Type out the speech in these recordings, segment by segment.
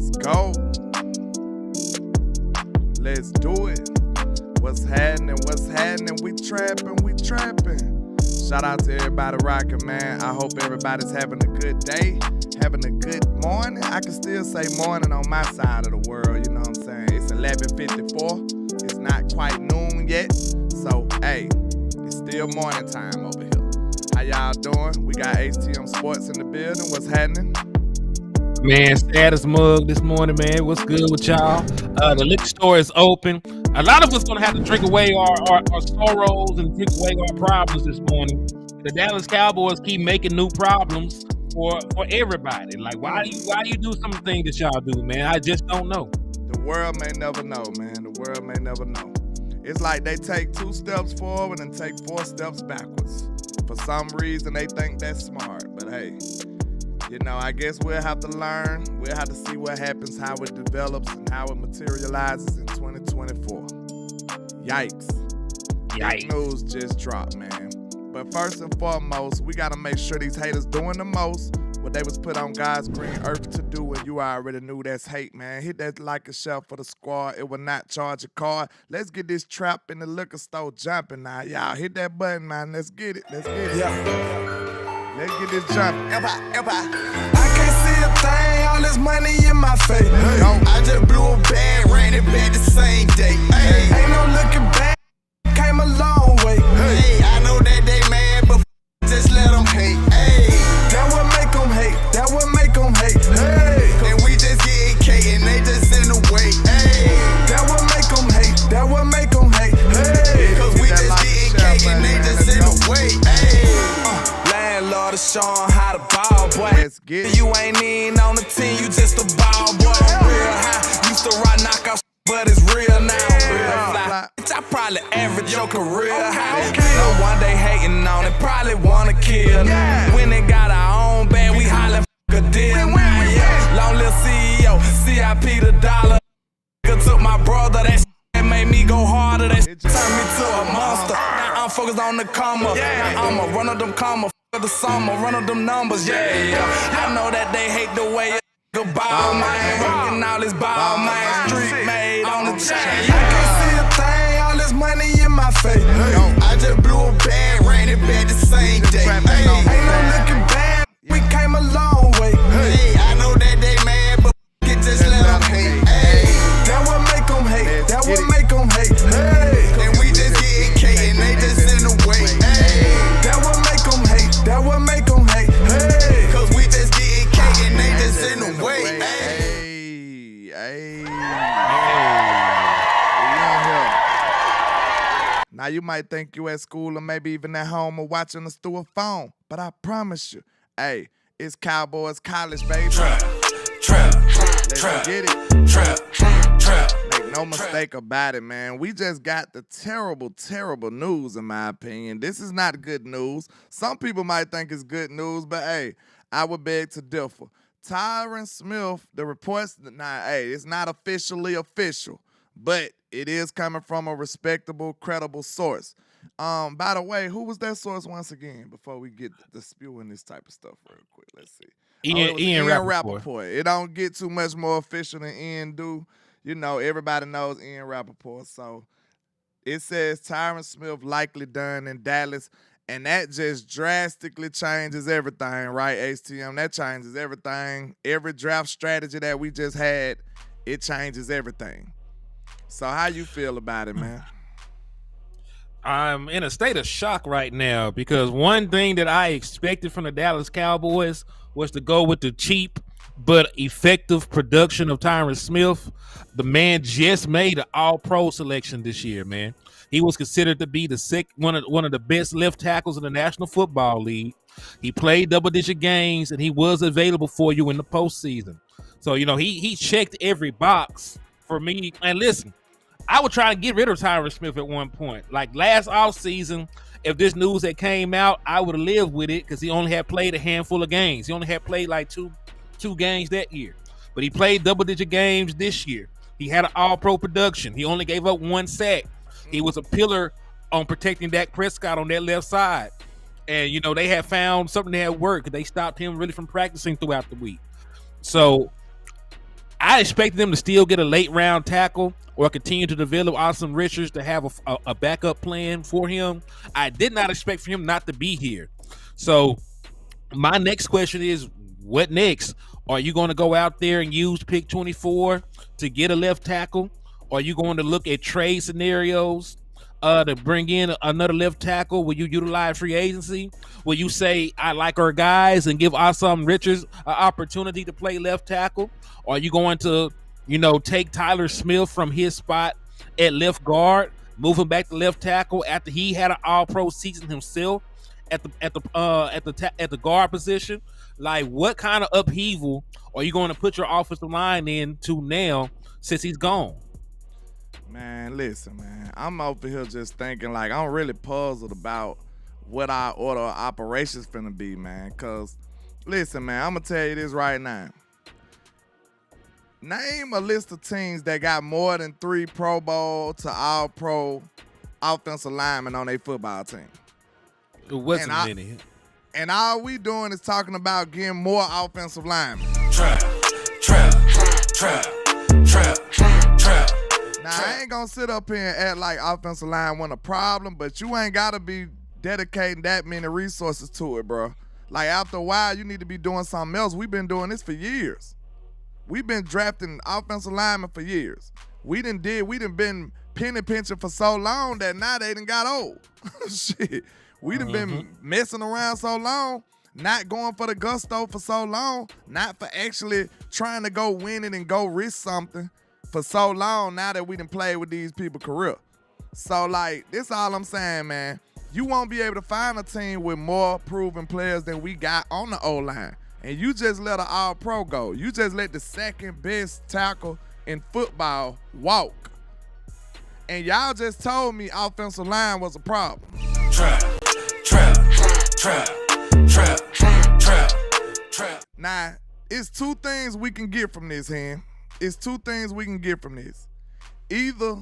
Let's go. Let's do it. What's happening? What's happening? We trapping. Shout out to everybody rocking, man. I hope everybody's having a good day, having a good morning. I can still say morning on my side of the world, you know what I'm saying? It's 11:54. It's not quite noon yet. So, hey, it's still morning time over here. How y'all doing? We got HTM Sports in the building. What's happening? Man, status mug this morning, man. What's good with y'all? The liquor store is open. A lot of us gonna have to drink away our sorrows and drink away our problems this morning. The Dallas Cowboys keep making new problems for everybody. Like, why do you do some things that y'all do, man? I just don't know. The world may never know, man. The world may never know. It's like they take 2 steps forward and take 4 steps backwards. For some reason, they think that's smart. But hey, you know, I guess we'll have to learn. We'll have to see what happens, how it develops, and how it materializes in 2024. Yikes. Big news just dropped, man. But first and foremost, we got to make sure these haters doing the most what they was put on God's green earth to do, and you already knew that's hate, man. Hit that like and share for the squad. It will not charge a card. Let's get this trap in the liquor store jumping now. Y'all hit that button, man. Let's get it. Yeah. Let's get this jumping. I can't see a thing, all this money in my face. I just blew a bag, ran it back the same day. Ain't no looking back, came a long way. I know that they mad, but just let them hate. That what make them hate, that what make them hate. And we just getting cake and they just in the way. That what make them hate, that what make them hate. Cause we just getting cake and they just in the way. Landlord is showing how to ball, boy. Let's get it. You ain't even on the team, you just a ball, boy. Real high, used to rock knockout, but it's real now. Real fly. Bitch, I probably average your career high. No one day hating on it, probably wanna kill. When they got our own band, we holler a deal. Long little CEO, CIP the dollar. Took my brother, that made me go harder. That turned me to a monster. Now I'm focused on the comma. Now I'ma run up them comma. For the summer, run up them numbers, I know that they hate the way a ball, man. Rockin' all this ball, man. Street made on the chain. I can't see a thing, all this money in my face. I just blew a bag, ran it back the same day. Ain't no looking back, we came a long way. I know that they mad, but just let them hate. That what make them hate, that what make them hate. And we just getting cake and they just in the way. That what make them hate, that what make them hate. Cause we just getting cake and they just in the way. Now you might think you at school or maybe even at home or watching us through a phone, but I promise you, hey, it's Cowboys college, baby. Let's get it. Make no mistake about it, man. We just got the terrible news, in my opinion. This is not good news. Some people might think it's good news, but hey, I would beg to differ. Tyron Smith, the reports, it's not officially official, but it is coming from a respectable, credible source. By the way, who was that source once again? Before we get to spewing this type of stuff real quick, let's see. Ian Rappaport. It don't get too much more official than Ian do. You know, everybody knows Ian Rappaport. So it says Tyron Smith likely done in Dallas, and that just drastically changes everything, right, HTM? That changes everything. Every draft strategy that we just had, it changes everything. So how you feel about it, man? I'm in a state of shock right now because one thing that I expected from the Dallas Cowboys was to go with the cheap but effective production of Tyron Smith. The man just made an all-pro selection this year, man. He was considered to be one of the best left tackles in the National Football League. He played double-digit games, and he was available for you in the postseason. So, you know, he checked every box for me. And listen, I would try to get rid of Tyron Smith at one point. Like last offseason, if this news had came out, I would have lived with it because he only had played a handful of games. He only had played like two games that year. But he played double-digit games this year. He had an all-pro production. He only gave up 1 sack. He was a pillar on protecting Dak Prescott on that left side. And, you know, they had found something that had worked. They stopped him really from practicing throughout the week. So I expected them to still get a late round tackle or continue to develop Austin Richards to have a backup plan for him. I did not expect for him not to be here. So my next question is, what next? Are you going to go out there and use pick 24 to get a left tackle? Are you going to look at trade scenarios to bring in another left tackle? Will you utilize free agency? Will you say, I like our guys, and give Austin Richards an opportunity to play left tackle? Or are you going to, take Tyron Smith from his spot at left guard, move him back to left tackle after he had an all-pro season himself at the guard position? Like, what kind of upheaval are you going to put your offensive line into now since he's gone? Man, listen, man. I'm over here just thinking, like, I'm really puzzled about what our order of operations finna be, man. Because, listen, man, I'm going to tell you this right now. Name a list of teams that got more than 3 Pro Bowl to All-Pro offensive linemen on their football team. It wasn't many. And all we doing is talking about getting more offensive linemen. Trap. Now, I ain't gonna sit up here and act like offensive line wasn't a problem, but you ain't gotta be dedicating that many resources to it, bro. Like, after a while, you need to be doing something else. We've been doing this for years. We've been drafting offensive linemen for years. We done been penny pinching for so long that now they done got old. Shit. We done been messing around so long, not going for the gusto for so long, not for actually trying to go win it and go risk something for so long now that we done played with these people career. So, like, this all I'm saying, man. You won't be able to find a team with more proven players than we got on the O-line. And you just let an all-pro go. You just let the second best tackle in football walk. And y'all just told me offensive line was a problem. Trap. Now, it's 2 things we can get from this, Hen. It's 2 things we can get from this. Either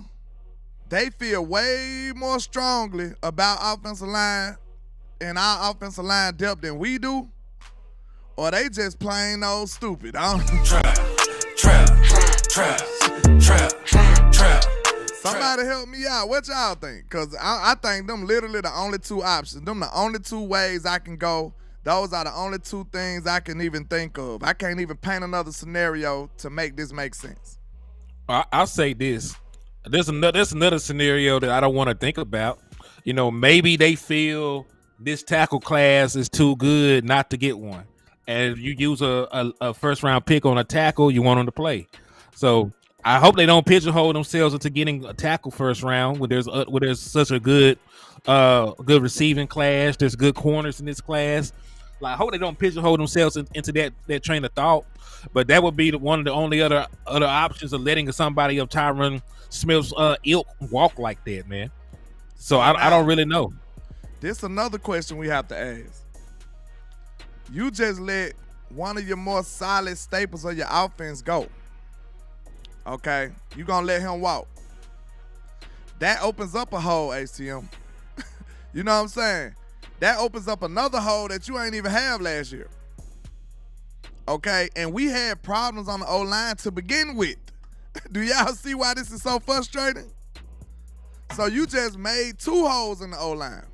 they feel way more strongly about offensive line and our offensive line depth than we do, or they just plain old stupid. Trap. Somebody help me out. What y'all think? Because I think them literally the only 2 options. Them the only 2 ways I can go. Those are the only 2 things I can even think of. I can't even paint another scenario to make this make sense. I'll say this. There's another scenario that I don't want to think about. Maybe they feel this tackle class is too good not to get one. And you use a first-round pick on a tackle, you want them to play. So I hope they don't pigeonhole themselves into getting a tackle first round when there's such a good receiving class. There's good corners in this class. Like, I hope they don't pigeonhole themselves into that train of thought. But that would be one of the only other options of letting somebody of Tyron Smith's ilk walk like that, man. So I don't really know. This another question we have to ask. You just let one of your more solid staples of your offense go. Okay? You gonna let him walk. That opens up a hole, HTM. You know what I'm saying? That opens up another hole that you ain't even have last year. Okay? And we had problems on the O-line to begin with. Do y'all see why this is so frustrating? So you just made 2 holes in the O-line.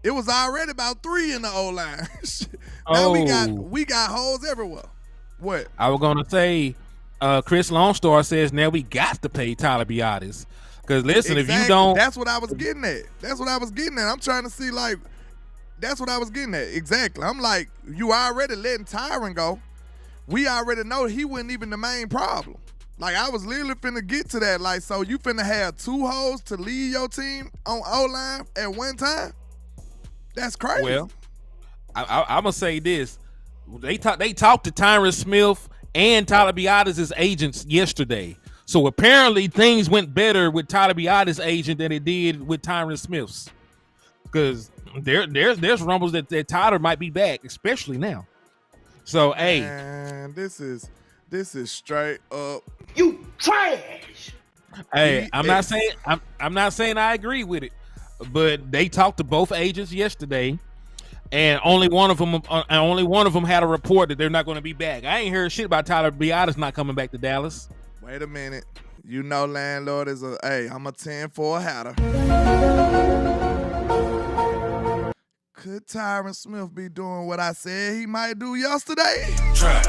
It was already about 3 in the O-line. Now we got holes everywhere. What? I was gonna say, Chris Longstar says now we got to pay Tyler Biadasz. Because listen, exactly. If you don't, that's what I was getting at. I'm trying to see, like, that's what I was getting at. Exactly. I'm like, you already letting Tyron go. We already know he wasn't even the main problem. Like, I was literally finna get to that. Like, so you finna have 2 holes to lead your team on O-line at one time? That's crazy. Well, I'm gonna say this: they talked to Tyron Smith and Tyler Biadasz' agents yesterday. So apparently things went better with Tyler Biadasz' agent than it did with Tyron Smith's, because there's rumbles that Tyler might be back, especially now. So hey, man, this is straight up you trash. Hey, I'm not saying I agree with it. But they talked to both agents yesterday. and only one of them had a report that they're not going to be back. I ain't heard shit about Tyler Biotis not coming back to Dallas. Wait a minute. You know landlord is I'm a 10 for a hatter. Could Tyron Smith be doing what I said he might do yesterday? Trap.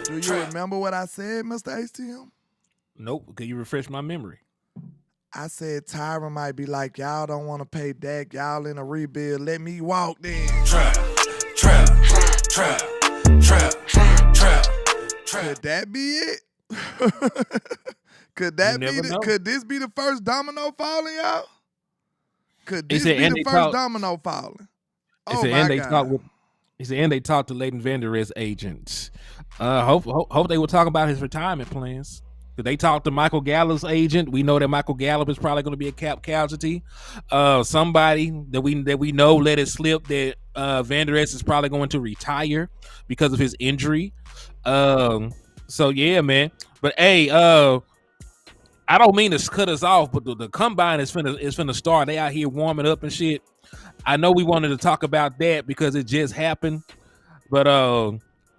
Do you remember what I said, Mr. HTM? Nope. Can you refresh my memory? I said Tyron might be like, y'all don't want to pay Dak. Y'all in a rebuild. Let me walk then. Trap. Could that be it? Could this be the first domino falling, y'all? Could this be the first domino falling? Oh my God. He said, and they talked to Leighton Vander Esch's agents. Hope they will talk about his retirement plans. Did they talk to Michael Gallup's agent? We know that Michael Gallup is probably going to be a cap casualty. Somebody that we know let it slip that Vander Esch is probably going to retire because of his injury. So yeah, man. But hey, I don't mean to cut us off, but the combine is finna start. They out here warming up and shit. I know we wanted to talk about that because it just happened, but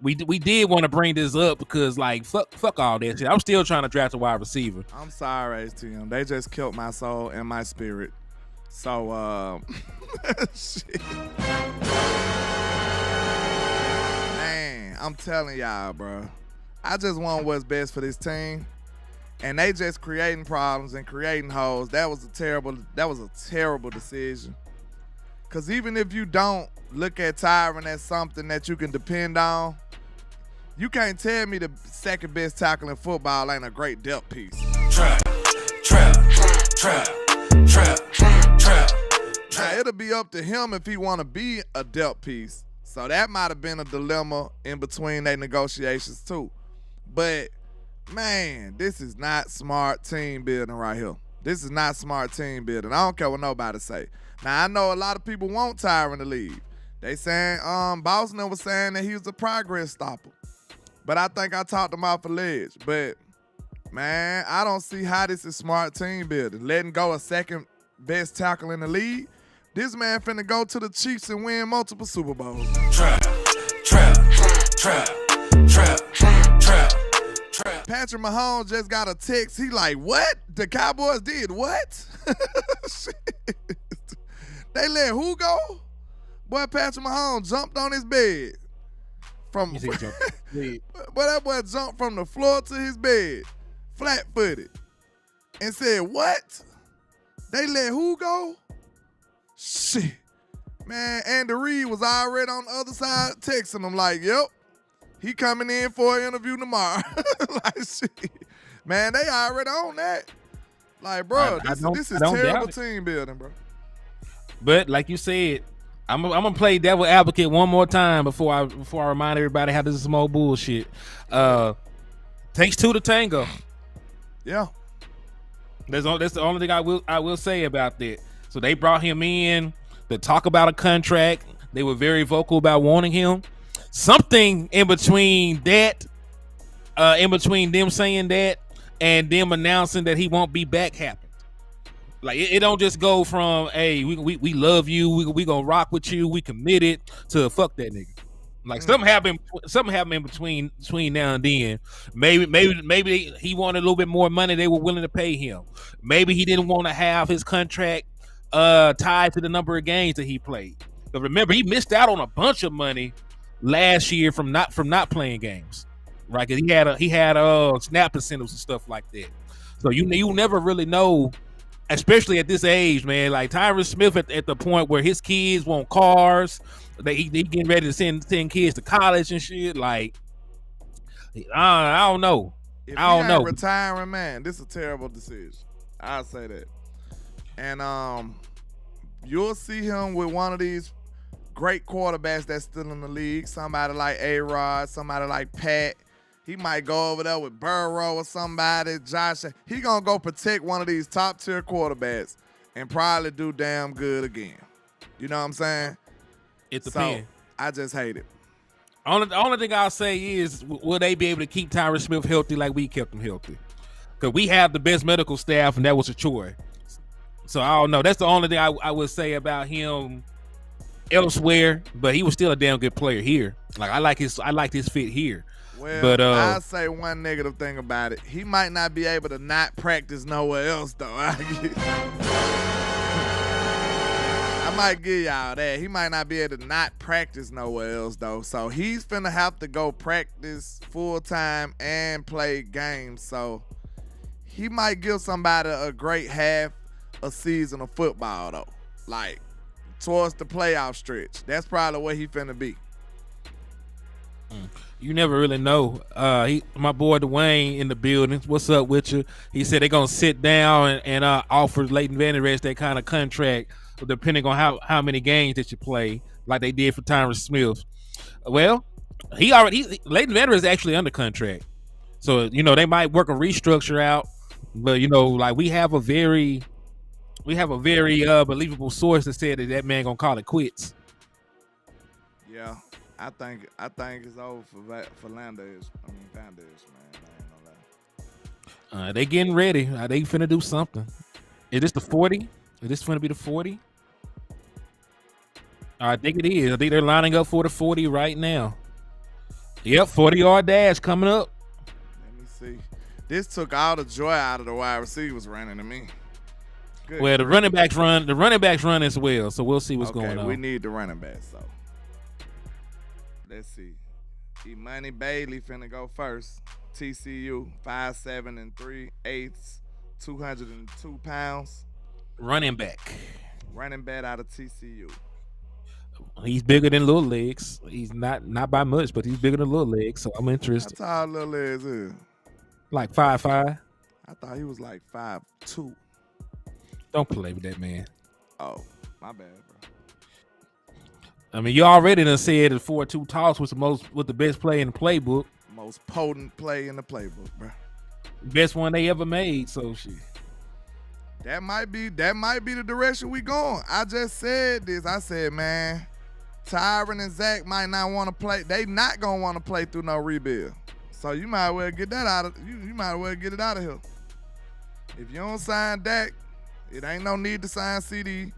we did want to bring this up because like fuck all that shit. I'm still trying to draft a wide receiver. I'm sorry, HTM. They just killed my soul and my spirit. So shit. Man, I'm telling y'all, bro. I just want what's best for this team. And they just creating problems and creating holes. That was a terrible decision. Because even if you don't look at Tyron as something that you can depend on, you can't tell me the second best tackle in football ain't a great depth piece. Trap. Now, it'll be up to him if he want to be a depth piece. So that might have been a dilemma in between their negotiations too. But, man, this is not smart team building right here. This is not smart team building. I don't care what nobody say. Now, I know a lot of people want Tyron to leave. They saying, Boston was saying that he was a progress stopper. But I think I talked him off a ledge. But, man, I don't see how this is smart team building. Letting go a second best tackle in the league. This man finna go to the Chiefs and win multiple Super Bowls. Trap. Patrick Mahomes just got a text. He like, what? The Cowboys did what? Shit. They let who go? Boy, Patrick Mahomes jumped on his bed. Boy, that boy jumped from the floor to his bed, flat-footed, and said, what? They let who go? Shit. Man, Andy Reid was already on the other side texting him like, yep, he coming in for an interview tomorrow. Like, shit. Man, they already on that. Like, bro, this is terrible team building, bro. But like you said, I'm gonna play devil advocate one more time before I remind everybody how this is some old bullshit. Takes two to tango. Yeah. That's the only thing I will say about that. So they brought him in to talk about a contract. They were very vocal about wanting him. Something in between that, in between them saying that and them announcing that he won't be back happened. Like it don't just go from, hey, we love you, we gonna rock with you, we committed, to fuck that nigga. Like something happened in between now and then. Maybe he wanted a little bit more money. They were willing to pay him. Maybe he didn't want to have his contract tied to the number of games that he played. But remember, he missed out on a bunch of money last year from not playing games, right? Because he had snap incentives and stuff like that. So you never really know, especially at this age, man. Like Tyron Smith at the point where his kids want cars, he getting ready to send kids to college and shit. Like I don't know. I don't know. Retiring, man, this is a terrible decision. I'll say that. And you'll see him with one of these great quarterbacks that's still in the league. Somebody like A-Rod, somebody like Pat. He might go over there with Burrow or somebody, Josh. He gonna go protect one of these top-tier quarterbacks and probably do damn good again. You know what I'm saying? It depends. So, I just hate it. The only thing I'll say is, will they be able to keep Tyron Smith healthy like we kept him healthy? Because we have the best medical staff, and that was a choice. So I don't know. That's the only thing I would say about him elsewhere, but he was still a damn good player here. Like I like his fit here. Well, but I'll say one negative thing about it. He might not be able to not practice nowhere else though. I might give y'all that. He might not be able to not practice nowhere else though. So he's finna have to go practice full time and play games. So he might give somebody a great half a season of football though. Like towards the playoff stretch. That's probably where he finna be. You never really know. My boy Dwayne in the building. What's up with you? He said they're gonna sit down and offer Leighton Vander Esch that kind of contract, depending on how many games that you play, like they did for Tyron Smith. Well, Leighton Vander Esch is actually under contract, so they might work a restructure out. But like we have a very believable source that said that man gonna call it quits. Yeah. I think it's over for Landers. Vander Esch, man. I ain't gonna lie. They getting ready. They finna do something. Is this the 40? Is this finna be the 40? I think it is. I think they're lining up for the 40 right now. Yep, 40-yard dash coming up. Let me see. This took all the joy out of the wide receivers running to me. Good. Well, the running backs run as well, so we'll see what's going on. We need the running backs, so. Let's see. Imani Bailey finna go first. TCU, 5'7" 3/8", 202 pounds. Running back Out of TCU. He's bigger than Little Legs. He's not by much, but he's bigger than Little Legs, so I'm interested. How tall Little Legs is? Like 5'5". I thought he was like 5'2". Don't play with that man. Oh, my bad, bro. I mean, you already done said the 4-2 toss was the best play in the playbook. Most potent play in the playbook, bro. Best one they ever made. So shit. That might be the direction we going. I just said this. I said, man, Tyron and Zach might not want to play. They not gonna want to play through no rebuild. So you might well get that out of you might well get it out of here. If you don't sign Dak, it ain't no need to sign CD.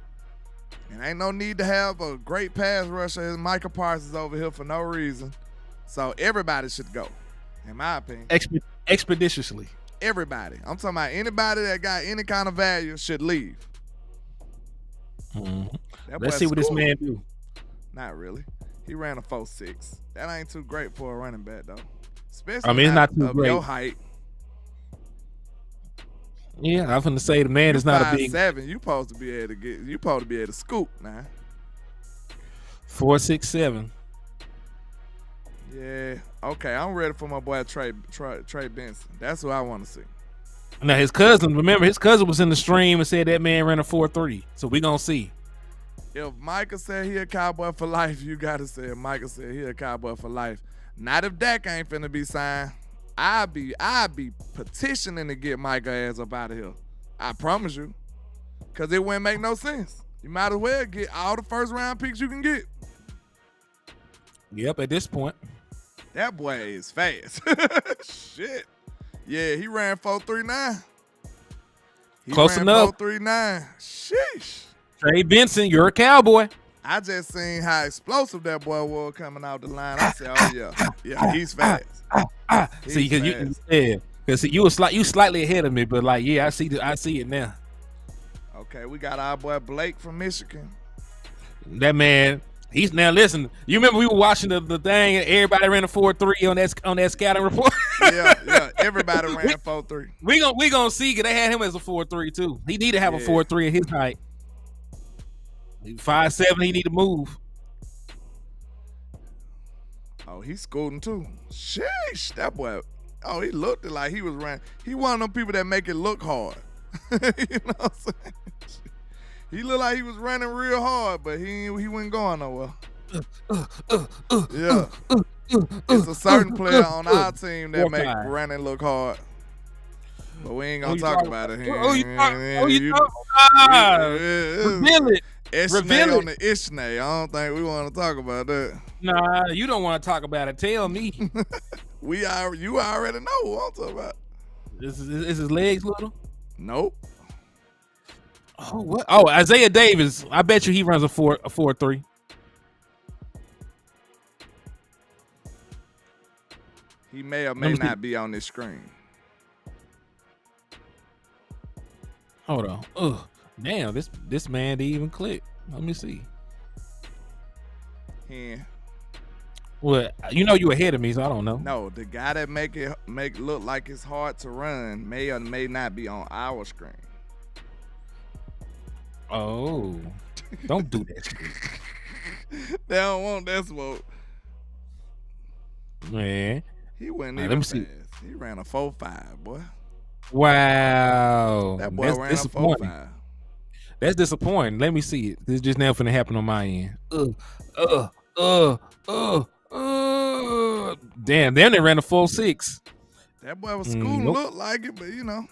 And ain't no need to have a great pass rusher as Micah Parsons over here for no reason. So everybody should go, in my opinion. Expeditiously. Everybody. I'm talking about anybody that got any kind of value should leave. Mm-hmm. Let's see what this man do. Not really. He ran a 4.6. That ain't too great for a running back, though. Especially it's not too great. Your height. Yeah, I'm finna say the man is not a big 5'7". You supposed to be able to scoop now. 4'6'7". Yeah. Okay, I'm ready for my boy Trey Benson. That's who I want to see. Now his cousin was in the stream and said that man ran a 4.3. So we gonna see. If Micah said he a Cowboy for life, you gotta say Micah said he a Cowboy for life. Not if Dak ain't finna be signed. I'd be petitioning to get Micah ass up out of here. I promise you. Because it wouldn't make no sense. You might as well get all the first round picks you can get. Yep, at this point. That boy is fast. Shit. Yeah, he ran 4.39. Close enough. 4.39. Sheesh. Trey Benson, you're a Cowboy. I just seen how explosive that boy was coming out the line. I said, oh yeah. Yeah, he's fast. See, because you slightly ahead of me, but like, yeah, I see it now. Okay, we got our boy Blake from Michigan. That man, he's now listen. You remember we were watching the thing, and everybody ran a 4.3 on that scouting report. yeah, everybody ran 4.3. We gonna see because they had him as a 4.3 too. He need to have a 4.3 at his height. 5'7", he need to move. Oh, he's scooting too. Sheesh, that boy. Oh, he looked like he was running. He one of them people that make it look hard. You know what I'm saying? He looked like he was running real hard, but he wasn't going nowhere. Yeah. It's a certain player on our team that make running look hard. But we ain't gonna talk about it here. Reveal it. Ishne on the Ishne. I don't think we want to talk about that. Nah, you don't want to talk about it. Tell me. You already know what I'm talking about. Is his legs little? Nope. Oh, what? Oh, Isaiah Davis. I bet you he runs a 4.3. He may or may not be on this screen. Hold on. Ugh. Damn, this man didn't even click. Let me see. Yeah. Well, you know you ahead of me, so I don't know. No, the guy that make look like it's hard to run may or may not be on our screen. Oh, don't do that shit. They don't want that smoke. Man. He went Right, even let me fast. see. He ran a 4.5, boy. Wow. That boy That's ran a disappointing. 4.5. That's disappointing. Let me see it. This is just now finna happen on my end. Damn, they ran a 4.6. That boy was scooting, Nope. looked like it, but you know.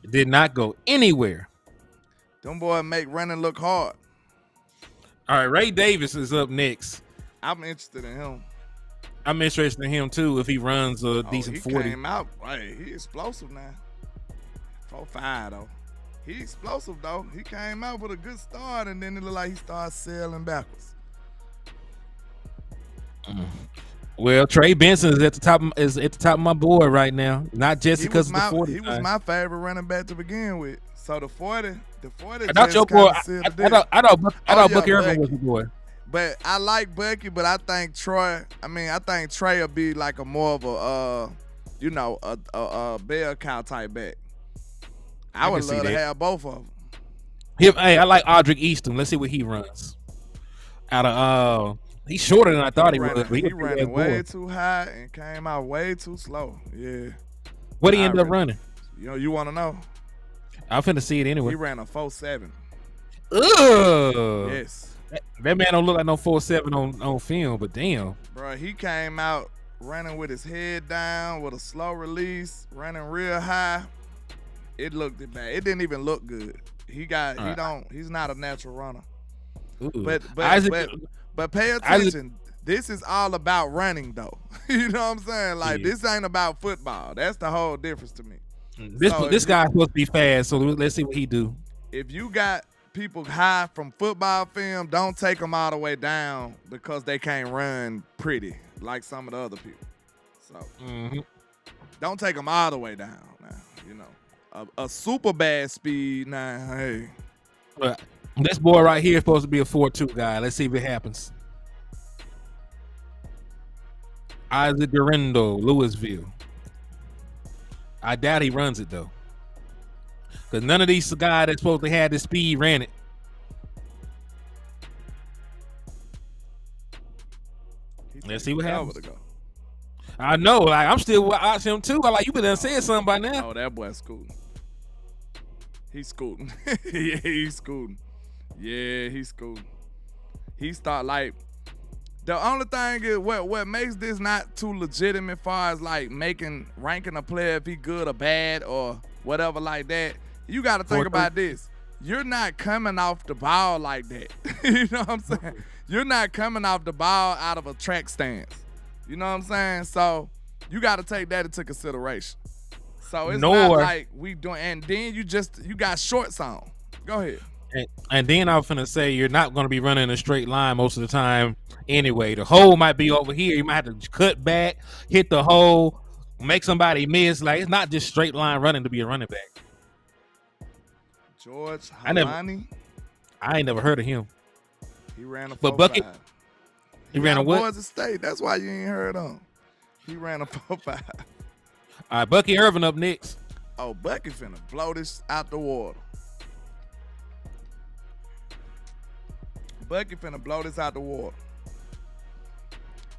It did not go anywhere. Them boys make running look hard. All right, Ray Davis is up next. I'm interested in him. I'm interested in him too if he runs a decent he 40. came out. Hey, he explosive now. 4.5 though. He explosive though. He came out with a good start and then it looked like he started sailing backwards. Well, Trey Benson is at the top of my board right now. Not just because of the 40. He was my favorite running back to begin with. So the 40 I thought your boy. I thought Bucky Irvin was the boy. But I like Bucky, but I think Trey will be like a more of a bell cow type back. I would love to have both of them. Hey, I like Audric Easton. Let's see what he runs. He's shorter than I thought he was. He ran way too high and came out way too slow. Yeah. What did he end up running? You want to know? I'm finna see it anyway. He ran a 4.7. Ugh. Yes. That man don't look like no 4.7 on film, but damn. Bro, he came out running with his head down with a slow release, running real high. It looked bad. It didn't even look good. He's not a natural runner. Ooh. But pay attention. This is all about running though. You know what I'm saying? Like this ain't about football. That's the whole difference to me. This guy's supposed to be fast, so let's see what he do. If you got people high from football film, don't take them all the way down because they can't run pretty like some of the other people. So don't take them all the way down now. You know, a super bad speed now. Hey, but this boy right here is supposed to be a 4.2 guy. Let's see if it happens. Isaac Garendo, Louisville. I doubt he runs it though, because none of these guys that supposed to have the speed ran it. Let's see what happens. I know, like I'm still watching him too. I like you been done said something by now. Oh, that boy's scooting. He's scooting. Yeah, he's scooting. Yeah, he's scooting. He start like the only thing is what makes this not too legitimate far as like ranking a player if he good or bad or whatever like that. You got to think about this. You're not coming off the ball like that. You know what I'm saying? You're not coming off the ball out of a track stance. You know what I'm saying? So you got to take that into consideration. So it's not like we doing, and then you got shorts on. Go ahead. And then I'm finna say you're not going to be running a straight line most of the time anyway. The hole might be over here. You might have to cut back, hit the hole, make somebody miss. Like it's not just straight line running to be a running back. George Halani. I ain't never heard of him. He ran a 4.5. But Bucky, he ran a what? Boise State. That's why you ain't heard of him. He ran a 4.5. All right, Bucky Irvin up next. Oh, Bucky finna blow this out the water. Bucky finna blow this out the water.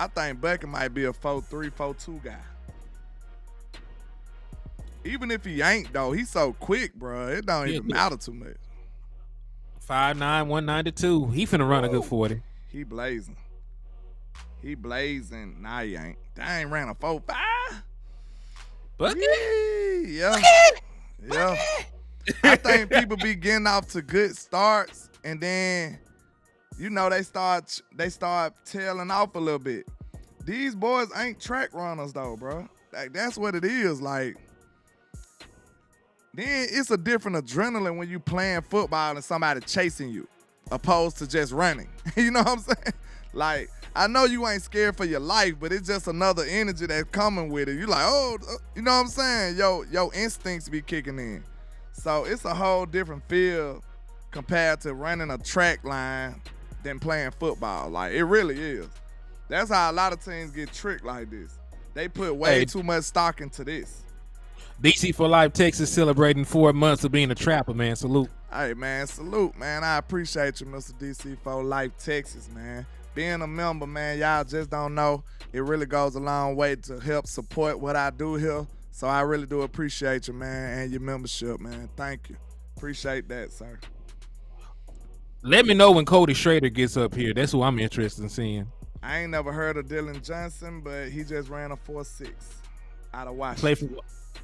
I think Bucky might be a 4.3, 4.2 guy. Even if he ain't, though, he's so quick, bro. It don't even matter too much. 5'9", 192. He finna run a good 40. He blazing. Nah, he ain't. That ain't ran a 4.5. Bucky? Yeah. Yeah. I think people be getting off to good starts, and then, you know, they start tailing off a little bit. These boys ain't track runners, though, bro. Like, that's what it is. Like, then it's a different adrenaline when you playing football and somebody chasing you, opposed to just running. You know what I'm saying? Like, I know you ain't scared for your life, but it's just another energy that's coming with it. You like, oh, you know what I'm saying? Your instincts be kicking in. So it's a whole different feel compared to running a track line than playing football. Like, it really is. That's how a lot of teams get tricked like this. They put way too much stock into this. DC for Life, Texas, celebrating 4 months of being a trapper, man. Salute. Hey, man, salute, man. I appreciate you, Mr. DC for Life, Texas, man. Being a member, man, y'all just don't know. It really goes a long way to help support what I do here. So I really do appreciate you, man, and your membership, man. Thank you. Appreciate that, sir. Let me know when Cody Schrader gets up here. That's who I'm interested in seeing. I ain't never heard of Dylan Johnson, but he just ran a 4.6 out of Washington.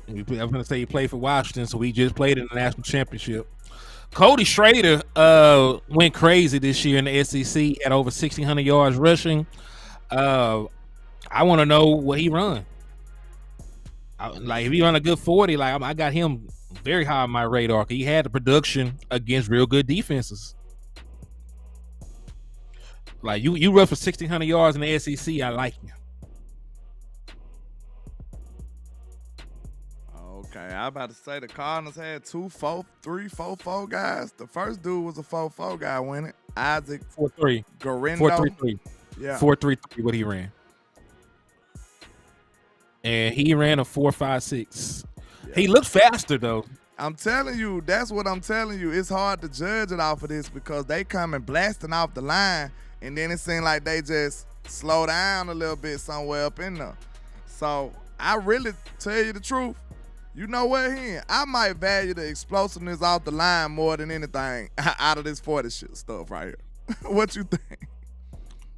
I'm going to say he played for Washington, so he just played in the national championship. Cody Schrader went crazy this year in the SEC at over 1,600 yards rushing. I want to know what he run. Like, if he run a good 40, like I got him very high on my radar. He had the production against real good defenses. Like, you run for 1,600 yards in the SEC, I like you. Okay, I about to say the Cardinals had 2, 4, 3, 4, 4 guys. The first dude was a 4-4 guy winning. Isaac 4-3. Garindo. 4-3-3. Yeah. 4-3-3 what he ran. And he ran a 4.56. Yeah. He looked faster though. I'm telling you, that's what I'm telling you. It's hard to judge it off of this because they coming blasting off the line, and then it seemed like they just slow down a little bit somewhere up in there. So I really tell you the truth. You know what, I might value the explosiveness off the line more than anything out of this 40 shit stuff right here. What you think?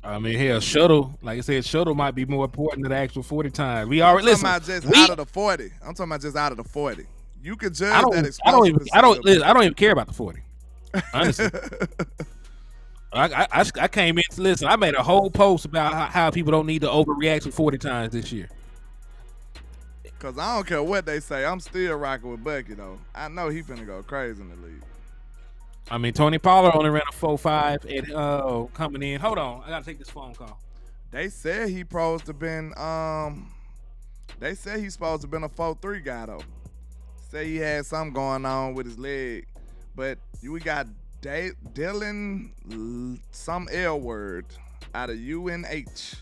I mean, hell, shuttle, like I said, shuttle might be more important than the actual 40 times. We already listen. I'm talking about just out of the 40. I'm talking about just out of the 40. You could judge that explosiveness. I don't even care about the 40. Honestly. I came in to listen. I made a whole post about how people don't need to overreact to 40 times this year. Because I don't care what they say. I'm still rocking with Bucky, though. I know he finna go crazy in the league. I mean, Tony Pollard only ran a 4.5 at coming in. Hold on. I got to take this phone call. They said he supposed to been they said he's supposed to been a 4.3 guy, though. Say he had something going on with his leg. But we got Dylan, some L word, out of UNH.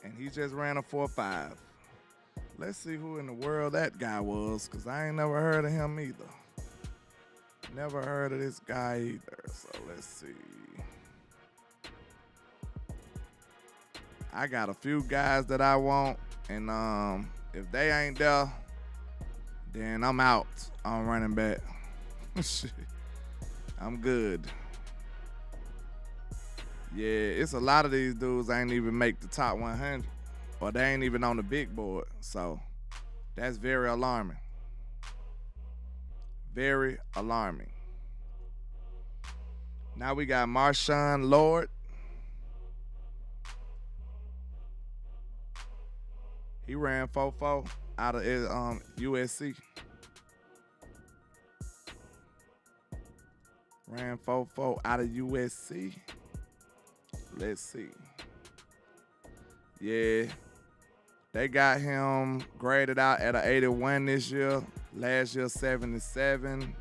And he just ran a 4.5. Let's see who in the world that guy was, because I ain't never heard of him either. Never heard of this guy either, so let's see. I got a few guys that I want, and if they ain't there, then I'm out on running back. Shit, I'm good. Yeah, it's a lot of these dudes ain't even make the top 100. Or they ain't even on the big board. So that's very alarming. Very alarming. Now we got Marshawn Lord. He ran 4.4 out of USC. Ran 4.4 out of USC. Let's see. Yeah. They got him graded out at an 81 this year. Last year, 77.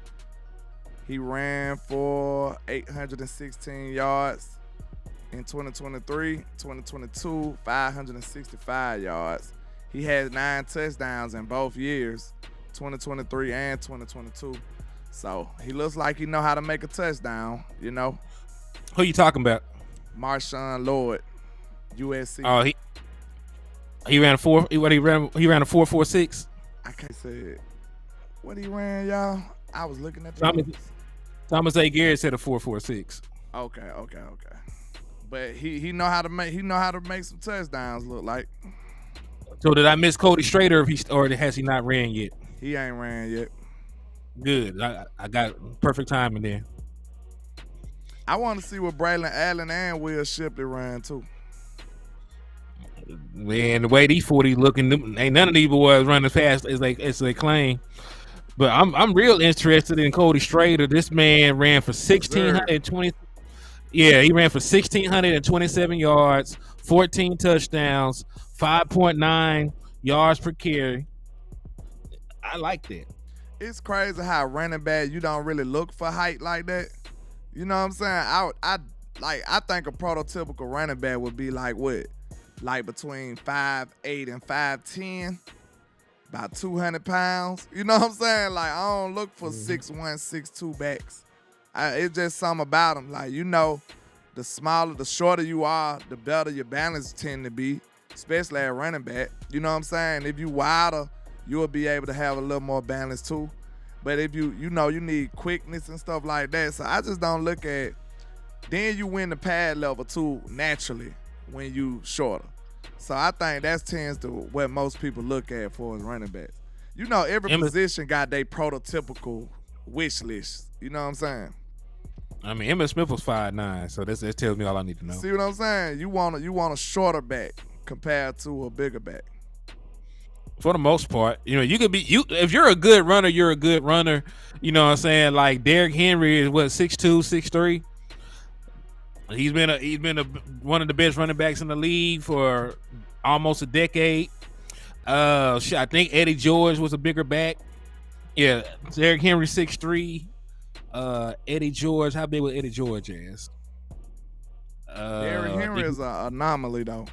He ran for 816 yards in 2023. 2022, 565 yards. He had 9 touchdowns in both years, 2023 and 2022. So he looks like he know how to make a touchdown, you know. Who you talking about? Marshawn Lord, USC. Oh, he ran a 4.46. I can't say it. What he ran, y'all? I was looking at Thomas A. Garrett said a 4.46. Okay. But he know how to make some touchdowns look like. So did I miss Cody Schrader or has he not ran yet? He ain't ran yet. Good. I got perfect timing there. I want to see what Braylon Allen and Will Shipley ran too. Man, the way these 40 looking, ain't none of these boys running as fast as they claim. But I'm real interested in Cody Schrader. This man ran for 1,620. Yeah, he ran for 1,627 yards, 14 touchdowns, 5.9 yards per carry. I like that. It's crazy how running back, you don't really look for height like that. You know what I'm saying? I think a prototypical running back would be like what? Like between 5'8" and 5'10", about 200 pounds. You know what I'm saying? Like, I don't look for 6'1", 6'2" backs. It's just something about them. Like, you know, the smaller, the shorter you are, the better your balance tend to be, especially at running back. You know what I'm saying? If you wider, you'll be able to have a little more balance too. But if you need quickness and stuff like that. So I just don't look at, then you win the pad level too naturally when you shorter. So I think that tends to what most people look at for as running backs. You know, every position got their prototypical wish list. You know what I'm saying? I mean, Emmitt Smith was 5'9", so that tells me all I need to know. See what I'm saying? You want a shorter back compared to a bigger back. For the most part, you know, if you're a good runner, you're a good runner. You know what I'm saying? Like Derrick Henry is what, 6'2", 6'3". He's been one of the best running backs in the league for almost a decade. I think Eddie George was a bigger back. Yeah, Derrick Henry 6'3". Eddie George, how big was Eddie George as? Derrick Henry is an anomaly though.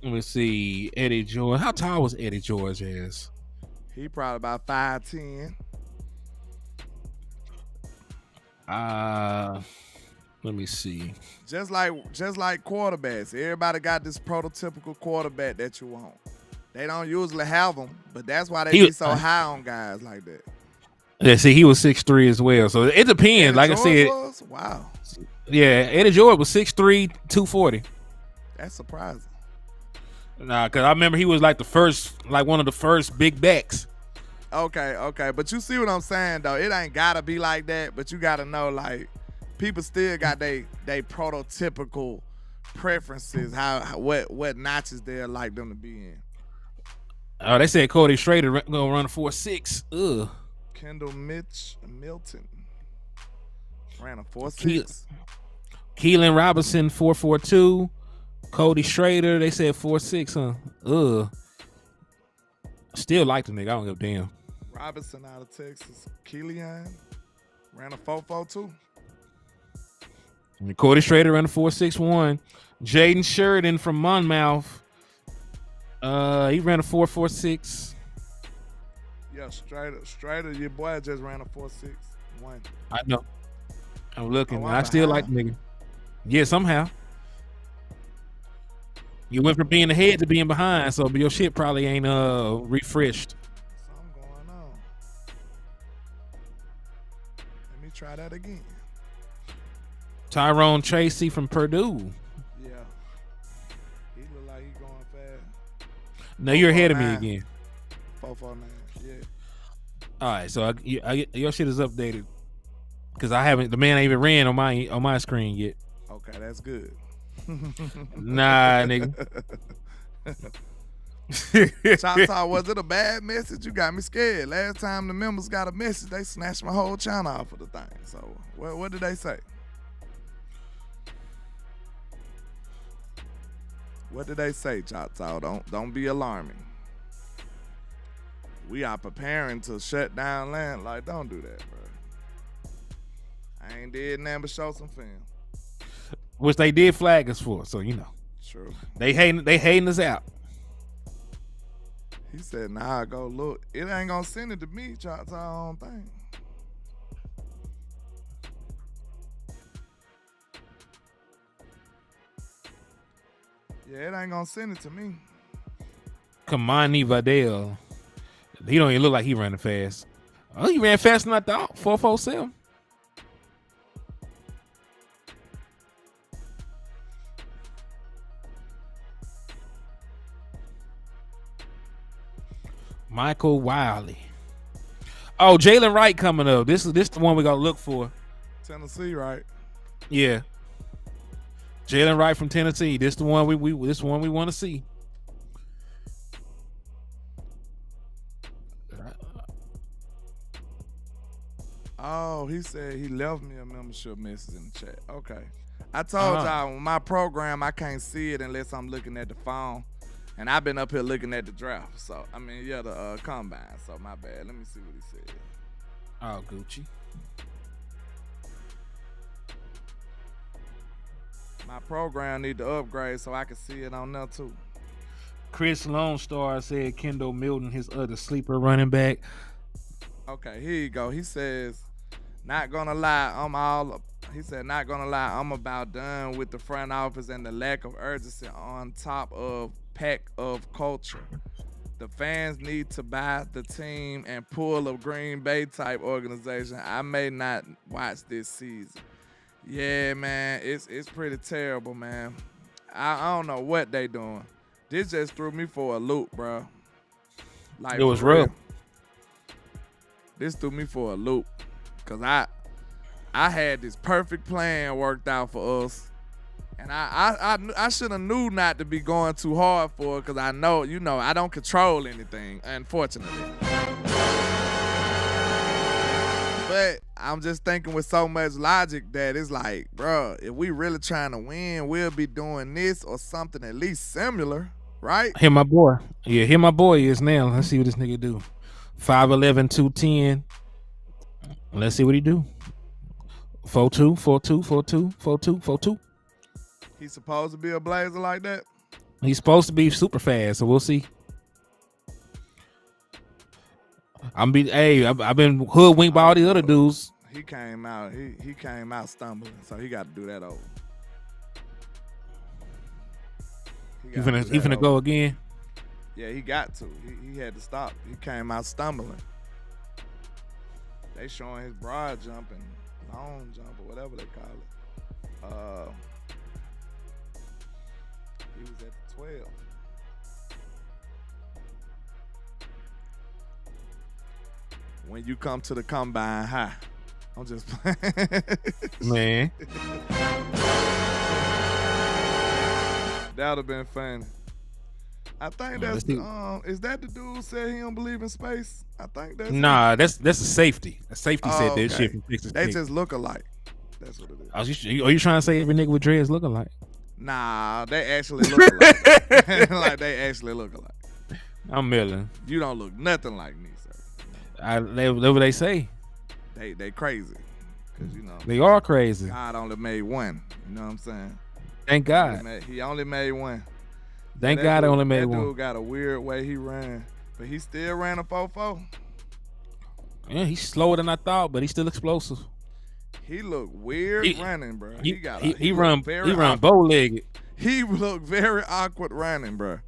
Let me see. Eddie George. How tall was Eddie George as? He probably about 5'10". Let me see. Just like quarterbacks. Everybody got this prototypical quarterback that you want. They don't usually have them, but that's why they be so high on guys like that. Yeah, see, he was 6'3" as well. So it depends. Eddie like George I said. Was? Wow. Yeah, Eddie George was 6'3", 240. That's surprising. Nah, because I remember he was like one of the first big backs. Okay. But you see what I'm saying, though? It ain't got to be like that, but you got to know, like, people still got they prototypical preferences, what notches they'd like them to be in. Oh, they said Cody Schrader gonna run a 4.6. Ugh. Kendall Milton ran a 4.6. Keelan Robinson 4.42. Cody Schrader, they said 4.6, huh? Ugh. Still like the nigga. I don't give a damn. Robinson out of Texas. Keelan ran a 4.42. Cody Schrader ran a 4.61. Jaden Sheridan from Monmouth. He ran a 4.46. Yeah, Strader, your boy just ran a 4.61. I know. I'm looking. I still like the nigga. Yeah, somehow. You went from being ahead to being behind, so your shit probably ain't refreshed. Something going on. Let me try that again. Tyrone Tracy from Purdue. Yeah. He look like he going fast. No, you're ahead of me again. 4.49, yeah. All right, so your shit is updated because the man ain't even ran on my screen yet. Okay, that's good. Nah, nigga. Choctaw, was it a bad message? You got me scared. Last time the members got a message, they snatched my whole channel off of the thing. So what did they say? What did they say, Choctaw? Don't be alarming. We are preparing to shut down land. Like, don't do that, bro. I ain't did nothing but show some film. Which they did flag us for, so you know. True. They hating us out. He said, nah, go look. It ain't gonna send it to me, Choctaw, own thing. Yeah, it ain't gonna send it to me. Kamani Vidal. He don't even look like he running fast. Oh, he ran fast enough, dog. 4.47. Michael Wiley. Oh, Jalen Wright coming up. This is the one we gotta look for. Tennessee, right? Yeah. Jalen Wright from Tennessee. This the one we want to see. he said he left me a membership message in the chat. Okay. I told y'all, my program, I can't see it unless I'm looking at the phone. And I've been up here looking at the draft. So, I mean, yeah, the combine. So, my bad. Let me see what he said. Oh, Gucci. My program need to upgrade so I can see it on there, too. Chris Lone Star said Kendall Milton, his other sleeper running back. Okay, here you go. He says, not gonna lie, not gonna lie, I'm about done with the front office and the lack of urgency on top of pack of culture. The fans need to buy the team and pull a Green Bay type organization. I may not watch this season. Yeah, man, it's pretty terrible, man. I don't know what they doing. This just threw me for a loop, bro. Like, it was rough. This threw me for a loop. Cause I had this perfect plan worked out for us. And I should have knew not to be going too hard for it, because I know, I don't control anything, unfortunately. But I'm just thinking with so much logic that it's like, bro, if we really trying to win, we'll be doing this or something at least similar, right? Here my boy. Yeah, here my boy is now. Let's see what this nigga do. 5'11", 210. Let's see what he do. 4'2", 4'2", 4'2", 4'2", 4'2". He's supposed to be a blazer like that? He's supposed to be super fast, so we'll see. I've been hoodwinked by all these other dudes. He came out. He came out stumbling, so he got to do that over. He finna go again. Yeah, he got to. He had to stop. He came out stumbling. They showing his broad jump and long jump or whatever they call it. He was at the 12. When you come to the combine high. I'm just playing. Man. That would have been funny. I think that's is that the dude who said he don't believe in space? I think that's that's a safety. A safety said that shit from Texas They Tech. just look alike. That's what it is. Are you trying to say every nigga with dreads look alike? Nah, they actually look alike. Like they actually look alike. I'm milling. You don't look nothing like me, sir. That's what they say. They crazy. Cause they are crazy. God only made one. You know what I'm saying? Thank God. He only made one. Thank God only made one. That dude got a weird way he ran, but he still ran a 4.4. Yeah, he's slower than I thought, but he's still explosive. He looked weird running, bro. He run bow-legged. He looked very awkward running, bro.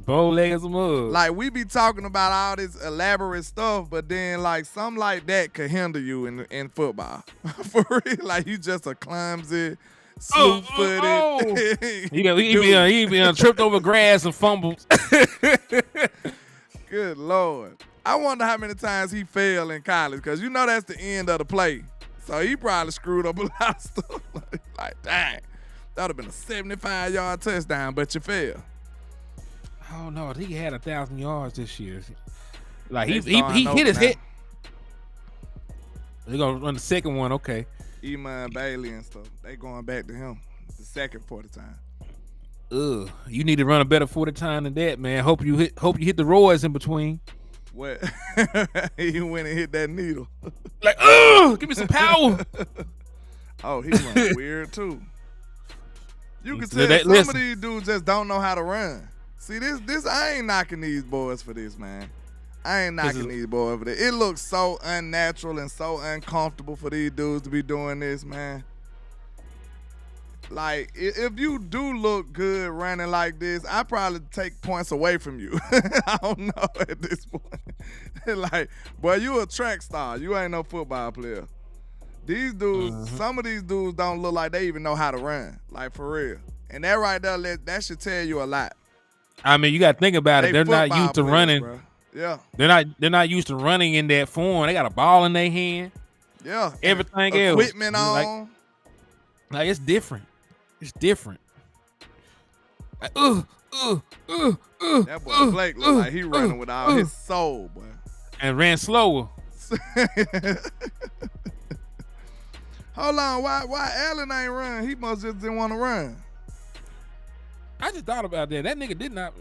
Bow-legged as a mug. Like, we be talking about all this elaborate stuff, but then like something like that could hinder you in football. For real, like you just a clumsy, slew-footed. He be tripped over grass and fumbled. Good Lord. I wonder how many times he failed in college, because that's the end of the play. So he probably screwed up a lot of stuff. Like, dang, that would have been a 75-yard touchdown, but you failed. Oh no, he had 1,000 yards this year. Like he hit his hit. They're gonna run the second one, okay. Eman Bailey and stuff. They going back to him the second 40 time. You need to run a better 40 time than that, man. Hope you hit the roids in between. What? He went and hit that needle. Like, give me some power. Oh, he went weird too. You can tell some of these dudes just don't know how to run. See, this I ain't knocking these boys for this, man. I ain't knocking these boys for this. It looks so unnatural and so uncomfortable for these dudes to be doing this, man. Like, if you do look good running like this, I probably take points away from you. I don't know at this point. Like, boy, you a track star. You ain't no football player. These dudes, some of these dudes don't look like they even know how to run. Like, for real. And that right there, that should tell you a lot. I mean, you got to think about it. They're not used to running. Bro. Yeah. They're not used to running in that form. They got a ball in their hand. Yeah. Everything else. Equipment on. Like it's different. It's different. Like, that boy Blake look like he running with all his soul, boy. And ran slower. Hold on, why Allen ain't run? He must just didn't want to run. I just thought about that. That nigga did not.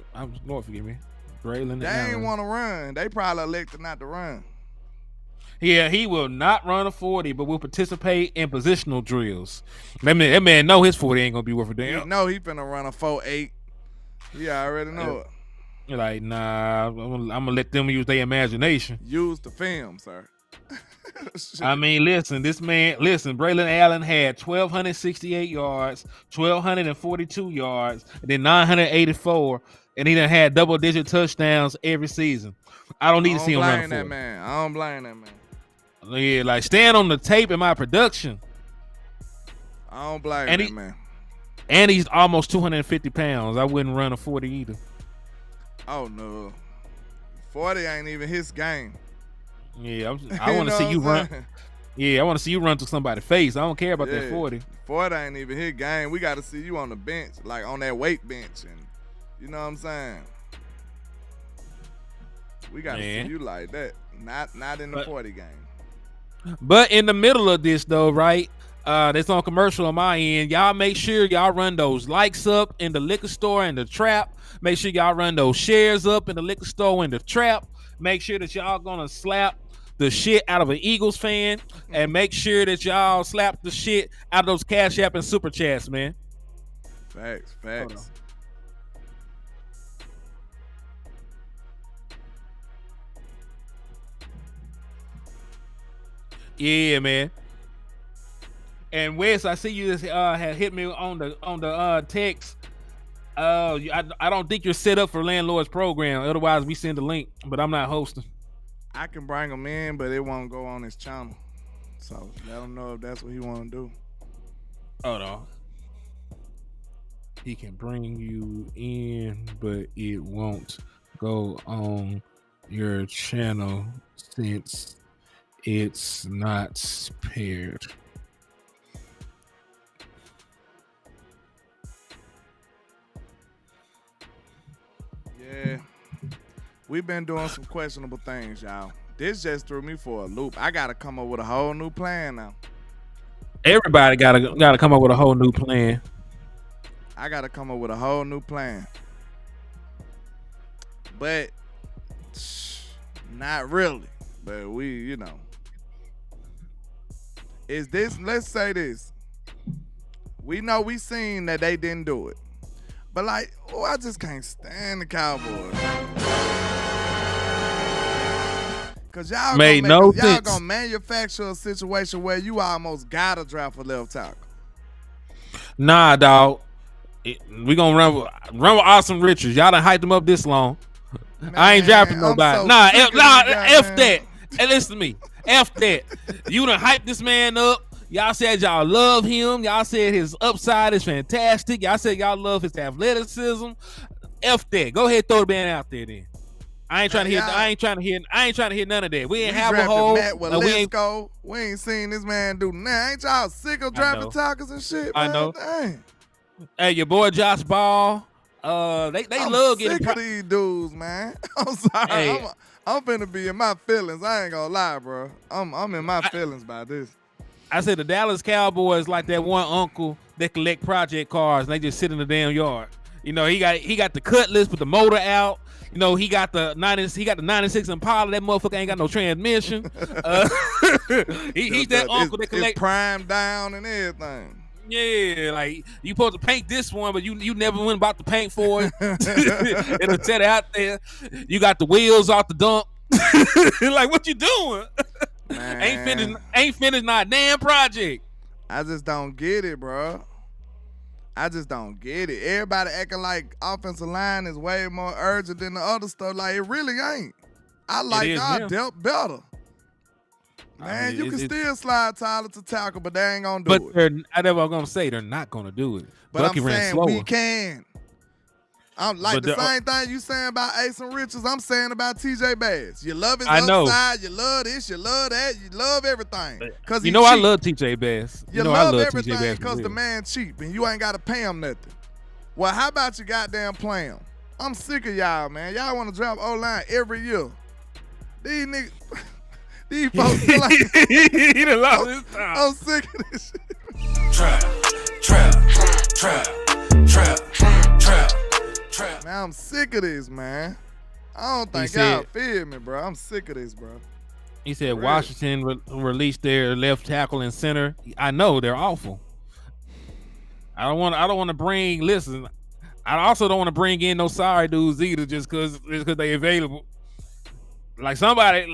Lord forgive me. Braylon. They ain't want to run. They probably elected not to run. Yeah, he will not run a 40, but will participate in positional drills. That man know his 40 ain't gonna be worth a damn. No, he finna run a 4.8. Yeah, I already know it. You're like, nah, I'm gonna let them use their imagination. Use the film, sir. I mean, Braylon Allen had 1,268 yards, 1,242 yards, and then 984, and he done had double-digit touchdowns every season. I don't need to see him run a 40. I don't blame that man. Yeah, like stand on the tape in my production. I don't blame that man. And he's almost 250 pounds. I wouldn't run a 40 either. Oh no, 40 ain't even his game. Yeah, I want to see you run. Yeah, I want to see you run to somebody's face. I don't care about that 40. 40 ain't even his game. We got to see you on the bench, like on that weight bench, and you know what I'm saying. We got to see you like that, not in the 40 game. But in the middle of this though, right? That's on commercial on my end. Y'all make sure y'all run those likes up in the liquor store and the trap. Make sure y'all run those shares up in the liquor store and the trap. Make sure that y'all gonna slap the shit out of an Eagles fan, and make sure that y'all slap the shit out of those Cash App and Super Chats, man. Facts. Yeah, man. And Wes, I see you just had hit me on the text. I don't think you're set up for Landlord's program. Otherwise, we send the link, but I'm not hosting. I can bring him in, but it won't go on his channel. So let him know if that's what he want to do. Hold on. He can bring you in, but it won't go on your channel since it's not paired. Yeah. We've been doing some questionable things, y'all. This just threw me for a loop. I gotta come up with a whole new plan now. Everybody gotta come up with a whole new plan. I gotta come up with a whole new plan. But not really. But we, you know. Is this, let's say this. We know we seen that they didn't do it. But like, I just can't stand the Cowboys. Cause y'all gonna manufacture a situation where you almost gotta draft a left tackle. Nah, dog. We gonna run with Austin Richards. Y'all done hyped him up this long. Man, I ain't drafting nobody. F that. Hey, listen to me. F that. You done hyped this man up. Y'all said y'all love him. Y'all said his upside is fantastic. Y'all said y'all love his athleticism. F that. Go ahead, throw the man out there then. I ain't trying to hear none of that. We ain't have a whole. We ain't seen this man do nothing. Ain't y'all sick of drafting tackles and shit, man? I know. Dang. Hey, your boy Josh Ball. They love getting sick of these dudes, man. I'm sorry. Hey. I'm finna be in my feelings. I ain't gonna lie, bro. I'm in my feelings by this. I said the Dallas Cowboys like that one uncle that collect project cars and they just sit in the damn yard. You know, he got the Cutlass with the motor out. You know, he got the 96 Impala. That motherfucker ain't got no transmission. He's that uncle that collect prime down and everything. Yeah, like you supposed to paint this one, but you never went about to paint for it. It'll set it out there. You got the wheels off the dump. Like, what you doing? Ain't finished not a damn project. I just don't get it, bro. I just don't get it. Everybody acting like offensive line is way more urgent than the other stuff. Like, it really ain't. I like our depth better. Man, you can still slide Tyler to tackle, but they ain't gonna do it. But I never gonna say they're not gonna do it. But Bucky I'm ran saying slower. we can. I'm like the same thing you saying about Ace and Richards, I'm saying about TJ Bass. You love his upside, you love this, you love that, you love everything. Cause you know cheap. I love TJ Bass. You know love everything because the man cheap and you ain't gotta pay him nothing. Well, how about you goddamn play him? I'm sick of y'all, man. Y'all want to draft O-line every year. These These folks feel like he done lost his time. I'm sick of this shit. Trap. Man, I'm sick of this, man. I don't think said- y'all feel me, bro. I'm sick of this, bro. He said Right. Washington released their left tackle and center. I know they're awful. I don't want to bring. Listen, I also don't want to bring in no sorry dudes either, just because they available. Somebody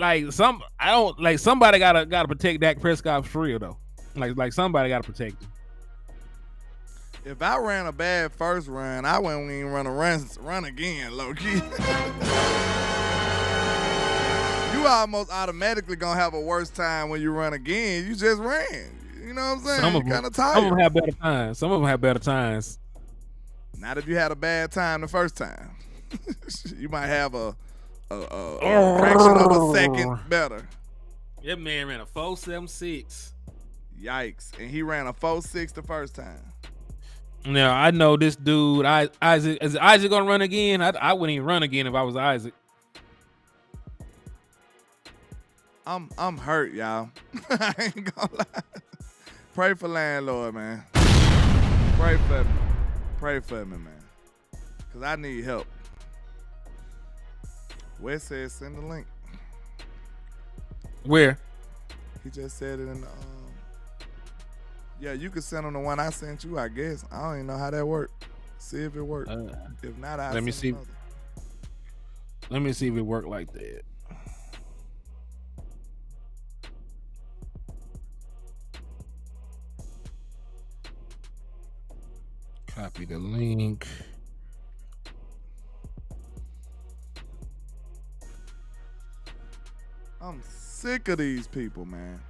gotta protect Dak Prescott for real though. Like somebody gotta protect him. If I ran a bad first run, I wouldn't even run again, low key. You almost automatically gonna have a worse time when you run again. You just ran. You know what I'm saying? Some of You kind of them tired. have better times. Some of them have better times. Not if you had a bad time the first time. You might have a fraction of a second better. That man ran a 4.76. Yikes. And he ran a 4.6 the first time. Now I know this dude. Isaac is Isaac gonna run again? I wouldn't even run again if I was Isaac. I'm hurt, y'all. I ain't gonna lie. Pray for landlord, man. Pray for me. Pray for me, man. Cause I need help. Wes said send the link. Where? He just said it in the yeah, you can send him the one I sent you, I guess. I don't even know how that worked. See if it worked. If not, I'll let me send see. another. Let me see if it worked like that. Copy the link. I'm sick of these people, man.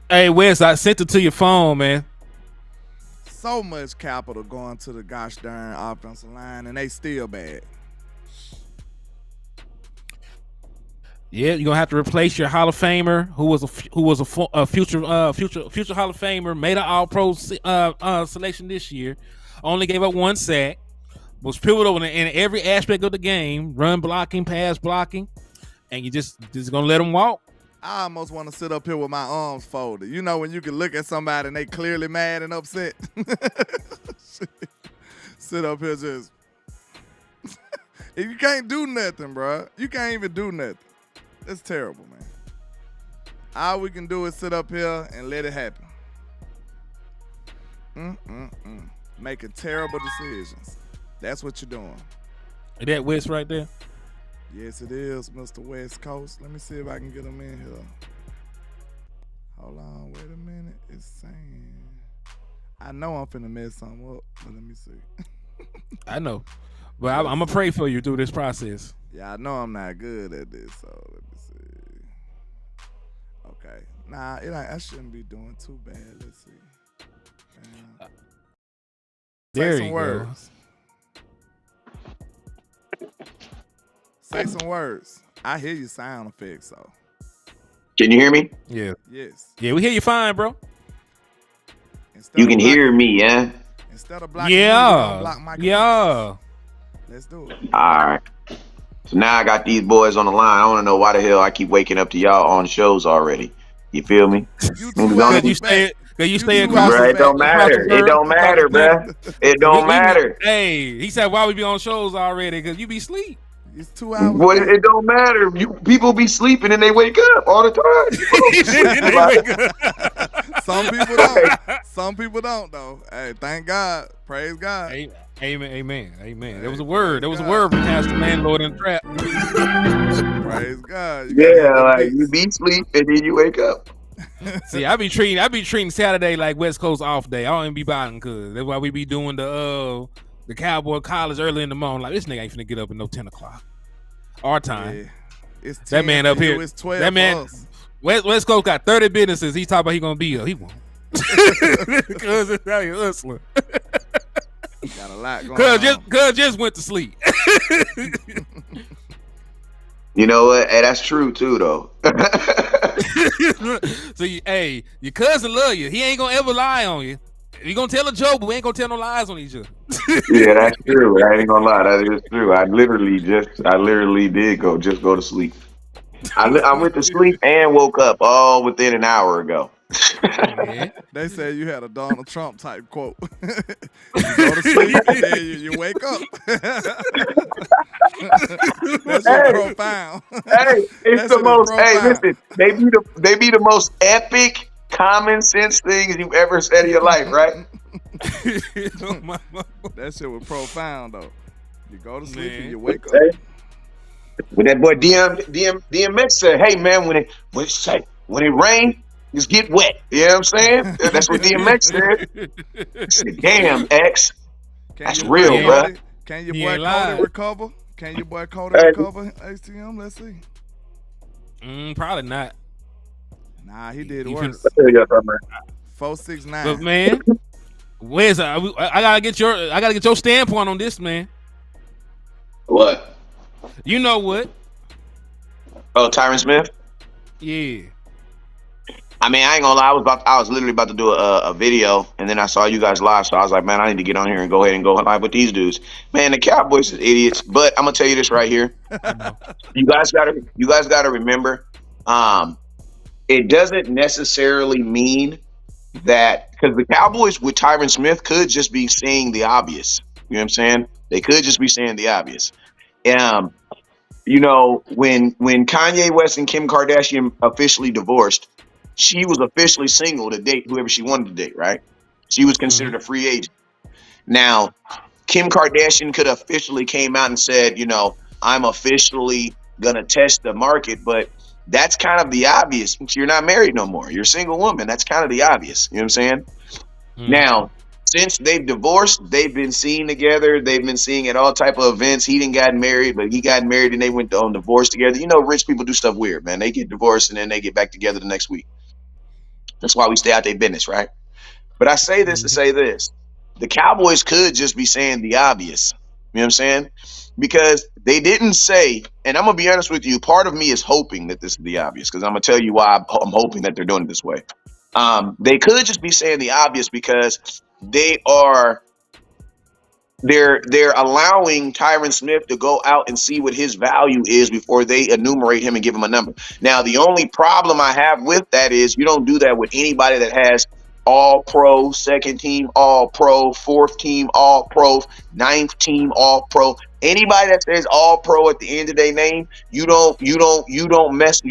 Hey, Wes, I sent it to your phone, man. So much capital going to the gosh darn offensive line, and they still bad. Yeah, you're gonna have to replace your Hall of Famer, who was a future Hall of Famer, made an All Pro selection this year. Only gave up 1 sack. Was pivotal in every aspect of the game: run blocking, pass blocking, and you just gonna let him walk. I almost want to sit up here with my arms folded. You know when you can look at somebody and they clearly mad and upset? Sit up here just... If you can't do nothing, bro, you can't even do nothing. It's terrible, man. All we can do is sit up here and let it happen. Making terrible decisions. That's what you're doing. Is that Wes right there? Yes, it is, Mr. West Coast. Let me see if I can get him in here. Hold on, wait a minute. It's saying... I know I'm finna mess something up, but let me see. I know, but I'm gonna pray for you through this process. Yeah, I know I'm not good at this, so let me see. Okay. Nah, I shouldn't be doing too bad. Let's see. There Say some you words. Say some words. I hear your sound effects, so. Can you hear me? go. Yeah, Yes. yeah, we hear you fine, bro. Instead You of can hear me, yeah? Instead of blocking you, we gonna block Yeah, Michael. yeah. Let's do it. All right. So now I got these boys on the line. I want to know why the hell I keep waking up to y'all on shows already. You feel me? You Cause two you hours You back. stay. You stay two across hours Bruh, the it don't matter. It don't matter, bruh. It don't matter. Hey, he said, "Why we be on shows already? Because you be asleep." It's 2 hours What? back. It don't matter. People be sleeping and they wake up all the time. Some people don't. Some people don't, though. Hey, thank God. Praise God. Amen. Hey, There was a word. There was a God. word from Pastor Landlord in the Trap. Praise God. You gotta hit Yeah, them like beats. you be sleep and then you wake up. See, I be treating Saturday like West Coast off day. I don't even be bothering cause that's why we be doing the Cowboy college early in the morning. Like this nigga ain't finna get up at no 10 o'clock our time. Yeah. It's 10 That man for up you, here. It's 12 That man. for us. West Coast got 30 businesses. He talking about he gonna be here. He won't. Cause it's out here hustling. Got a lot going on. Cause just went to sleep. You know what? Hey, that's true too, though. So hey, your cousin love you. He ain't gonna ever lie on you. We gonna tell a joke, but we ain't gonna tell no lies on each other. Yeah, that's true. I ain't gonna lie, that is true. I literally did go to sleep. I went to sleep and woke up all within an hour ago. Yeah. They said you had a Donald Trump type quote. You go to sleep and then you wake up. That's profound. Hey, it's the most. Hey, listen, they be the most epic, common sense things you've ever said in your life, right? That shit was profound though. You go to sleep and you wake up. Hey. When that boy DMX said, "Hey man, when it rain, just get wet." You know what I'm saying? That's what DMX said. I said, "Damn, X, that's real, bro." Can your boy Cody recover? Can your boy Cody recover? ATM, let's see. Probably not. Nah, he did worse. 469. But man, where's I gotta get your standpoint on this, man. What? You know what? Oh, Tyron Smith? Yeah. I mean, I ain't gonna lie. I was literally about to do a video, and then I saw you guys live, so I was like, man, I need to get on here and go ahead and go live with these dudes. Man, the Cowboys is idiots, but I'm gonna tell you this right here. You guys gotta remember, it doesn't necessarily mean that, because the Cowboys with Tyron Smith could just be saying the obvious. You know what I'm saying? They could just be saying the obvious. You know, when Kanye West and Kim Kardashian officially divorced, she was officially single to date whoever she wanted to date, right? She was considered a free agent. Now, Kim Kardashian could officially came out and said, you know, I'm officially gonna test the market, but that's kind of the obvious. You're not married no more. You're a single woman. That's kind of the obvious. You know what I'm saying? Now, since they've divorced, they've been seen together. They've been seeing at all type of events. He didn't got married, but he got married and they went on divorce together. You know, rich people do stuff weird, man. They get divorced and then they get back together the next week. That's why we stay out their business, right? But I say this to say this. The Cowboys could just be saying the obvious. You know what I'm saying? Because they didn't say, and I'm going to be honest with you, part of me is hoping that this is the obvious, because I'm going to tell you why I'm hoping that they're doing it this way. They could just be saying the obvious because they're allowing Tyron Smith to go out and see what his value is before they enumerate him and give him a number. Now, the only problem I have with that is you don't do that with anybody that has all pro, second team all pro, fourth team all pro, ninth team all pro. Anybody that says all pro at the end of their name, you don't mess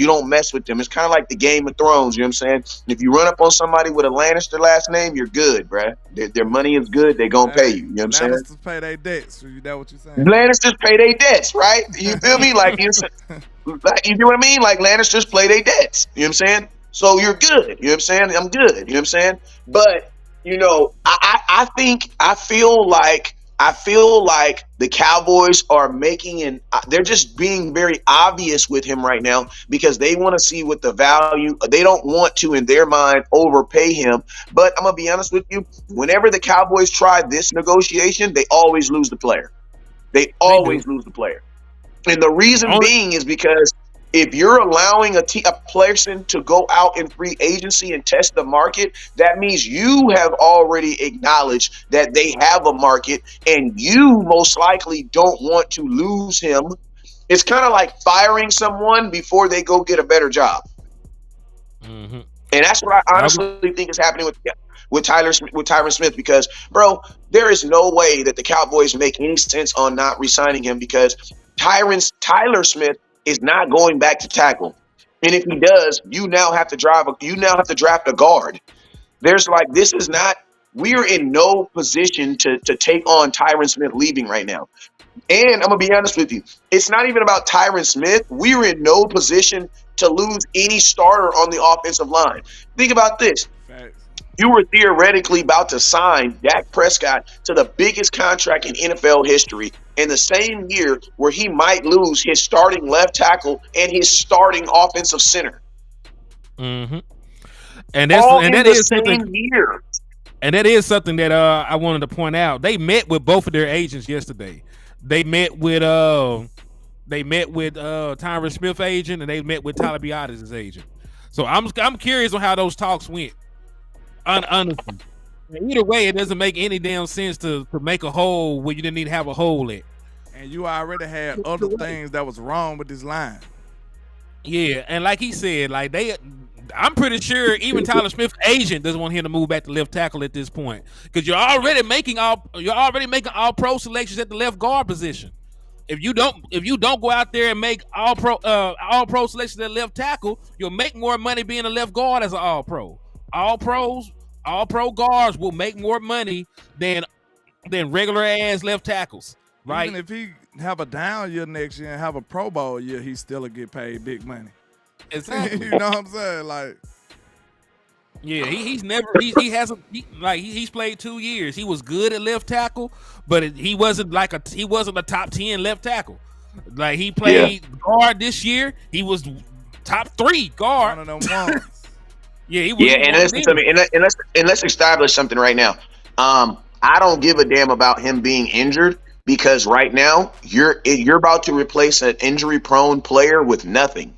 with them. It's kind of like the Game of Thrones. You know what I'm saying? If you run up on somebody with a Lannister last name, you're good, bruh. Their money is good. They're gonna pay you. You know what I'm saying? Lannisters pay their debts. You know what you're saying? Lannisters pay their debts, right? You feel me? Like you know what I mean? Like Lannisters play their debts. You know what I'm saying? So you're good. You know what I'm saying? I'm good. You know what I'm saying? But you know, I feel like the Cowboys are they're just being very obvious with him right now because they want to see what the value, they don't want to, in their mind, overpay him. But I'm going to be honest with you, whenever the Cowboys try this negotiation, they always lose the player. They always lose the player. And the reason being is because if you're allowing a person to go out in free agency and test the market, that means you have already acknowledged that they have a market and you most likely don't want to lose him. It's kind of like firing someone before they go get a better job. And that's what I honestly think is happening with Tyron Smith, because, bro, there is no way that the Cowboys make any sense on not re-signing him, because Tyler Smith is not going back to tackle, and if he does, you now have to draft a guard. We're in no position to take on Tyron Smith leaving right now. And I'm gonna be honest with you, it's not even about Tyron Smith. We're in no position to lose any starter on the offensive line. Think about this. You were theoretically about to sign Dak Prescott to the biggest contract in NFL history in the same year where he might lose his starting left tackle and his starting offensive center. And that is something year. And that is something that I wanted to point out. They met with both of their agents yesterday. They met with Tyron Smith's agent, and they met with Tyler Biadasz' agent. So I'm curious on how those talks went. Honestly, Either way, it doesn't make any damn sense to make a hole where you didn't need to have a hole at. And you already had other things that was wrong with this line. Yeah, and like he said, like I'm pretty sure even Tyron Smith's agent doesn't want him to move back to left tackle at this point because you're already making all pro selections at the left guard position. If you don't go out there and make all pro selections at left tackle, you'll make more money being a left guard as an all pro. All pro guards will make more money than regular ass left tackles. Right? Even if he have a down year next year and have a Pro Bowl year, he still get paid big money. Exactly. You know what I'm saying? Like, yeah, he's played 2 years. He was good at left tackle, but he wasn't a top 10 left tackle. Like he played guard this year. He was top 3 guard. One of them ones. Yeah, he was. Yeah, and listen to me, and let's establish something right now. I don't give a damn about him being injured because right now you're about to replace an injury-prone player with nothing.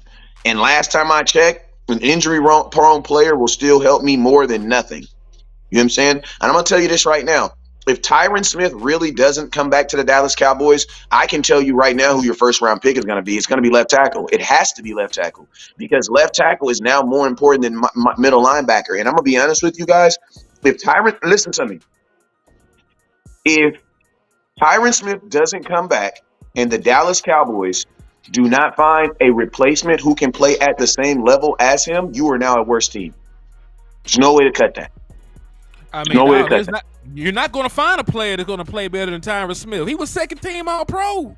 And last time I checked, an injury-prone player will still help me more than nothing. You know what I'm saying? And I'm going to tell you this right now. If Tyron Smith really doesn't come back to the Dallas Cowboys, I can tell you right now who your first-round pick is going to be. It's going to be left tackle. It has to be left tackle because left tackle is now more important than my middle linebacker. And I'm going to be honest with you guys. Listen to me. If Tyron Smith doesn't come back and the Dallas Cowboys do not find a replacement who can play at the same level as him, you are now a worse team. There's no way to cut that. I mean, you're not going to find a player that's going to play better than Tyron Smith. He was second team All Pro.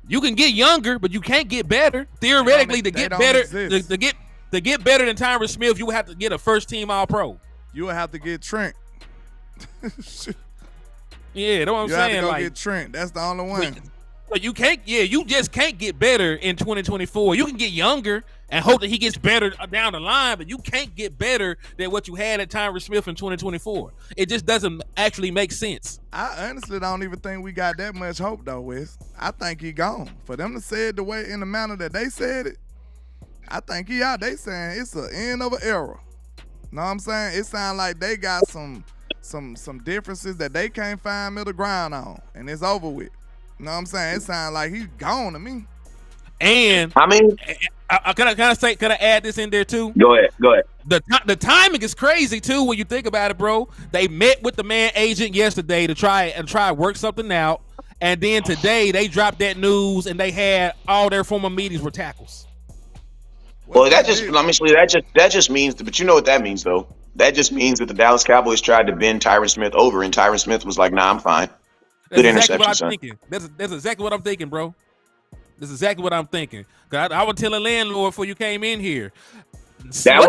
You can get younger, but you can't get better. Theoretically, to get better than Tyron Smith, you would have to get a first team All Pro. You would have to get Trent. Yeah, that's what I'm saying. You have to go get Trent. That's the only one. But you can't. Yeah, you just can't get better in 2024. You can get younger and hope that he gets better down the line, but you can't get better than what you had at Tyron Smith in 2024. It just doesn't actually make sense. I honestly don't even think we got that much hope though, Wes. I think he gone. For them to say it the way in the manner that they said it, I think he out. They saying it's the end of an era. Know what I'm saying? It sounds like they got some differences that they can't find middle ground on, and it's over with. You know what I'm saying? It sounds like he's gone to me. And I mean, can I add this in there too? Go ahead. The timing is crazy too when you think about it, bro. They met with the man agent yesterday to try and work something out, and then today they dropped that news and they had all their former meetings were tackles. Well, that just means, but you know what that means though. That just means that the Dallas Cowboys tried to bend Tyron Smith over, and Tyron Smith was like, "Nah, I'm fine." Good interception, son. That's exactly what I'm thinking, bro. That's exactly what I'm thinking. Cause I was telling landlord before you came in here. Today's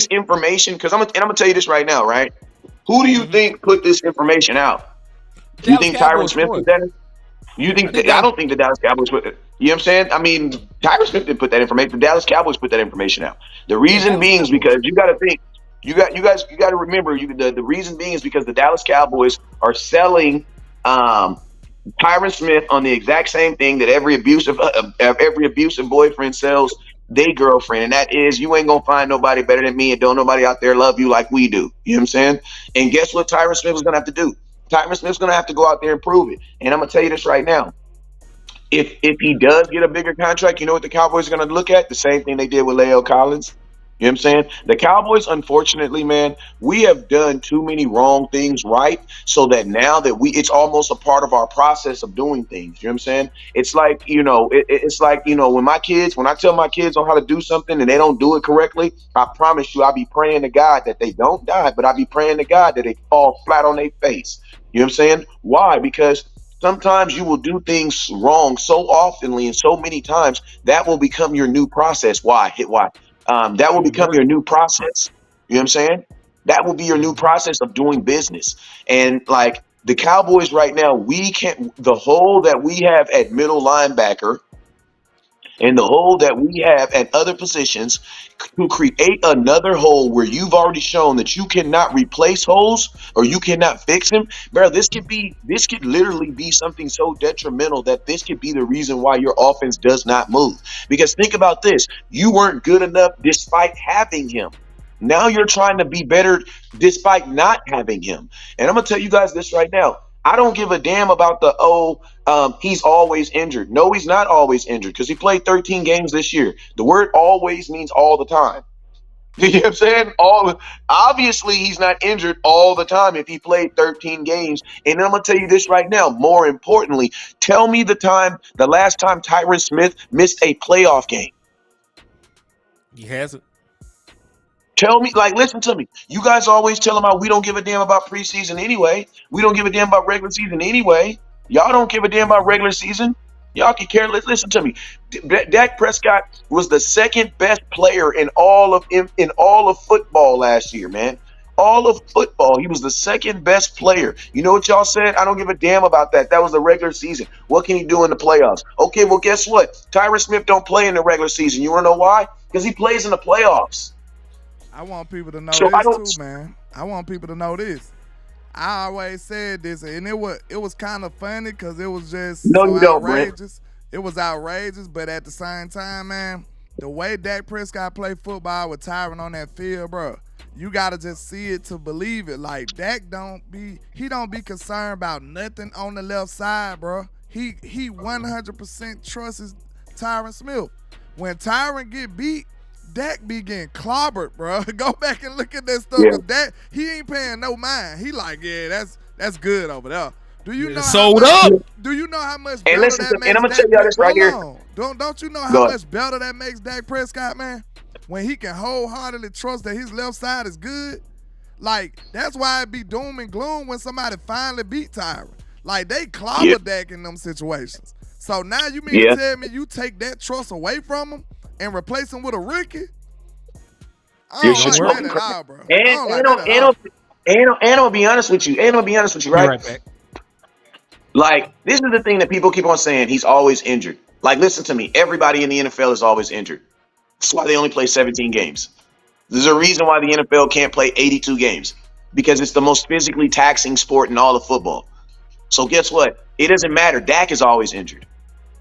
information? Because I'm gonna tell you this right now, right? Who do you think put this information out? Do you think Tyron Smith put that in? I don't think the Dallas Cowboys put it. You know what I'm saying? I mean, Tyron Smith didn't put that information. The Dallas Cowboys put that information out. The reason being is because you got to think. You got to remember. The reason being is because the Dallas Cowboys are selling Tyron Smith on the exact same thing that every abusive boyfriend sells their girlfriend, and that is you ain't gonna find nobody better than me, and don't nobody out there love you like we do. You know what I'm saying? And guess what Tyron Smith is gonna have to do? Tyron Smith's gonna have to go out there and prove it. And I'm gonna tell you this right now. If he does get a bigger contract, you know what the Cowboys are gonna look at? The same thing they did with La'el Collins. You know what I'm saying? The Cowboys, unfortunately, man, we have done too many wrong things right, so that now that it's almost a part of our process of doing things. You know what I'm saying? It's like, when I tell my kids on how to do something and they don't do it correctly, I promise you I'll be praying to God that they don't die, but I'll be praying to God that they fall flat on their face. You know what I'm saying? Why? Because sometimes you will do things wrong so oftenly and so many times that will become your new process. Why? That will become your new process. You know what I'm saying? That will be your new process of doing business. And like the Cowboys right now, the hole that we have at middle linebacker and the hole that we have at other positions to create another hole where you've already shown that you cannot replace holes or you cannot fix them, bro. This could literally be something so detrimental that this could be the reason why your offense does not move. Because think about this, you weren't good enough despite having him. Now you're trying to be better despite not having him. And I'm going to tell you guys this right now. I don't give a damn about he's always injured. No, he's not always injured because he played 13 games this year. The word always means all the time. You know what I'm saying? Obviously, he's not injured all the time if he played 13 games. And I'm going to tell you this right now. More importantly, tell me the last time Tyron Smith missed a playoff game. He hasn't. Tell me, listen to me. You guys always tell him how we don't give a damn about preseason anyway. We don't give a damn about regular season anyway. Y'all don't give a damn about regular season. Y'all can care less. Listen to me. Dak Prescott was the second best player in all of football last year, man. All of football. He was the second best player. You know what y'all said? I don't give a damn about that. That was the regular season. What can he do in the playoffs? Okay, well, guess what? Tyron Smith don't play in the regular season. You want to know why? Because he plays in the playoffs. I want people to know this too, man. I want people to know this. I always said this, and it was kind of funny because it was just outrageous. It was outrageous, but at the same time, man, the way Dak Prescott play football with Tyron on that field, bro, you gotta just see it to believe it. Like Dak don't be concerned about nothing on the left side, bro. He 100% trusts Tyron Smith. When Tyron get beat, Dak be getting clobbered, bro. Go back and look at that stuff. Yeah. Dak, he ain't paying no mind. He like, yeah, that's good over there. Do you know sold up? Do you know how much And better listen, that makes? and I'm gonna tell y'all this right here. Don't you know how much better that makes Dak Prescott, man? When he can wholeheartedly trust that his left side is good. Like, that's why it be doom and gloom when somebody finally beat Tyron. Like, they clobber Dak in them situations. So now you mean to tell me you take that trust away from him and replace him with a rookie? I don't like that at all, bro. And I'm gonna be honest with you. Right? Like, this is the thing that people keep on saying. He's always injured. Like, listen to me. Everybody in the NFL is always injured. That's why they only play 17 games. There's a reason why the NFL can't play 82 games, because it's the most physically taxing sport in all of football. So guess what? It doesn't matter. Dak is always injured.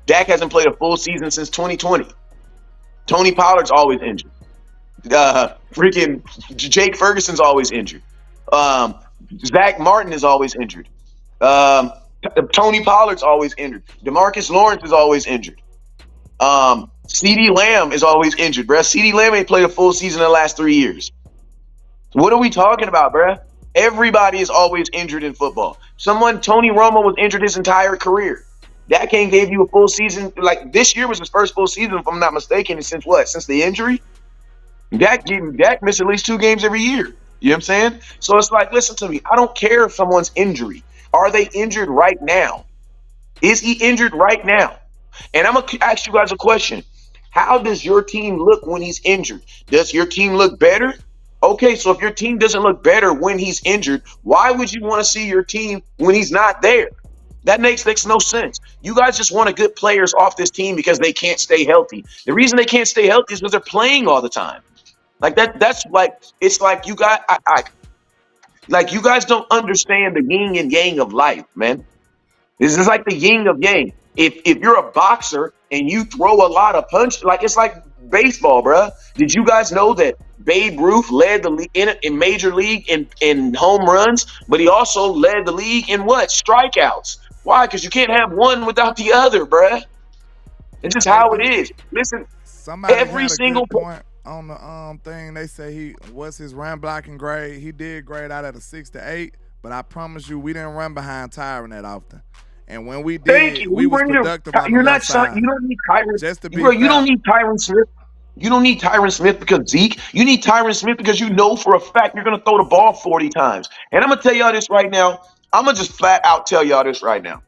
Dak hasn't played a full season since 2020. Tony Pollard's always injured. Freaking Jake Ferguson's always injured. Zach Martin is always injured. Tony Pollard's always injured. DeMarcus Lawrence is always injured. CeeDee Lamb is always injured, bruh. CeeDee Lamb ain't played a full season in the last 3 years. What are we talking about, bruh? Everybody is always injured in football. Tony Romo was injured his entire career. Dak ain't gave you a full season. Like, this year was his first full season, if I'm not mistaken. And since what? Since the injury? Dak missed at least 2 games every year. You know what I'm saying? So it's like, listen to me. I don't care if someone's injury. Are they injured right now? Is he injured right now? And I'm going to ask you guys a question. How does your team look when he's injured? Does your team look better? Okay, so if your team doesn't look better when he's injured, why would you want to see your team when he's not there? That makes no sense. You guys just want good players off this team because they can't stay healthy. The reason they can't stay healthy is because they're playing all the time. Like that's like, it's like you got like you guys don't understand the yin and yang of life, man. This is like the yin of yang. If you're a boxer and you throw a lot of punch, like it's like baseball, bruh. Did you guys know that Babe Ruth led the league in Major League in home runs, but he also led the league in what? Strikeouts. Why? Because you can't have one without the other, bruh. It's just how it is. Listen, somebody every had a single good point on the thing. They say what's his run blocking grade. He did grade out at a 6 to 8, but I promise you, we didn't run behind Tyron that often. And when we did, we was productive on the left side. You don't need Tyron. Just to be you don't need Tyron Smith. You don't need Tyron Smith because Zeke. You need Tyron Smith because you know for a fact you're going to throw the ball 40 times. And I'm going to tell y'all this right now. I'm going to just flat out tell y'all this right now.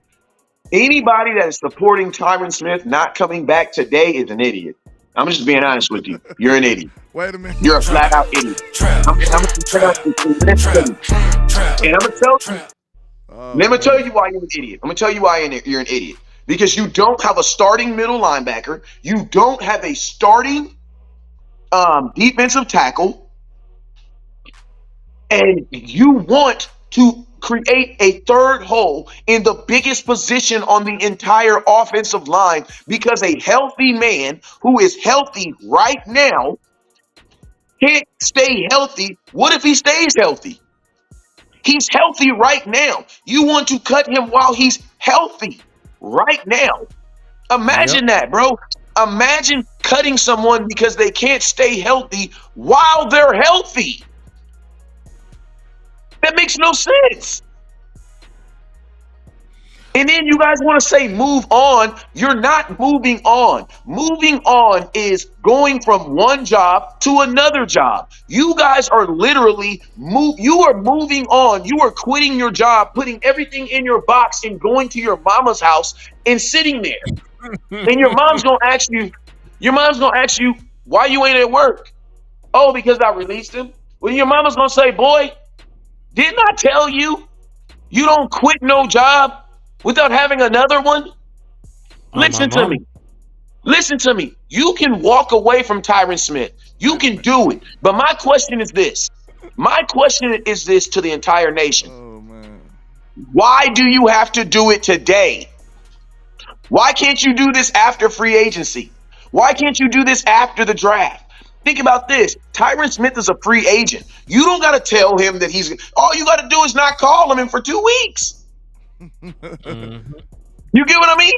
Anybody that is supporting Tyron Smith not coming back today is an idiot. I'm just being honest with you. You're an idiot. Wait a minute. You're a flat out idiot. I'm going to tell you. Let me tell you why you're an idiot. I'm going to tell you why you're an idiot. Because you don't have a starting middle linebacker. You don't have a starting defensive tackle. And you want to create a third hole in the biggest position on the entire offensive line because a healthy man who is healthy right now can't stay healthy. What if he stays healthy? He's healthy right now. You want to cut him while he's healthy right now. Imagine that, bro. Imagine cutting someone because they can't stay healthy while they're healthy. That makes no sense. And then you guys want to say move on. You're not moving on. Moving on is going from one job to another job. You guys are literally you are moving on. You are quitting your job, putting everything in your box and going to your mama's house and sitting there. And your mom's going to ask you, why you ain't at work? Oh, because I released him. Well, your mama's going to say, boy, didn't I tell you, you don't quit no job without having another one? Listen to me. Listen to me. You can walk away from Tyron Smith. You can do it. But my question is this. My question is this to the entire nation. Oh, man. Why do you have to do it today? Why can't you do this after free agency? Why can't you do this after the draft? Think about this. Tyron Smith is a free agent. You don't got to tell him that all you got to do is not call him in for 2 weeks. Mm-hmm. You get what I mean?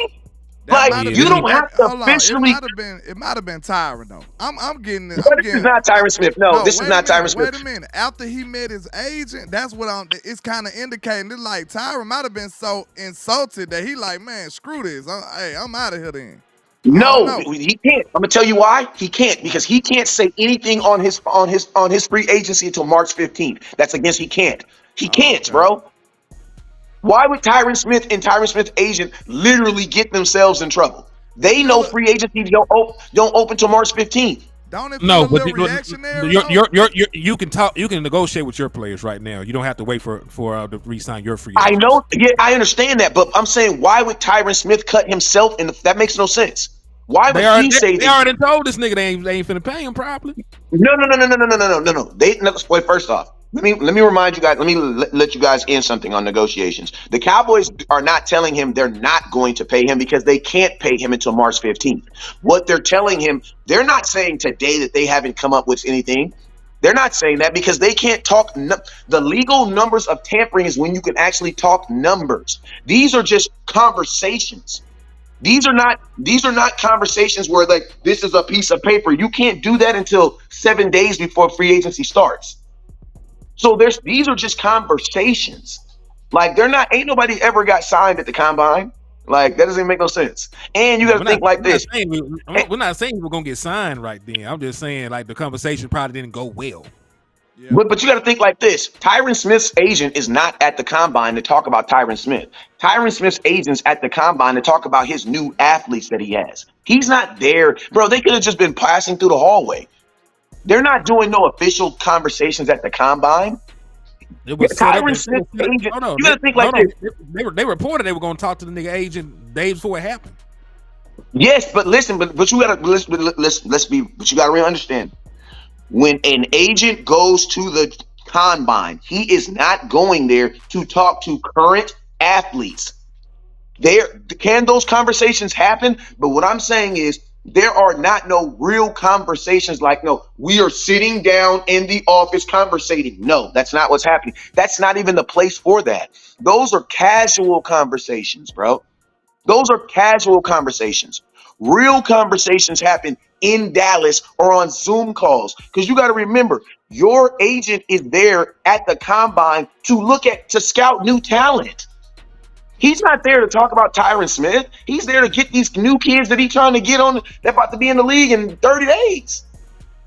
You don't have to officially. It might have been Tyron though. I'm getting it. This is not Tyron Smith. No, this is not Tyron Smith. Wait a minute. After he met his agent, that's what it's kind of indicating. It's like Tyron might have been so insulted that he like, man, screw this. I'm out of here then. No, he can't. I'm gonna tell you why. He can't, because he can't say anything on his free agency until March 15th. That's against. He can't. He can't, bro. Why would Tyron Smith and Tyron Smith's agent literally get themselves in trouble? They know free agency don't open till March 15th. Don't it feel a little reactionary? You can talk. You can negotiate with your players right now. You don't have to wait for to re-sign your free I agents. know. Yeah, I understand that, but I'm saying, why would Tyron Smith cut himself? That makes no sense. Why would he say they already told this nigga they ain't finna pay him properly? No. Wait, first off, let me remind you guys. Let me let you guys in something on negotiations. The Cowboys are not telling him they're not going to pay him because they can't pay him until March 15th. What they're telling him, they're not saying today that they haven't come up with anything. They're not saying that because they can't talk. The legal numbers of tampering is when you can actually talk numbers. These are just conversations. These are not conversations where like this is a piece of paper. You can't do that until 7 days before free agency starts. So these are just conversations. Like ain't nobody ever got signed at the combine. Like that doesn't make no sense. And you got to think like this. We're not saying we're gonna get signed right then. I'm just saying like the conversation probably didn't go well. Yeah. But you got to think like this. Tyron Smith's agent is not at the combine to talk about Tyron Smith. Tyron Smith's agent's at the combine to talk about his new athletes that he has. He's not there. Bro, they could have just been passing through the hallway. They're not doing no official conversations at the combine. Tyron Smith's agent, you got to think like this. They reported they were going to talk to the nigga agent days before it happened. Yes, but listen, but you got to really understand. When an agent goes to the combine, he is not going there to talk to current athletes. Can those conversations happen? But what I'm saying is there are not no real conversations like, no, we are sitting down in the office conversating. No, that's not what's happening. That's not even the place for that. Those are casual conversations, bro. Those are casual conversations. Real conversations happen in Dallas or on Zoom calls, because you got to remember, your agent is there at the combine to scout new talent. He's not there to talk about Tyron Smith. He's there to get these new kids that he's trying to get on. They're about to be in the league in 30 days.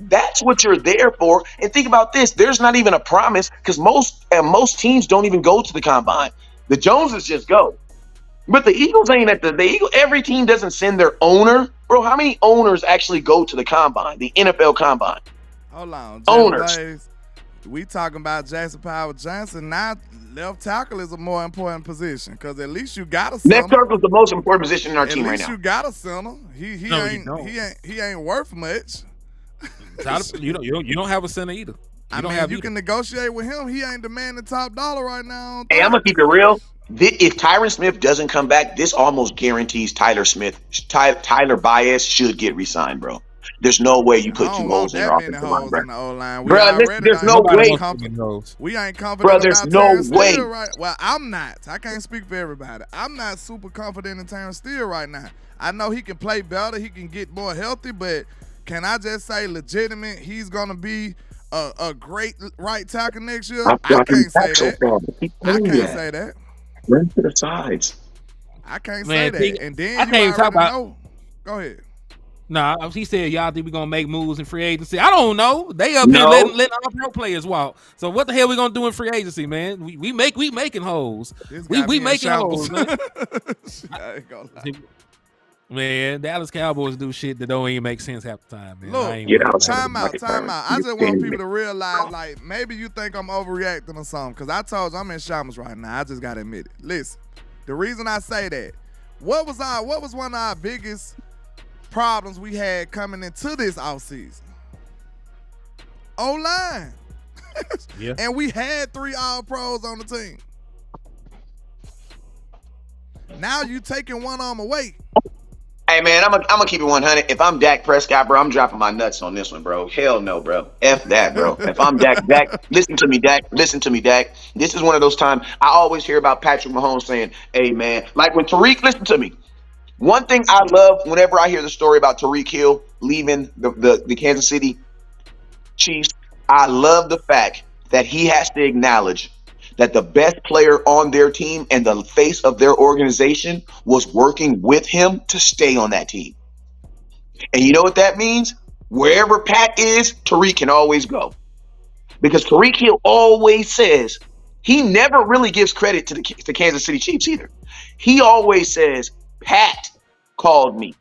That's what you're there for. And think about this. There's not even a promise, because most teams don't even go to the combine. The Joneses just go. But the Eagles ain't at the Eagle. Every team doesn't send their owner. Bro, how many owners actually go to the combine, the NFL combine? Hold on. Owners. Blaze, we talking about Jackson Power Johnson. Now left tackle is a more important position, because at least you got a center. Left tackle is the most important position in our team right now. At least you got a center. He ain't worth much. You don't have a center either. You can negotiate with him. He ain't demanding top dollar right now. Hey, I'm gonna keep it real. If Tyron Smith doesn't come back, this almost guarantees Tyler Baez should get re-signed, bro. There's no way you I put don't two want holes in that your many offensive line, holes bro. in the O-line. We Bro, already there's no Nobody way. wants too many hoes. We ain't confident Bro, there's about no Tyron way. Steele right. Well, I'm not. I can't speak for everybody. I'm not super confident in Tyron Steele right now. I know he can play better. He can get more healthy, but can I just say legitimate? He's gonna be a great right tackle next year. I can't say that. I can't say that. Run to the sides. I can't Man, say think- that. And I then can't you even talk already about- know. Go ahead. Nah, he said y'all think we gonna make moves in free agency. I don't know. They up No. here letting our pro players walk. So what the hell we gonna do in free agency, man? We making hoes. This We got me in making shambles. hoes, man. I ain't gonna lie. Man, Dallas Cowboys do shit that don't even make sense half the time, man. Look, I ain't Get worried out. about it. Time out. I just want people to realize, like, maybe you think I'm overreacting or something, because I told you I'm in shambles right now. I just gotta admit it. Listen, the reason I say that, what was one of our biggest problems we had coming into this offseason? O-line. Yeah. And we had 3 All-Pros on the team. Now you taking one of them away. Hey, man, I'm gonna keep it 100. If I'm Dak Prescott, bro, I'm dropping my nuts on this one, bro. Hell no, bro. F that, bro. If I'm Dak, listen to me, Dak. Listen to me, Dak. This is one of those times I always hear about Patrick Mahomes saying, hey, man, like when Tariq, listen to me. One thing I love whenever I hear the story about Tariq Hill leaving the Kansas City Chiefs, I love the fact that he has to acknowledge that the best player on their team and the face of their organization was working with him to stay on that team. And you know what that means? Wherever Pat is, Tariq can always go. Because Tariq Hill always says, he never really gives credit to the Kansas City Chiefs either. He always says, Pat called me.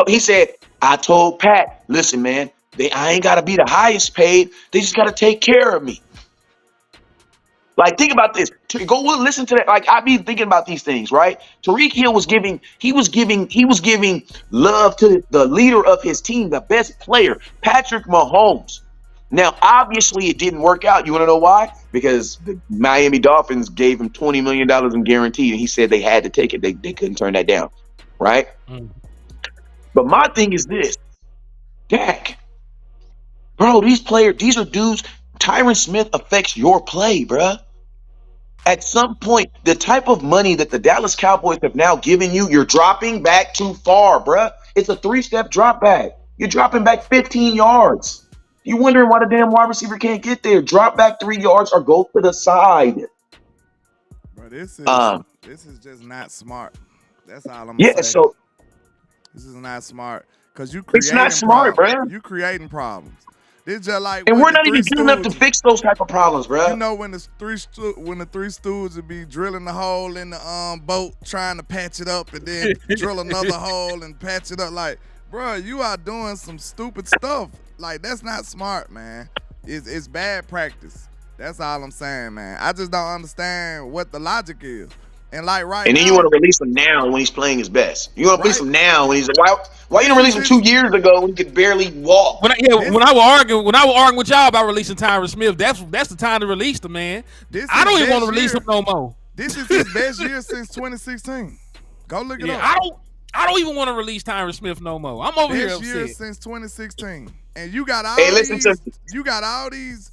He said, I told Pat, listen, man, I ain't got to be the highest paid. They just got to take care of me. Like, think about this. Go listen to that. Like, I be thinking about these things, right? Tariq Hill was giving love to the leader of his team, the best player, Patrick Mahomes. Now, obviously, it didn't work out. You want to know why? Because the Miami Dolphins gave him $20 million in guarantee, and he said they had to take it. They couldn't turn that down, right? Mm. But my thing is this, Dak, bro, these are dudes. Tyron Smith affects your play, bruh. At some point, the type of money that the Dallas Cowboys have now given you, you're dropping back too far, bruh. It's a 3-step drop back. You're dropping back 15 yards. You're wondering why the damn wide receiver can't get there. Drop back 3 yards or go to the side. Bro, this is just not smart. That's all I'm saying. So this is not smart. Because it's not smart, bro. You creating problems. It's just like, and we're not even good enough to fix those type of problems, bro. You know when the three stooges would be drilling the hole in the boat, trying to patch it up, and then drill another hole and patch it up. Like, bro, you are doing some stupid stuff. Like, that's not smart, man. It's bad practice. That's all I'm saying, man. I just don't understand what the logic is. And like and then you want to release him now when he's playing his best. You want to release him now when he's why you don't release him 2 years ago when he could barely walk? When I was arguing with y'all about releasing Tyron Smith, that's the time to release the man. I don't even want to release him no more. This is his best year since 2016. Go look it up. I don't even want to release Tyron Smith no more. I'm over here upset. Best year since 2016, and you got all these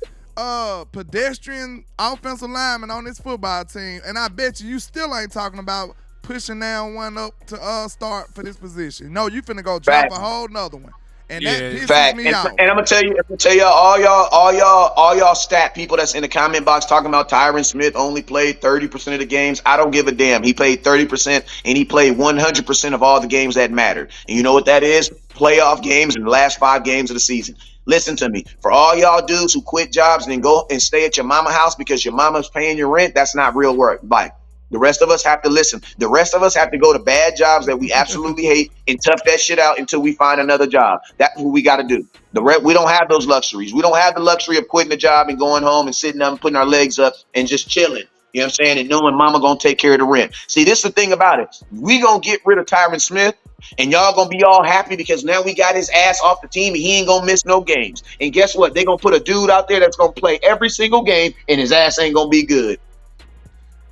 pedestrian offensive linemen on this football team, and I bet you still ain't talking about pushing down one up to start for this position. No, you finna go drop a whole nother one, and that pisses me off. And I'm gonna tell you, all y'all stat people that's in the comment box talking about Tyron Smith only played 30% of the games. I don't give a damn. He played 30%, and he played 100% of all the games that mattered. And you know what that is? Playoff games in the last 5 games of the season. Listen to me. For all y'all dudes who quit jobs and then go and stay at your mama house because your mama's paying your rent, that's not real work. Like, the rest of us have to listen. The rest of us have to go to bad jobs that we absolutely hate and tough that shit out until we find another job. That's what we got to do. We don't have those luxuries. We don't have the luxury of quitting a job and going home and sitting up and putting our legs up and just chilling. You know what I'm saying? And knowing mama going to take care of the rent. See, this is the thing about it. We going to get rid of Tyron Smith. And y'all gonna be all happy because now we got his ass off the team and he ain't gonna miss no games. And guess what? They gonna put a dude out there that's gonna play every single game and his ass ain't gonna be good.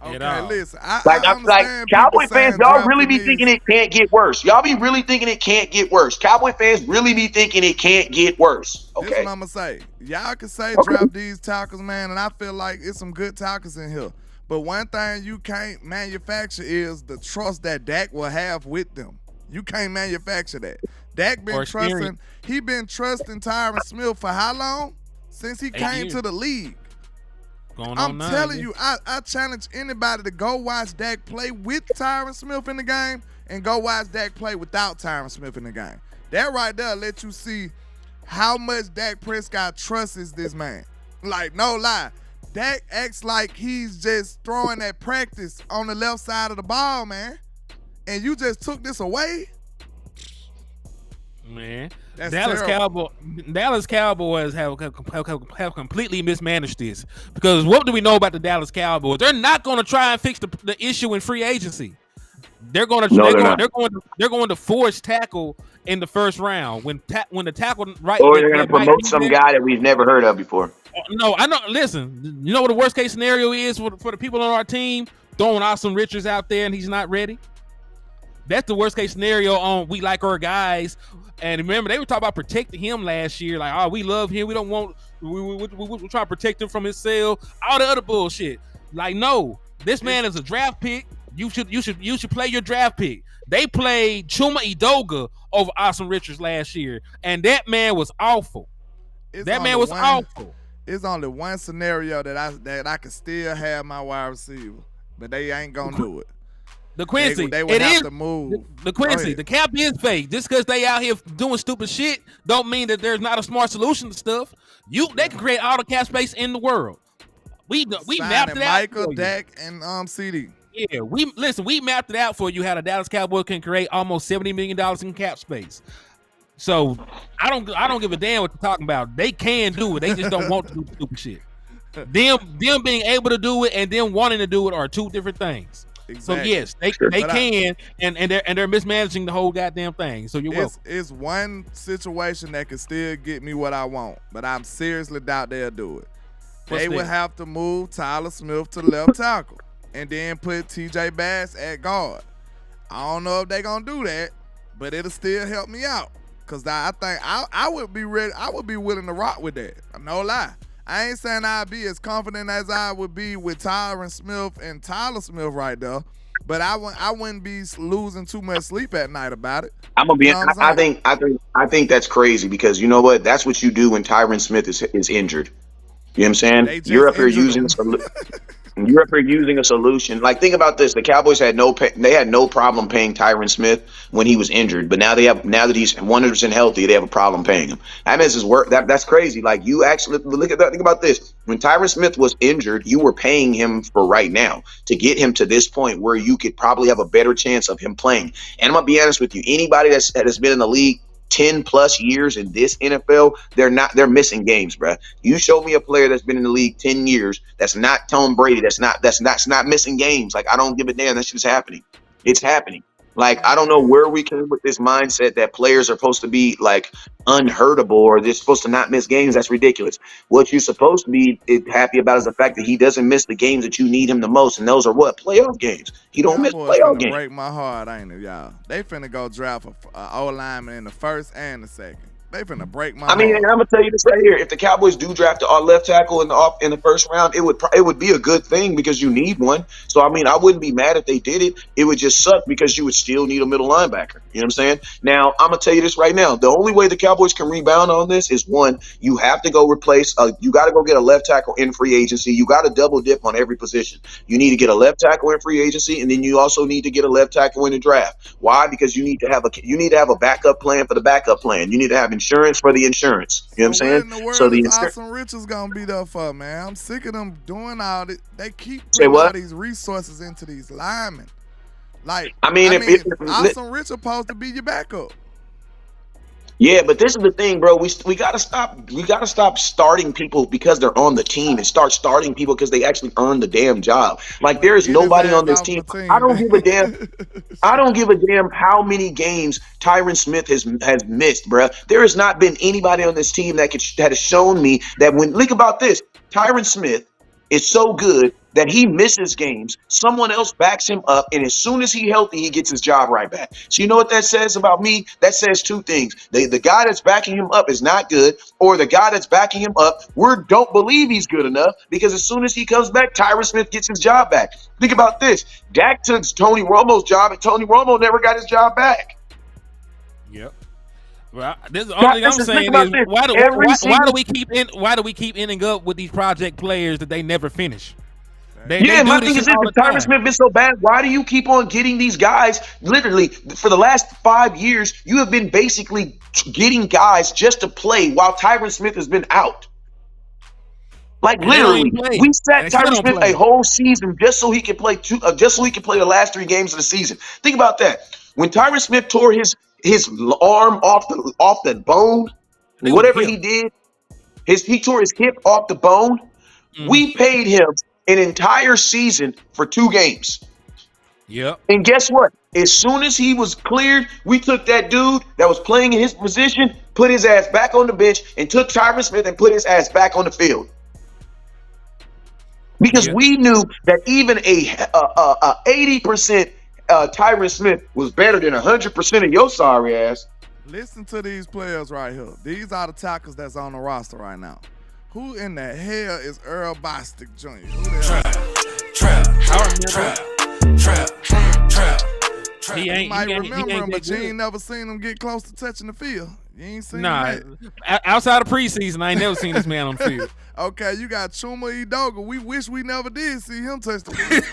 Okay, listen, Like, I like understand people Cowboy fans, saying y'all really drafting be thinking these. it can't get worse. Y'all be really thinking it can't get worse. Cowboy fans really be thinking it can't get worse. This Okay. what I'm gonna say. Y'all can say Okay. draft these tackles, man, and I feel like it's some good tackles in here. But one thing you can't manufacture is the trust that Dak will have with them. You can't manufacture that. Dak been trusting. He been trusting Tyron Smith for how long? Since he came to the league. I'm telling you, I challenge anybody to go watch Dak play with Tyron Smith in the game and go watch Dak play without Tyron Smith in the game. That right there let you see how much Dak Prescott trusts this man. Like, no lie. Dak acts like he's just throwing at practice on the left side of the ball, man. And you just took this away? Man. That's Dallas Cowboys have completely mismanaged this, because what do we know about the Dallas Cowboys? They're not going to try and fix the issue in free agency. They're going to force tackle in the first round when the tackle right. Or they're going to promote some guy that we've never heard of before. No, I know. Listen, you know what the worst case scenario is for the people on our team? Throwing Austin Richards out there and he's not ready. That's the worst case scenario on we like our guys. And remember, they were talking about protecting him last year. Like, oh, we love him. We don't want. We try to protect him from his sale. All the other bullshit. Like, no, this man is a draft pick. You should play your draft pick. They played Chuma Edoga over Austin Richards last year, and that man was awful. Awful. It's only one scenario that I can still have my wide receiver, but they ain't gonna do it. The Quincy, they would have to move. The Quincy, the cap is fake. Just because they out here doing stupid shit don't mean that there's not a smart solution to stuff. They can create all the cap space in the world. We mapped it out. Michael, Dak, and CD. Yeah, we mapped it out for you how the Dallas Cowboys can create almost $70 million in cap space. So I don't give a damn what they're talking about. They can do it. They just don't want to do stupid shit. Them being able to do it and them wanting to do it are two different things. Exactly. So yes, they can, and they're mismanaging the whole goddamn thing. So you're welcome. It's one situation that can still get me what I want, but I'm seriously doubt they'll do it. They would have to move Tyler Smith to left tackle and then put TJ Bass at guard. I don't know if they're gonna do that, but it'll still help me out. Cause I think I would be ready. I would be willing to rock with that. No lie. I ain't saying I'd be as confident as I would be with Tyron Smith and Tyler Smith right there, but I wouldn't be losing too much sleep at night about it. I'm gonna be. I think that's crazy, because you know what? That's what you do when Tyron Smith is injured. You know what I'm saying? You're up here using a solution. Like, think about this: the Cowboys had no problem paying Tyron Smith when he was injured, but now that he's 100% healthy, they have a problem paying him. That means his work. That's crazy. Like, you actually look at that. Think about this: when Tyron Smith was injured, you were paying him for right now to get him to this point where you could probably have a better chance of him playing. And I'm gonna be honest with you: anybody that has been in the league 10 plus years in this NFL, they're missing games, bro. You show me a player that's been in the league 10 years that's not Tom Brady, that's not missing games. Like, I don't give a damn. That's just happening. It's happening. Like, I don't know where we came with this mindset that players are supposed to be like unhurtable or they're supposed to not miss games. That's ridiculous. What you're supposed to be happy about is the fact that he doesn't miss the games that you need him the most, and those are what? Playoff games. He don't miss playoff games. Break my heart, ain't it, y'all? They finna go draft an O-lineman in the first and the second. They finna break my heart. And I'm gonna tell you this right here: if the Cowboys do draft our left tackle in the first round, it would be a good thing because you need one. So I wouldn't be mad if they did it. It would just suck because you would still need a middle linebacker. You know what I'm saying? Now I'm gonna tell you this right now: the only way the Cowboys can rebound on this is, one, you have to go replace. You got to go get a left tackle in free agency. You got to double dip on every position. You need to get a left tackle in free agency, and then you also need to get a left tackle in the draft. Why? Because you need to have a backup plan for the backup plan. You need to have insurance for the insurance. You know what I'm saying? What in the world is Austin Richards gonna be there for, man? I'm sick of them doing all this. They keep putting all these resources into these linemen. Like, Austin Richards supposed to be your backup. Yeah, but this is the thing, bro. We gotta stop starting people because they're on the team and start starting people because they actually earn the damn job. Like, there is nobody on this team. I don't give a damn. I don't give a damn how many games Tyron Smith has missed, bro. There has not been anybody on this team that has shown me that when. Think about this: Tyron Smith is so good that he misses games, someone else backs him up, and as soon as he's healthy, he gets his job right back. So you know what that says about me? That says two things. The guy that's backing him up is not good, or the guy that's backing him up, we don't believe he's good enough, because as soon as he comes back, Tyron Smith gets his job back. Think about this. Dak took Tony Romo's job, and Tony Romo never got his job back. Yep. Well, this the only thing I'm saying is why do we keep ending up with these project players that they never finish? My thing is, if Tyron Smith been so bad, why do you keep on getting these guys? Literally, for the last 5 years, you have been basically getting guys just to play while Tyron Smith has been out. Like literally, we sat Tyron Smith a whole season just so he could play the last 3 games of the season. Think about that. When Tyron Smith tore his arm off the bone, whatever he did, he tore his hip off the bone. We paid him an entire season for 2 games. Yep. And guess what? As soon as he was cleared, we took that dude that was playing in his position, put his ass back on the bench, and took Tyron Smith and put his ass back on the field. Because we knew that even a 80% Tyron Smith was better than 100% of your sorry ass. Listen to these players right here. These are the tackles that's on the roster right now. Who in the hell is Earl Bostic Jr.? Trap. You might remember him, but you ain't never seen him get close to touching the field. You ain't seen him yet. Outside of preseason, I ain't never seen this man on the field. Okay, you got Chuma Edoga. We wish we never did see him touch the field.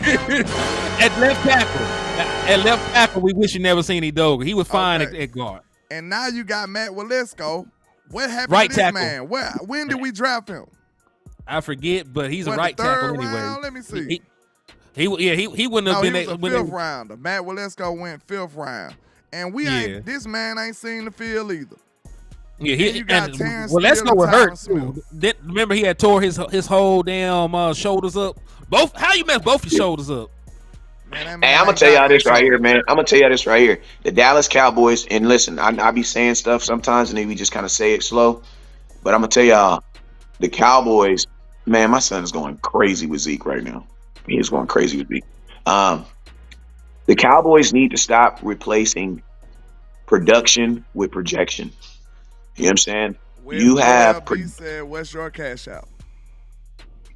At left tackle, we wish you never seen Edoga. He was fine at guard. And now you got Matt Waletzko. What happened to this man? When did we draft him? I forget, but he's a right tackle anyway. Round? Let me see. He wouldn't have been a 5th rounder. Matt Waletzko went 5th round, and this man ain't seen the field either. Yeah, Waletzko was hurt too. Remember, he had tore his whole damn shoulders up. How you mess both your shoulders up? Man, hey, I'm gonna tell y'all this right here, man. I'm gonna tell y'all this right here. The Dallas Cowboys, and listen, I be saying stuff sometimes, and then we just kind of say it slow. But I'm gonna tell y'all, the Cowboys, man, my son is going crazy with Zeke right now. He is going crazy with Zeke. The Cowboys need to stop replacing production with projection. You know what I'm saying? He said, "What's your cash out?"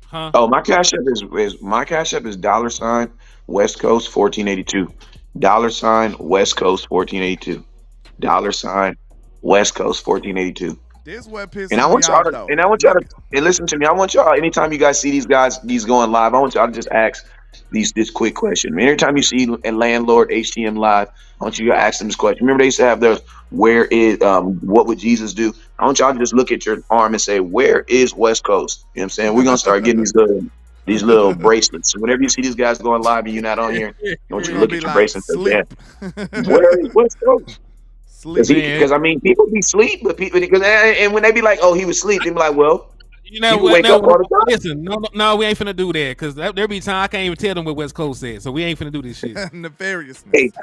Huh? Oh, my cash app is $ West Coast 1482. $ West Coast 1482. $ West Coast 1482. This what pisses and I want me y'all off, to, though. and I want y'all to, and listen to me. I want y'all, anytime you guys see these going live, I want y'all to just ask this quick question. Every time you see a Landlord HTM live, I want you to ask them this question. Remember they used to have the what would Jesus do? I want y'all to just look at your arm and say, where is West Coast? You know what I'm saying? We're gonna start getting these little bracelets. So whenever you see these guys going live and you're not on here, I want you to look at your bracelets and say, where is West Coast? Because I mean, people be asleep, but and when they be like, "Oh, he was asleep," they be like, "Well, you know what? Wake up all the time." Listen, no, we ain't finna do that because there be time I can't even tell them what West Coast said, so we ain't finna do this shit. Nefariousness.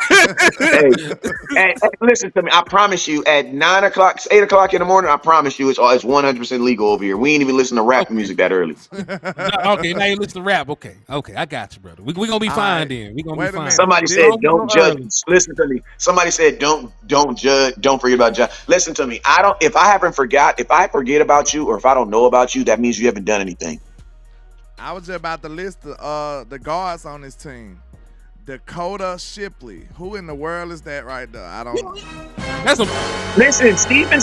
Hey, listen to me. I promise you, at 9 o'clock, 8 o'clock in the morning, I promise you, it's 100% legal over here. We ain't even listen to rap music that early. Okay, now you listen to rap. Okay, I got you, brother. We gonna be fine then. We gonna be fine. Somebody said, "Don't judge." Listen to me. Somebody said, "Don't judge. Don't forget about judge." Listen to me. If I forget about you, or if I don't know about you, that means you haven't done anything. I was just about to list the guards on this team. Dakota Shipley. Who in the world is that right there? I don't know. Listen, Stephen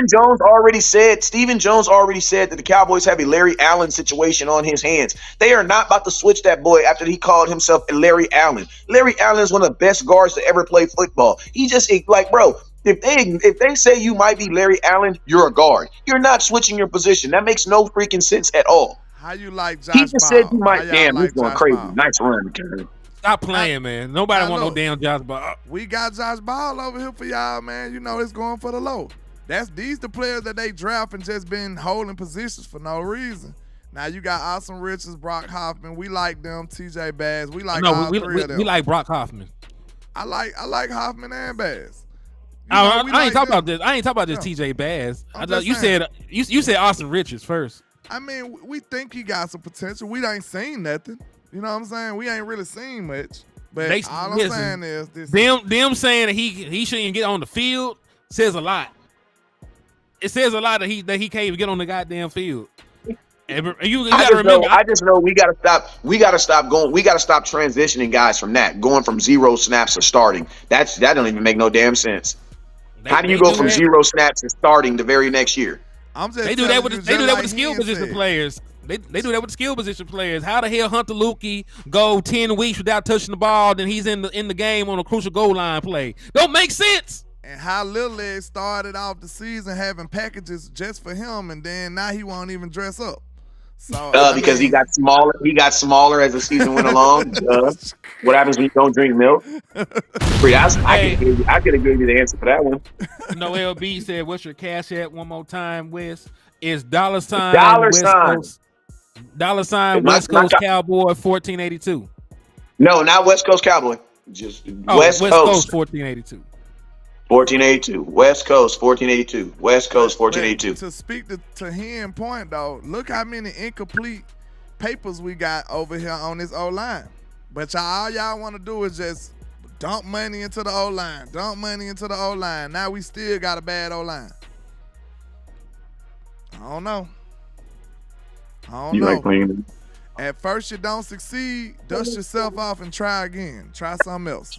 Jones already said that the Cowboys have a Larry Allen situation on his hands. They are not about to switch that boy after he called himself Larry Allen. Larry Allen is one of the best guards to ever play football. He just bro, if they say you might be Larry Allen, you're a guard. You're not switching your position. That makes no freaking sense at all. How you like Josh He just Ball? said you might. Damn, like he's going Josh crazy. Ball? Nice run, Karen. Stop playing, man. Nobody want no damn Josh Ball. We got Josh Ball over here for y'all, man. You know it's going for the low. These the players that they draft and just been holding positions for no reason. Now you got Austin Richards, Brock Hoffman. We like them. TJ Bass. We like all three of them. We like Brock Hoffman. I like Hoffman and Bass. I ain't talking about this. I ain't talking about just TJ Bass. You said Austin Richards first. I mean, we think he got some potential. We ain't seen nothing. You know what I'm saying? We ain't really seen much. But all I'm saying is this. Them saying that he shouldn't even get on the field says a lot. It says a lot that he can't even get on the goddamn field. And you gotta remember. I just know we gotta stop. We gotta stop transitioning guys from that, going from 0 snaps to starting. That don't even make no damn sense. How do you go from 0 snaps to starting the very next year? They do that with the skill position players. They do that with the skill position players. How the hell Hunter Lukey go 10 weeks without touching the ball, then he's in the game on a crucial goal line play? Don't make sense. And how Lil Leg started off the season having packages just for him, and then now he won't even dress up. So because he got smaller. He got smaller as the season went along. What happens when you don't drink milk? I could have given you the answer for that one. No, LB said, "What's your cash at?" One more time, Wes. It's $$ West Coast Cowboy 1482. No, not West Coast Cowboy. Just West Coast 1482. 1482. West Coast 1482. West Coast 1482. To speak to him point though, look how many incomplete papers we got over here on this O-line. But all y'all want to do is just dump money into the O-line. Dump money into the O-line. Now we still got a bad O-line. I don't know. Like playing. At first you don't succeed, dust yourself off and try again. Try something else.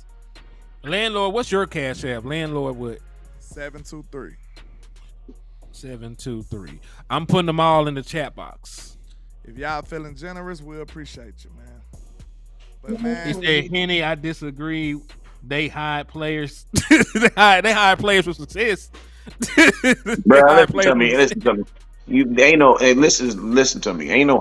Landlord, what's your cash app? Landlord what? 723. 723. I'm putting them all in the chat box. If y'all feeling generous, we appreciate you, man. But man, he said, Henny, I disagree. They hide players. they hide players for success. Bro, listen to me. Listen to me. Ain't no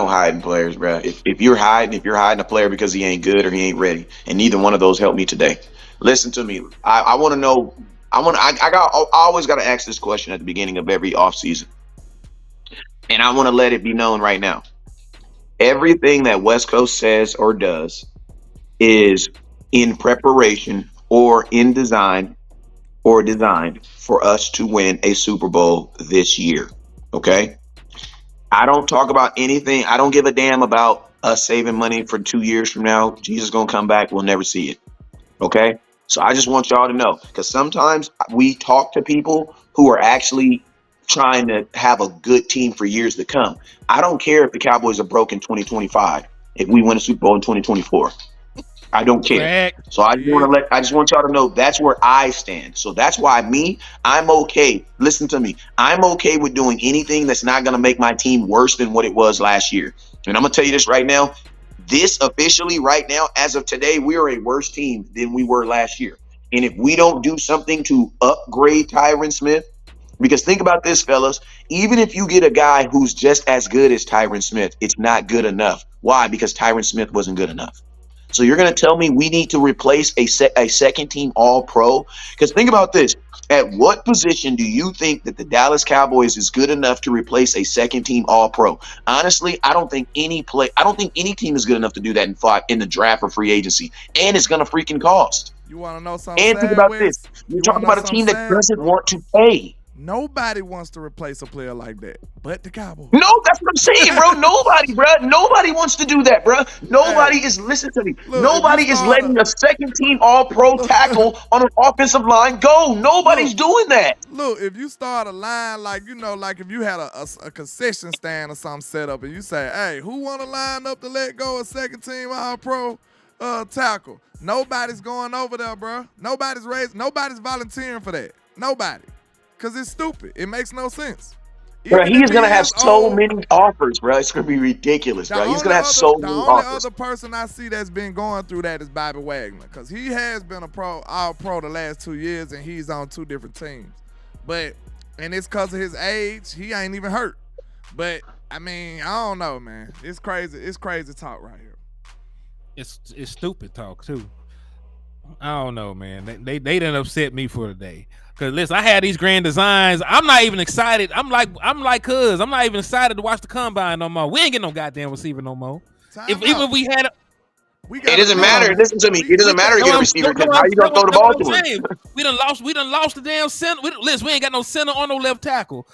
hiding players, bro. If you're hiding a player because he ain't good or he ain't ready, and neither one of those helped me today. Listen to me. I want to know. I always got to ask this question at the beginning of every offseason, and I want to let it be known right now. Everything that West Coast says or does is in preparation or in design or designed for us to win a Super Bowl this year. Okay? I don't talk about anything. I don't give a damn about us saving money for 2 years from now. Jesus gonna come back. We'll never see it. Okay? So I just want y'all to know, because sometimes we talk to people who are actually trying to have a good team for years to come. I don't care if the Cowboys are broke in 2025 if we win a Super Bowl in 2024. I don't care. So I just want y'all to know that's where I stand. So that's why I'm okay. Listen to me. I'm okay with doing anything that's not going to make my team worse than what it was last year. And I'm going to tell you this right now. This officially right now, as of today, we are a worse team than we were last year. And if we don't do something to upgrade Tyron Smith, because think about this, fellas, even if you get a guy who's just as good as Tyron Smith, it's not good enough. Why? Because Tyron Smith wasn't good enough. So you're going to tell me we need to replace a second team All-Pro? Because think about this. At what position do you think that the Dallas Cowboys is good enough to replace a second team All-Pro? Honestly, I don't think any team is good enough to do that in the draft or free agency. And it's going to freaking cost. You want to know something? And think about this. You're talking about a team that doesn't want to pay. Nobody wants to replace a player like that, but the Cowboys. No, that's what I'm saying, bro. Nobody, bro. Nobody wants to do that, bro. Nobody is, listen to me. Look, nobody is letting a second team All-Pro tackle on an offensive line go. Nobody's doing that. Look, if you start a line like if you had a concession stand or something set up and you say, hey, who want to line up to let go a second team All-Pro tackle? Nobody's going over there, bro. Nobody's volunteering for that. Nobody. Because it's stupid. It makes no sense. Bro, he's going to have so many offers, bro. It's going to be ridiculous, bro. He's going to have so many offers. The only other person I see that's been going through that is Bobby Wagner, because he has been All-Pro the last 2 years, and he's on 2 different teams. And it's because of his age. He ain't even hurt. But, I mean, I don't know, man. It's crazy. It's crazy talk right here. It's stupid talk, too. I don't know, man. They done upset me for the day. Cause listen, I had these grand designs. I'm not even excited. I'm like, cuz I'm not even excited to watch the combine no more. We ain't getting no goddamn receiver no more. Even if we had It doesn't matter. Listen to me. It doesn't matter to get a receiver because how you gonna throw the ball to him? We done lost the damn center. Listen, we ain't got no center or no left tackle.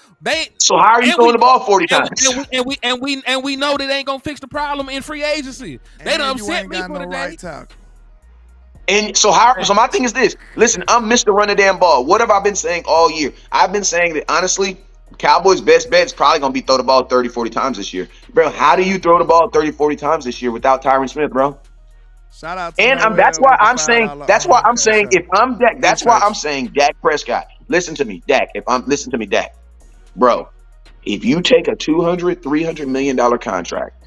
So how are you throwing the ball 40 times? And we know that ain't gonna fix the problem in free agency. They done upset me for the day. And so my thing is this. Listen, I'm Mr. Run the damn ball. What have I been saying all year? I've been saying that honestly, Cowboys' best bet is probably gonna be throw the ball 30, 40 times this year. Bro, how do you throw the ball 30, 40 times this year without Tyron Smith, bro? Shout out to and that's why I'm saying if I'm Dak, that's why I'm saying Dak Prescott. Listen to me, Dak. Dak. Bro, if you take a $200-300 million contract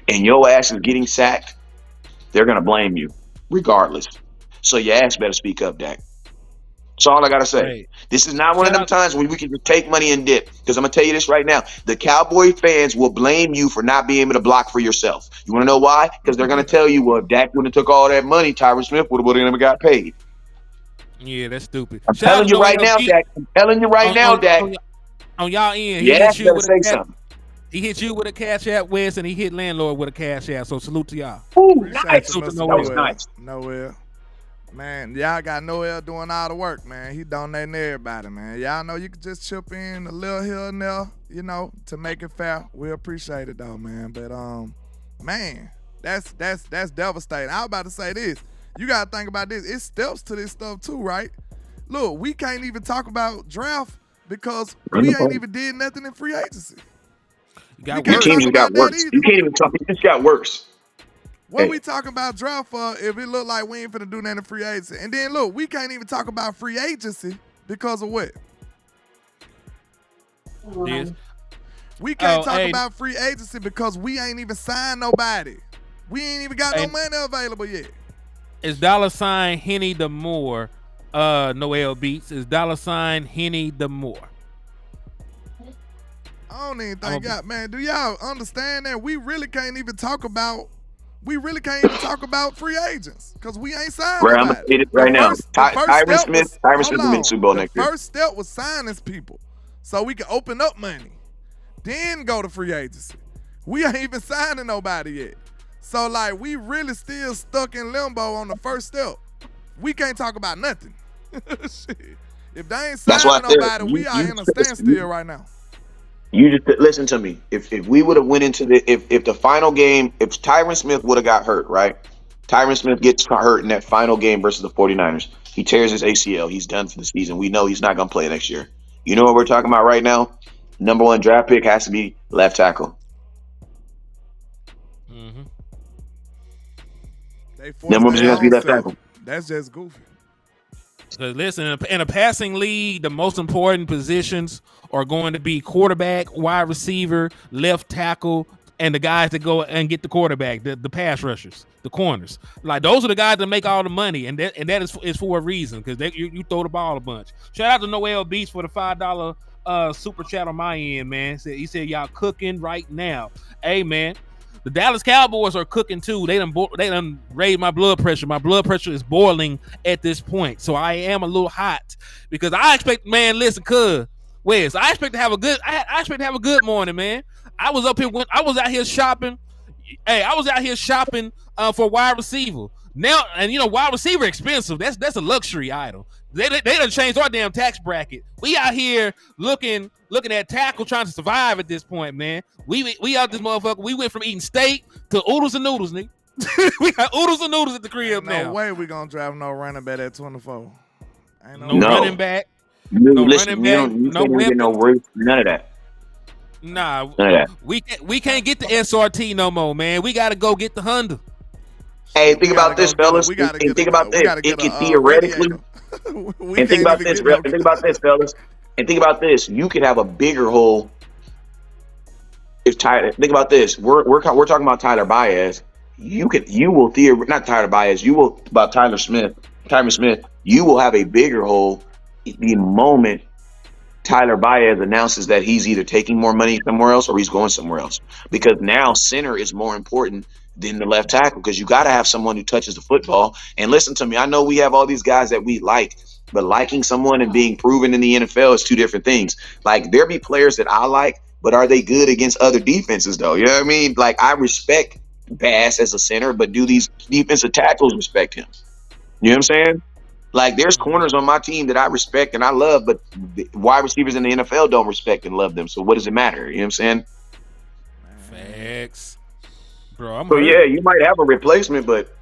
and your ass is getting sacked, they're gonna blame you regardless. So your ass better speak up, Dak. That's all I gotta say. Right. This is not one of them times when we can just take money and dip. Because I'm gonna tell you this right now: the Cowboy fans will blame you for not being able to block for yourself. You want to know why? Because they're gonna tell you, well, if Dak wouldn't have took all that money, Tyron Smith would have got paid. Yeah, that's stupid. I'm telling you right now, Dak. I'm telling you right now, Dak. On y'all end, he hit you with a cash app, Wes, and he hit Landlord with a cash app. So salute to y'all. Ooh, nice. That was nice. Noel. Man, y'all got Noel doing all the work, man. He donating to everybody, man. Y'all know you can just chip in a little here and there, you know, to make it fair. We appreciate it though, man. But man, that's devastating. I was about to say this. You gotta think about this. It steps to this stuff too, right? Look, we can't even talk about draft because we ain't even did nothing in free agency. Your team just got worse. You can't even talk. It just got worse. What we talking about draft for if it look like we ain't finna do nothing in free agency? And then look, we can't even talk about free agency because of what? Yes. We can't talk about free agency because we ain't even signed nobody. We ain't even got no money available yet. Is $ Henny the Moore, Noel Beats? Is $ Henny the Moore? I don't even think man, do y'all understand that we really can't even talk about free agents because we ain't signed. Bro, I'm gonna say it right now. Tyron Smith will be in the Super Bowl next year. The first step was signing people so we can open up money, then go to free agency. We ain't even signing nobody yet. So, like, we really still stuck in limbo on the first step. We can't talk about nothing. Shit. If they ain't signing nobody, we are in a standstill right now. You just listen to me. If we would have went into if the final game, if Tyron Smith would have got hurt, right? Tyron Smith gets hurt in that final game versus the 49ers. He tears his ACL. He's done for the season. We know he's not going to play next year. You know what we're talking about right now? Number 1 draft pick has to be left tackle. Mm-hmm. Number 1 has to be left tackle. That's just goofy. Listen, in a passing league, the most important positions are going to be quarterback, wide receiver, left tackle, and the guys that go and get the quarterback, the pass rushers, the corners. Like, those are the guys that make all the money, and that is for a reason, because you throw the ball a bunch. Shout out to Noel Beats for the $5 super chat on my end, man. He said y'all cooking right now. Hey, man. The Dallas Cowboys are cooking too. They done raised my blood pressure. My blood pressure is boiling at this point. So I am a little hot because I expect, man, listen, Wes, I expect to have a good morning, man. I was out here shopping. Hey, I was out here shopping for wide receiver. Now, and you know, wide receiver expensive. That's a luxury item. They done changed our damn tax bracket. We out here looking at tackle, trying to survive at this point, man. We out this motherfucker. We went from eating steak to oodles and noodles, nigga. We got oodles and noodles at the crib now. No way we gonna drive no running back at 24. Ain't no running back. No running back. No weapon. None of that. Nah, we can't get the SRT no more, man. We gotta go get the Honda. Hey, think about this, fellas. And think about this. It could theoretically. And think about this, fellas. And think about this. You could have a bigger hole. If Tyler, think about this. We're talking about Tyler Baez. Not Tyler Baez. About Tyler Smith. Tyron Smith. You will have a bigger hole the moment Tyler Baez announces that he's either taking more money somewhere else or he's going somewhere else. Because now center is more important than the left tackle, because you got to have someone who touches the football. And listen to me, I know we have all these guys that we like, but liking someone and being proven in the NFL is two different things. Like, there be players that I like, but are they good against other defenses though? You know what I mean? Like, I respect Bass as a center, but do these defensive tackles respect him? You know what I'm saying? Like, there's corners on my team that I respect and I love, but wide receivers in the NFL don't respect and love them. So what does it matter? You know what I'm saying? Facts. Bro, I'm So, hurt. yeah, you might have a replacement, but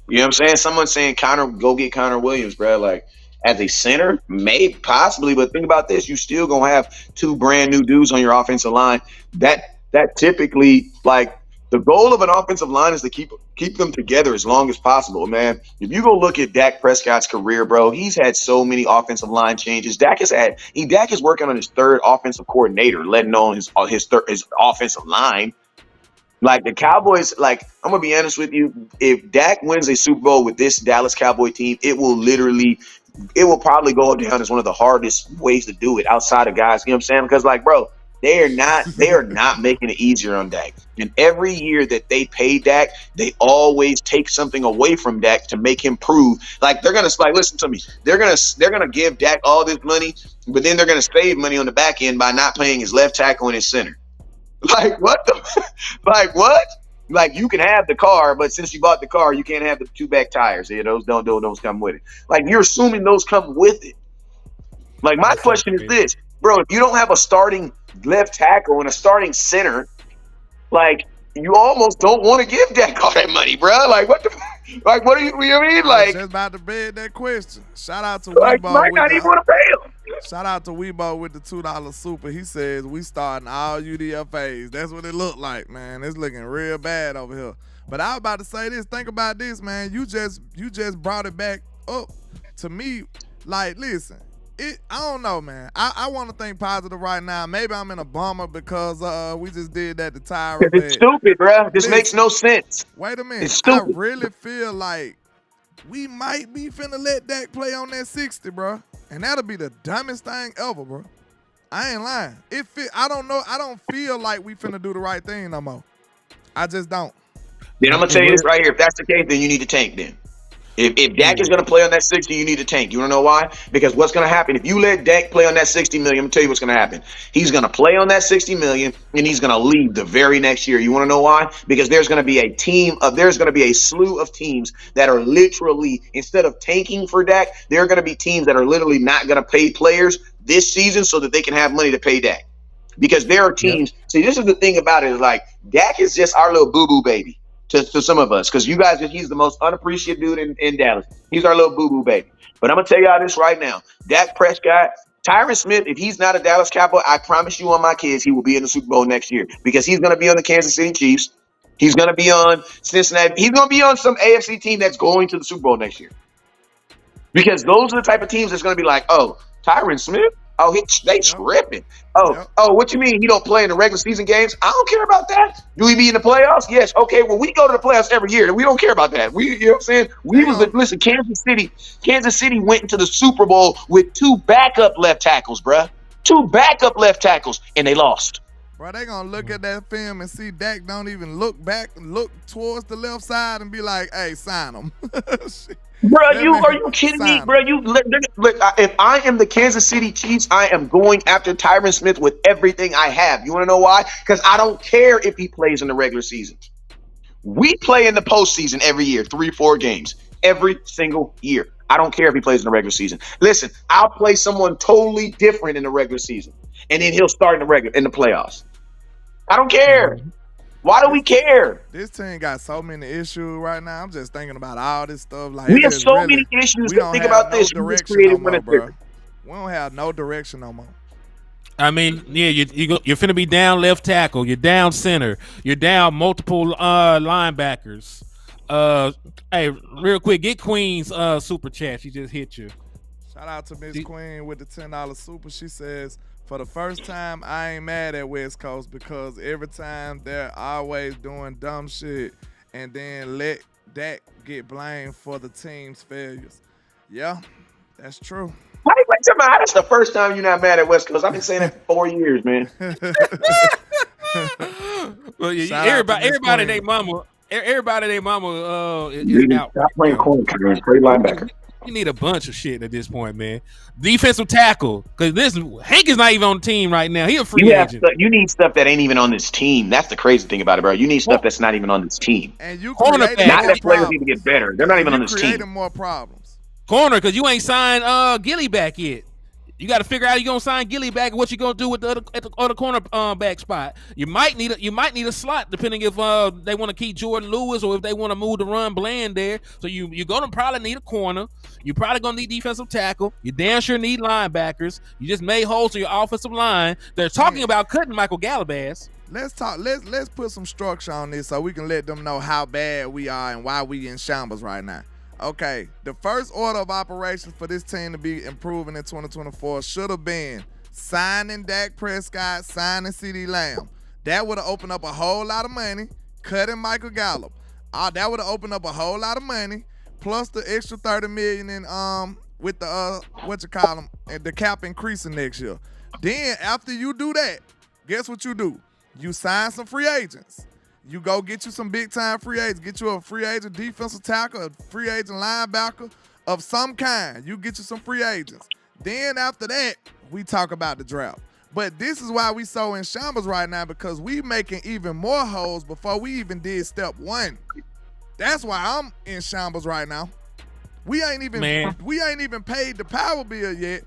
you know what I'm saying? Someone's saying go get Connor Williams, bro. Like, as a center, maybe, possibly, but think about this. You still going to have 2 brand new dudes on your offensive line. That typically, like, the goal of an offensive line is to keep them together as long as possible, man. If you go look at Dak Prescott's career, bro, he's had so many offensive line changes. Dak is working on his 3rd offensive coordinator, letting on his offensive line. Like, the Cowboys, like, I'm going to be honest with you. If Dak wins a Super Bowl with this Dallas Cowboy team, it will probably go down as one of the hardest ways to do it outside of guys. You know what I'm saying? Because, like, bro, they are not making it easier on Dak. And every year that they pay Dak, they always take something away from Dak to make him prove. Like, they're gonna listen to me. They're gonna give Dak all this money, but then they're gonna save money on the back end by not paying his left tackle and his center. Like, what the? Like, what? Like, you can have the car, but since you bought the car, you can't have the 2 back tires. Yeah, those don't come with it. Like, you're assuming those come with it. Like, my question is this, bro: if you don't have a starting left tackle and a starting center, like, you almost don't want to give Dak all that money, bro. Like, what the? Like, what do you know what I mean? Like, just about to bed that question. Shout out to like, Weebo. might not even want to pay him. Shout out to Weebo with the $2 super. He says we starting all UDFAs. That's what it looked like, man. It's looking real bad over here. But I was about to say this. Think about this, man. You just brought it back up to me. Like, listen, I don't know, man. I want to think positive right now. Maybe I'm in a bummer because we just did that to Tyron. It's stupid, bro. This makes no sense. Wait a minute. It's stupid. I really feel like we might be finna let Dak play on that 60, bro. And that'll be the dumbest thing ever, bro. I ain't lying. I don't know. I don't feel like we finna do the right thing no more. I just don't. Then I'm going to tell you this right here. If that's the case, then you need to tank then. If Dak is going to play on that 60, you need to tank. You want to know why? Because what's going to happen if you let Dak play on that 60 million? I'm going to tell you what's going to happen. He's going to play on that 60 million and he's going to leave the very next year. You want to know why? Because there's going to be a slew of teams that are literally, instead of tanking for Dak, there are going to be teams that are literally not going to pay players this season so that they can have money to pay Dak. Because there are teams. Yep. See, this is the thing about it, is like, Dak is just our little boo-boo baby. To some of us, because you guys, he's the most unappreciated dude in Dallas. He's our little boo-boo baby. But I'm going to tell y'all this right now. Dak Prescott, Tyron Smith, if he's not a Dallas Cowboy, I promise you on my kids, he will be in the Super Bowl next year, because he's going to be on the Kansas City Chiefs. He's going to be on Cincinnati. He's going to be on some AFC team that's going to the Super Bowl next year. Because those are the type of teams that's going to be like, oh, Tyron Smith? Oh, they tripping. Oh, what you mean he don't play in the regular season games? I don't care about that. Do he be in the playoffs? Yes. Okay, well, we go to the playoffs every year. We don't care about that. You know what I'm saying? Listen, Kansas City went into the Super Bowl with 2 backup left tackles, bruh. 2 backup left tackles, and they lost. Bro, they going to look at that film and see Dak don't even look back and look towards the left side and be like, hey, sign him. Bro, are you kidding me, bro? If I am the Kansas City Chiefs, I am going after Tyron Smith with everything I have. You want to know why? Because I don't care if he plays in the regular season. We play in the postseason every year, 3-4 games, every single year. I don't care if he plays in the regular season. Listen, I'll play someone totally different in the regular season, and then he'll start in the playoffs. I don't care. Why do we care? This team got so many issues right now. I'm just thinking about all this stuff. Like, we have so many issues. Think about this. We don't have no direction no more. I mean, yeah, you're finna be down left tackle. You're down center. You're down multiple linebackers. Hey, real quick, get Queen's super chat. She just hit you. Shout out to Miss Queen with the $10 super. She says, for the first time, I ain't mad at West Coast, because every time they're always doing dumb shit and then let Dak get blamed for the team's failures. Yeah, that's true. Wait, that's the first time you're not mad at West Coast. I've been saying that for 4 years, man. Well, yeah, everybody and their mama is out. Stop playing corner, play linebacker. You need a bunch of shit at this point, man. Defensive tackle, because this Hank is not even on the team right now. He a free agent. You need stuff that ain't even on this team. That's the crazy thing about it, bro. You need stuff that's not even on this team. And you Cornerback. created Not more that players problems. need to get better. They're not even on this creating team. more problems. Corner, because you ain't signed Gilly back yet. You got to figure out you gonna sign Gilly back and what you gonna do with the other corner back spot. You might need a slot depending if they want to keep Jordan Lewis or if they want to move the run Bland there. So you're gonna probably need a corner. You probably gonna need defensive tackle. You damn sure need linebackers. You just made holes to your offensive line. They're talking about cutting Michael Galabaz. Let's talk. Let's put some structure on this so we can let them know how bad we are and why we in shambles right now. Okay, the first order of operations for this team to be improving in 2024 should have been signing Dak Prescott, signing CeeDee Lamb. That would have opened up a whole lot of money. Cutting Michael Gallup. That would have opened up a whole lot of money. Plus the extra $30 million in with the the cap increasing next year. Then after you do that, guess what you do? You sign some free agents. You go get you some big-time free agents. Get you a free agent defensive tackle, a free agent linebacker of some kind. You get you some free agents. Then after that, we talk about the draft. But this is why we so in shambles right now, because we making even more holes before we even did step one. That's why I'm in shambles right now. We ain't even paid the power bill yet.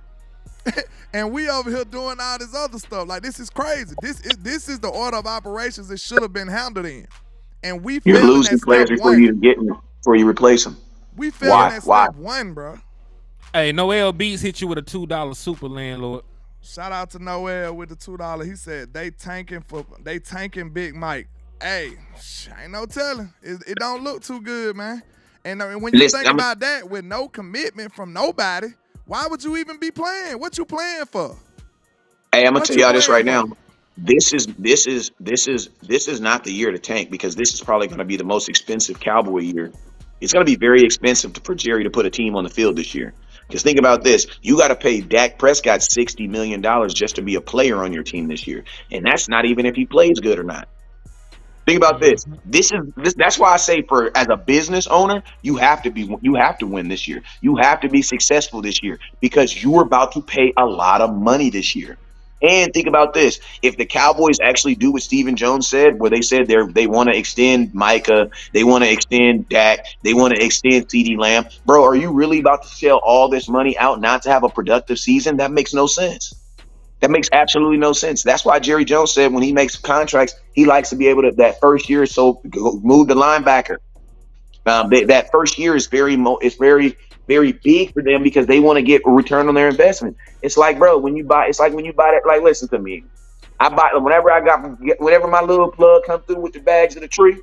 And we over here doing all this other stuff. Like, this is crazy. This is the order of operations it should have been handled in. And we You're failing losing at players step before one. before you replace them. We failing at step one, bro. Hey, Noel Beats hit you with a $2 super landlord. Shout out to Noel with the $2. He said they tanking Big Mike. Hey, ain't no telling. It don't look too good, man. And when you think about that, with no commitment from nobody, why would you even be playing? What you playing for? Hey, I'm gonna tell y'all this right now. This is not the year to tank, because this is probably gonna be the most expensive Cowboy year. It's gonna be very expensive for Jerry to put a team on the field this year. Because think about this: you got to pay Dak Prescott $60 million just to be a player on your team this year, and that's not even if he plays good or not. Think about this. That's why I say, as a business owner, you have to win this year. You have to be successful this year, because you're about to pay a lot of money this year. And think about this: if the Cowboys actually do what Stephen Jones said, where they said they want to extend Micah, they want to extend Dak, they want to extend CeeDee Lamb, bro, are you really about to shell all this money out not to have a productive season? That makes no sense. That makes absolutely no sense. That's why Jerry Jones said when he makes contracts, he likes to be able to, that first year, so move the linebacker. That first year is very big for them, because they want to get a return on their investment. It's like, bro, when you buy that, like, listen to me. Whenever my little plug come through with the bags of the tree,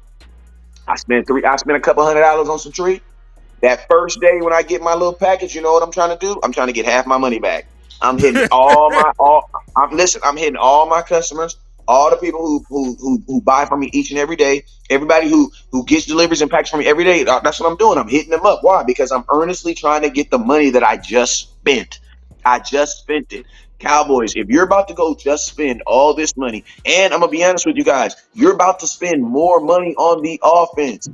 I spend a couple $100 on some tree. That first day when I get my little package, you know what I'm trying to do? I'm trying to get half my money back. I'm hitting I'm hitting all my customers, all the people who buy from me each and every day, everybody who gets deliveries and packs from me every day. That's what I'm doing. I'm hitting them up. Why? Because I'm earnestly trying to get the money that I just spent. I just spent it. Cowboys, if you're about to go just spend all this money, and I'm gonna be honest with you guys, you're about to spend more money on the offense.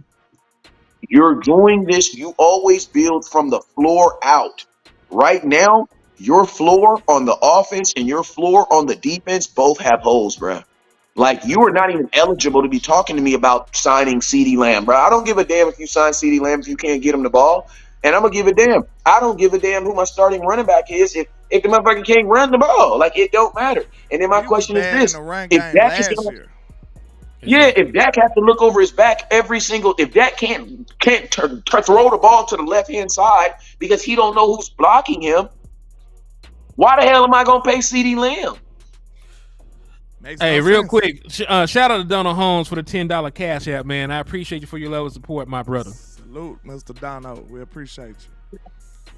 You're doing this. You always build from the floor out. Right now, your floor on the offense and your floor on the defense both have holes, bro. Like, you are not even eligible to be talking to me about signing CeeDee Lamb, bro. I don't give a damn if you sign CeeDee Lamb if you can't get him the ball. And I'm going to give a damn. I don't give a damn who my starting running back is if the motherfucker can't run the ball. Like, it don't matter. And then my question is this. If Dak has to look over his back if Dak can't throw the ball to the left-hand side because he don't know who's blocking him, why the hell am I going to pay CeeDee Lamb? Hey, real quick, shout out to Donald Holmes for the $10 cash app, man. I appreciate you for your level of support, my brother. Salute, Mr. Dono. We appreciate you.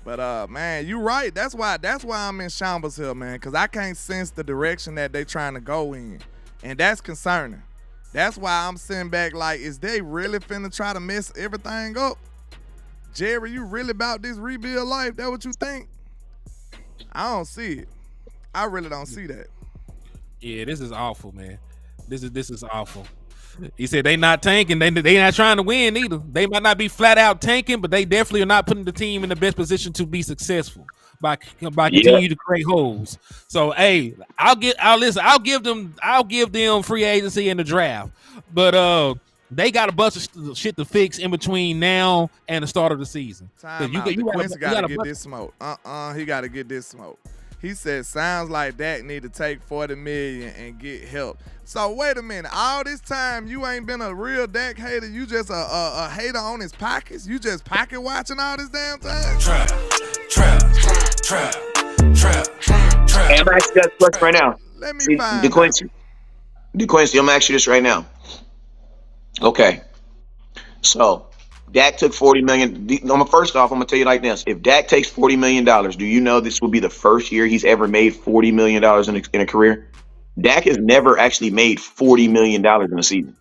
But man, you right. That's why I'm in shambles here, man, because I can't sense the direction that they trying to go in, and that's concerning. That's why I'm sitting back like, is they really finna try to mess everything up? Jerry, you really about this rebuild life? That what you think? I don't see it. I really don't see that. Yeah, this is awful, man. This is awful. He said they not tanking. They not trying to win either. They might not be flat out tanking, but they definitely are not putting the team in the best position to be successful by continue to create holes. So hey, I'll give them free agency in the draft, but they got a bunch of shit to fix in between now and the start of the season. Time out. Quincy got to get this smoke. He got to get this smoke. He said, sounds like Dak need to take $40 million and get help. So wait a minute. All this time you ain't been a real Dak hater. You just a hater on his pockets. You just pocket watching all this damn time. Trap. Hey, I'm asking you this question right now. Let me find DeQuincy, I'm gonna ask you this right now. Okay. So Dak took $40 million. First off, I'm gonna tell you like this: if Dak takes $40 million, do you know this will be the first year he's ever made $40 million in a career? Dak has never actually made $40 million in a season.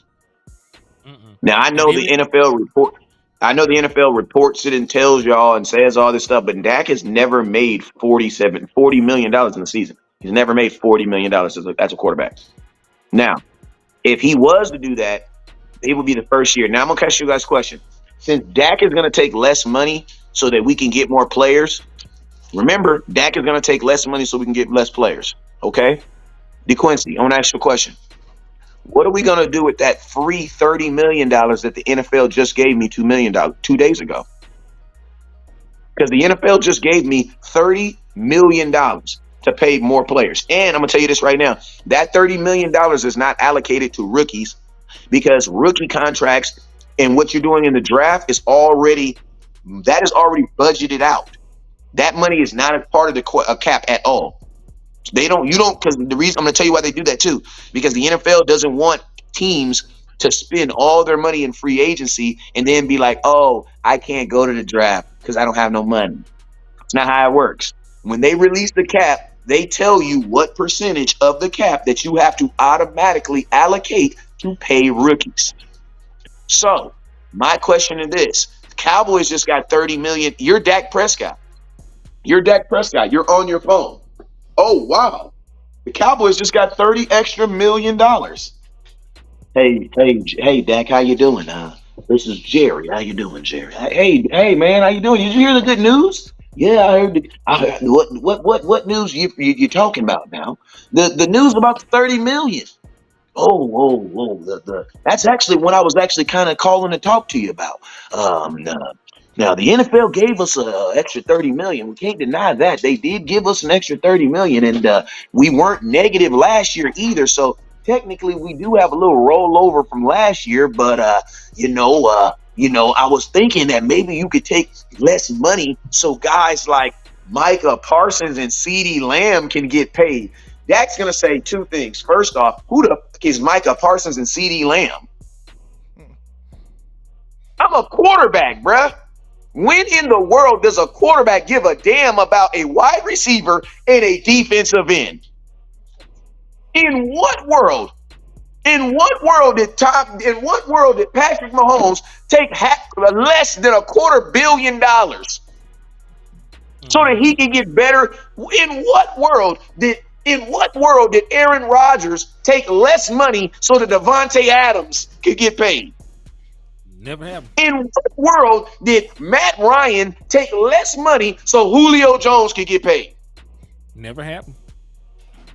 Now I know the NFL report. I know the NFL reports it and tells y'all and says all this stuff, but Dak has never made $40 million in a season. He's never made $40 million as a quarterback. Now, if he was to do that, it would be the first year. Now I'm gonna ask you guys a question. Since Dak is gonna take less money so that we can get more players, remember, Dak is gonna take less money so we can get less players. Okay? DeQuincy, I want to ask you a question. What are we going to do with that free $30 million that the NFL just gave me $2 days ago? Because the NFL just gave me $30 million to pay more players. And I'm going to tell you this right now. That $30 million is not allocated to rookies because rookie contracts and what you're doing in the draft is already budgeted out. That money is not a part of the cap at all. Because the reason I'm going to tell you why they do that too, because the NFL doesn't want teams to spend all their money in free agency and then be like, oh, I can't go to the draft because I don't have no money. It's not how it works. When they release the cap, they tell you what percentage of the cap that you have to automatically allocate to pay rookies. So my question is this: Cowboys just got $30 million. You're Dak Prescott. You're on your phone. Oh, wow. The Cowboys just got $30 million. Hey, Dak, how you doing? This is Jerry. How you doing, Jerry? Hey, man, how you doing? Did you hear the good news? Yeah, I heard. What news you talking about now? The news about the $30 million. That's actually what I was actually kind of calling to talk to you about. Now, the NFL gave us an extra $30 million. We can't deny that. They did give us an extra $30 million, and we weren't negative last year either. So technically, we do have a little rollover from last year. But I was thinking that maybe you could take less money so guys like Micah Parsons and CeeDee Lamb can get paid. Dak's gonna say two things. First off, who the fuck is Micah Parsons and CeeDee Lamb? I'm a quarterback, bruh. When in the world does a quarterback give a damn about a wide receiver and a defensive end? In what world? In what world did Patrick Mahomes take less than $250 million so that he can get better? In what world did Aaron Rodgers take less money so that Devontae Adams could get paid? Never happened. In what world did Matt Ryan take less money so Julio Jones could get paid? Never happened.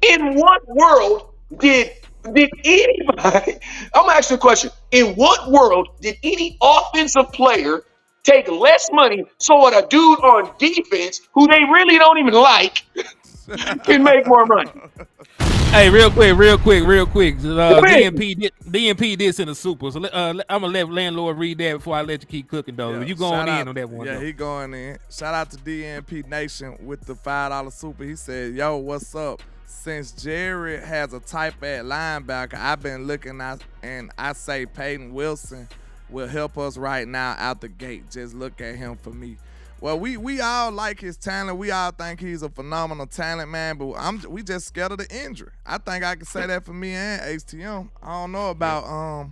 In what world did anybody? I'm gonna ask you a question. In what world did any offensive player take less money so a dude on defense who they really don't even like can make more money? Hey, real quick. DNP did send a super. So I'm gonna let landlord read that before I let you keep cooking, though. You going in on that one? Yeah, though. he going in. Shout out to DNP Nation with the $5 super. He said, "Yo, what's up? Since Jerry has a type at linebacker, I've been looking at, and I say Peyton Wilson will help us right now out the gate. Just look at him for me." Well, we all like his talent. We all think he's a phenomenal talent, man. But we just scared of the injury. I think I can say that for me and HTM. I don't know about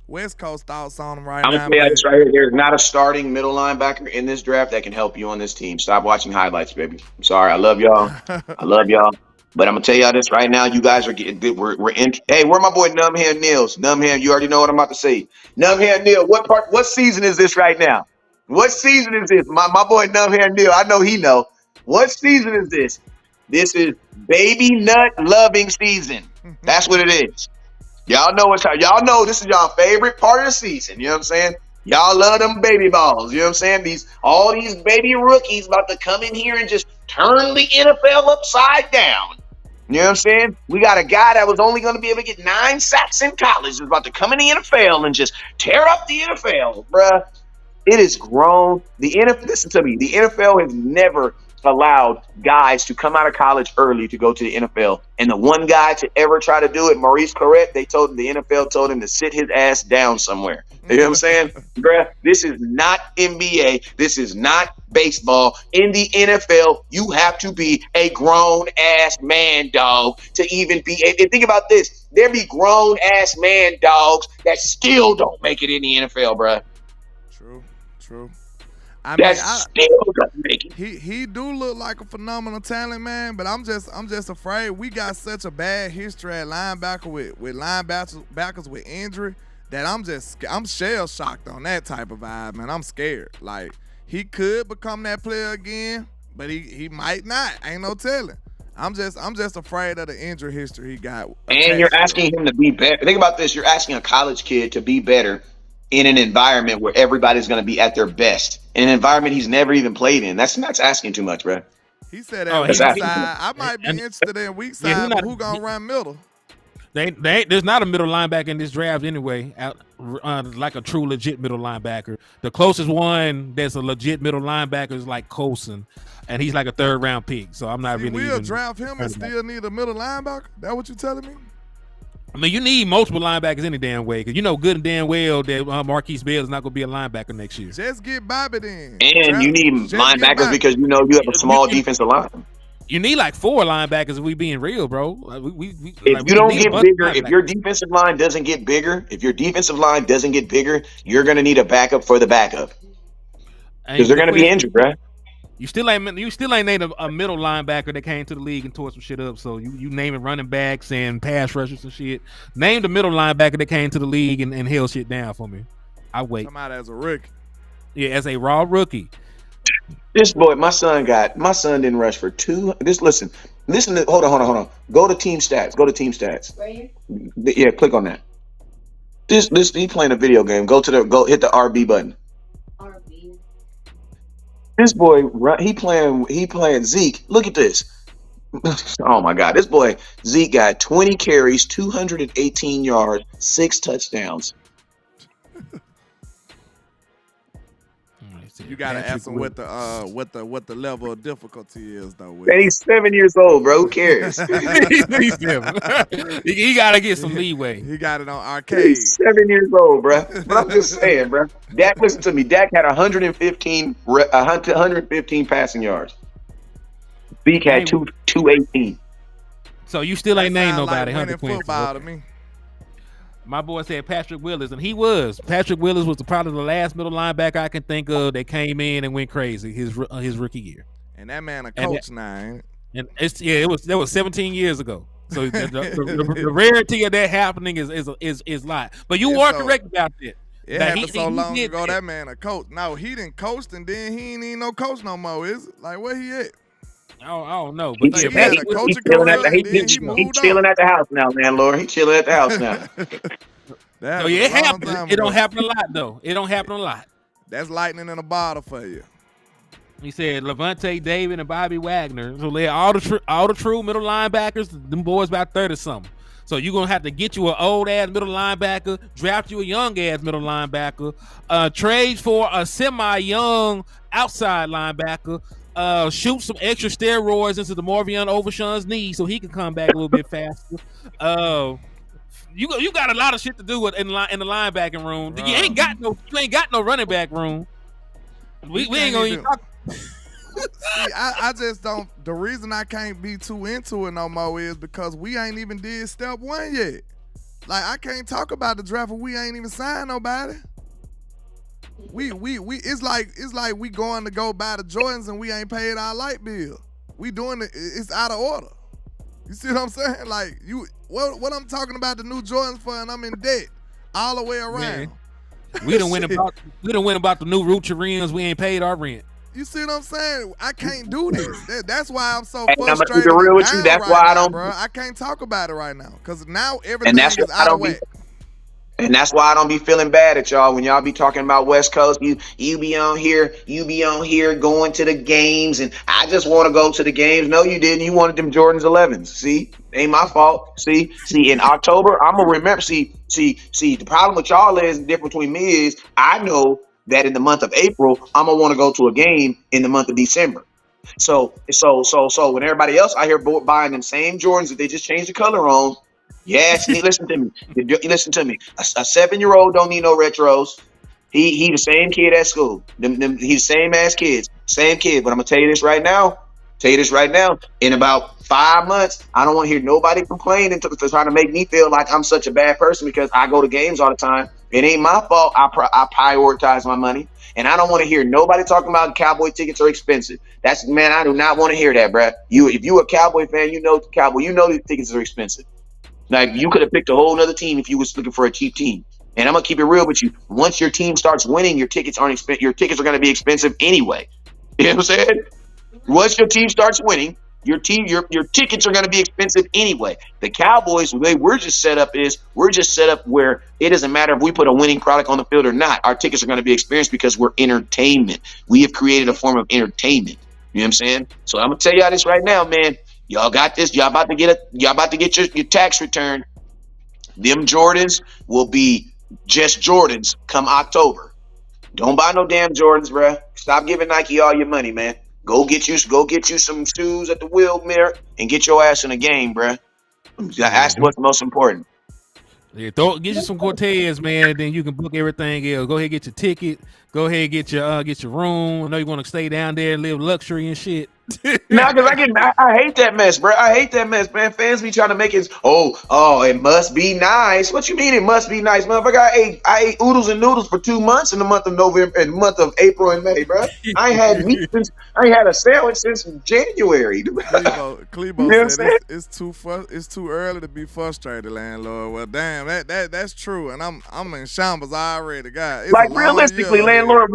West Coast thoughts on him right now. I'm gonna tell you this right here. There's not a starting middle linebacker in this draft that can help you on this team. Stop watching highlights, baby. I'm sorry. I love y'all. But I'm gonna tell y'all this right now. You guys are getting we're in. Hey, where my boy Numbhand Nils? Numbhand, you already know what I'm about to say. Numbhand Nil, what season is this right now? What season is this? My boy Numbhand Nil, I know he know. What season is this? This is baby nut loving season. That's what it is. Y'all know y'all know this is y'all favorite part of the season. You know what I'm saying? Y'all love them baby balls. You know what I'm saying? All these baby rookies about to come in here and just turn the NFL upside down. You know what I'm saying? We got a guy that was only going to be able to get 9 sacks in college is about to come in the NFL and just tear up the NFL, bruh. It is grown. Listen to me. The NFL has never allowed guys to come out of college early to go to the NFL. And the one guy to ever try to do it, Maurice Clarett, the NFL told him to sit his ass down somewhere. You know what I'm saying? Bruh, this is not NBA. This is not baseball. In the NFL, you have to be a grown-ass man, dog, to even be. And think about this. There be grown-ass man dogs that still don't make it in the NFL, bruh. True. Still doesn't make it. He do look like a phenomenal talent, man. But I'm just afraid we got such a bad history at linebacker with linebackers with injury that I'm shell shocked on that type of vibe, man. I'm scared. Like he could become that player again, but he might not. Ain't no telling. I'm just afraid of the injury history he got. And you're asking him to be better. Think about this. You're asking a college kid to be better in an environment where everybody's going to be at their best. In an environment he's never even played in. That's asking too much, bro. He said that weak side. I might be interested in weak side, but who going to run middle? There's not a middle linebacker in this draft anyway, like a true legit middle linebacker. The closest one that's a legit middle linebacker is like Colson, and he's like a 3rd round pick. So I'm not really. We'll draft him and still need a middle linebacker? That what you telling me? I mean, you need multiple linebackers any damn way because you know good and damn well that Marquise Bell is not going to be a linebacker next year. Just get Bobby then. And you need linebackers because you know you have a small defensive line. You need like 4 linebackers if we being real, bro. If you don't get bigger, if your defensive line doesn't get bigger, you're going to need a backup for the backup because they're going to be injured, bro. You still ain't named a middle linebacker that came to the league and tore some shit up. So you naming running backs and pass rushers and shit. Name the middle linebacker that came to the league and held shit down for me. I wait. Come out as a rookie. Yeah, as a raw rookie. This boy, my son didn't rush for 2. Listen to hold on. Go to team stats. Where you? Yeah, click on that. This he playing a video game. Go hit the RB button. RB. This boy, he playing Zeke. Look at this. Oh my God, this boy Zeke got 20 carries, 218 yards, 6 touchdowns. You gotta ask him what the level of difficulty is though. And he's 7 years old, bro. Who cares? He gotta get some leeway. He got it on arcade. He's 7 years old, bro. But I'm just saying, bro. Dak, listen to me. Dak had 115 passing yards. Zeke had 218. So you still ain't named nobody. Like football to me. My boy said Patrick Willis, and he was. Patrick Willis was probably the last middle linebacker I can think of that came in and went crazy his rookie year. And that man a coach now. And that was 17 years ago. So the rarity of that happening is lot. But you are correct about that. It happened so long ago. That man a coach. No, he didn't coach, and then he ain't even no coach no more. Is it? Like where he at? I don't know, but he's chilling at the house now, landlord. He's chilling at the house now. So yeah, it happens. It don't happen a lot though. It don't happen a lot. That's lightning in a bottle for you. He said Levante David and Bobby Wagner. So they all the true middle linebackers. Them boys about 30 something. So you're gonna have to get you an old ass middle linebacker, draft you a young ass middle linebacker, trade for a semi-young outside linebacker. Shoot some extra steroids into the Morvion Overshawn's knee so he can come back a little bit faster. You got a lot of shit to do with in the linebacking room. You ain't got no running back room. We ain't gonna even talk. See, I just don't. The reason I can't be too into it no more is because we ain't even did step 1 yet. Like I can't talk about the draft if we ain't even signed nobody. We it's like we going to go buy the Jordans and we ain't paid our light bill. We doing it. It's out of order. You see what I'm saying? Like what I'm talking about the new Jordans for, and I'm in debt all the way around. Man. We done went about the new Rucha rims. We ain't paid our rent. You see what I'm saying? I can't do this. That's why I'm so And I'm gonna keep frustrated. it real with and you. down That's why I now, don't. bro. I can't talk about it right now because now everything is why I out of don't whack. And that's why I don't be feeling bad at y'all when y'all be talking about West Coast. You be on here going to the games, and I just want to go to the games. No, you didn't. You wanted them Jordans 11s. See, ain't my fault. See. In October, I'm gonna remember. See. The problem with y'all is the difference between me is I know that in the month of April, I'm gonna want to go to a game in the month of December. So when everybody else out here buying them same Jordans that they just changed the color on. Yes, listen to me. Listen to me. A 7-year-old don't need no retros. He the same kid at school. He's the same ass kids. Same kid. But I'm gonna tell you this right now. In about 5 months, I don't want to hear nobody complaining to trying to make me feel like I'm such a bad person because I go to games all the time. It ain't my fault. I prioritize my money. And I don't want to hear nobody talking about Cowboy tickets are expensive. Man, I do not want to hear that, bruh. If you a Cowboy fan, you know these tickets are expensive. Like, you could have picked a whole nother team if you was looking for a cheap team. And I'm gonna keep it real with you. Once your team starts winning, your tickets aren't expensive. Your tickets are gonna be expensive anyway. You know what I'm saying? Once your team starts winning, your tickets are gonna be expensive anyway. The Cowboys, the way we're just set up where it doesn't matter if we put a winning product on the field or not. Our tickets are gonna be experienced because we're entertainment. We have created a form of entertainment. You know what I'm saying? So I'm gonna tell y'all this right now, man. Y'all got this. Y'all about to get your tax return. Them Jordans will be just Jordans come October. Don't buy no damn Jordans, bruh. Stop giving Nike all your money, man. Go get you some shoes at the Wilmere and get your ass in the game, bruh. That's what's most important. Yeah, get you some Cortez, man. Then you can book everything else. Go ahead, get your ticket. Go ahead, get your room. I know you want to stay down there and live luxury and shit. Now, because I hate that mess, bro. I hate that mess, man. Fans be trying to make it. It must be nice. What you mean it must be nice, motherfucker? I ate oodles and noodles for 2 months in the month of November, in the month of April and May, bro. I ain't had a sandwich since January. Clebo said it's too early to be frustrated, landlord. Well, damn, that's true, and I'm in shambles already, guys. Like, realistically, landlord.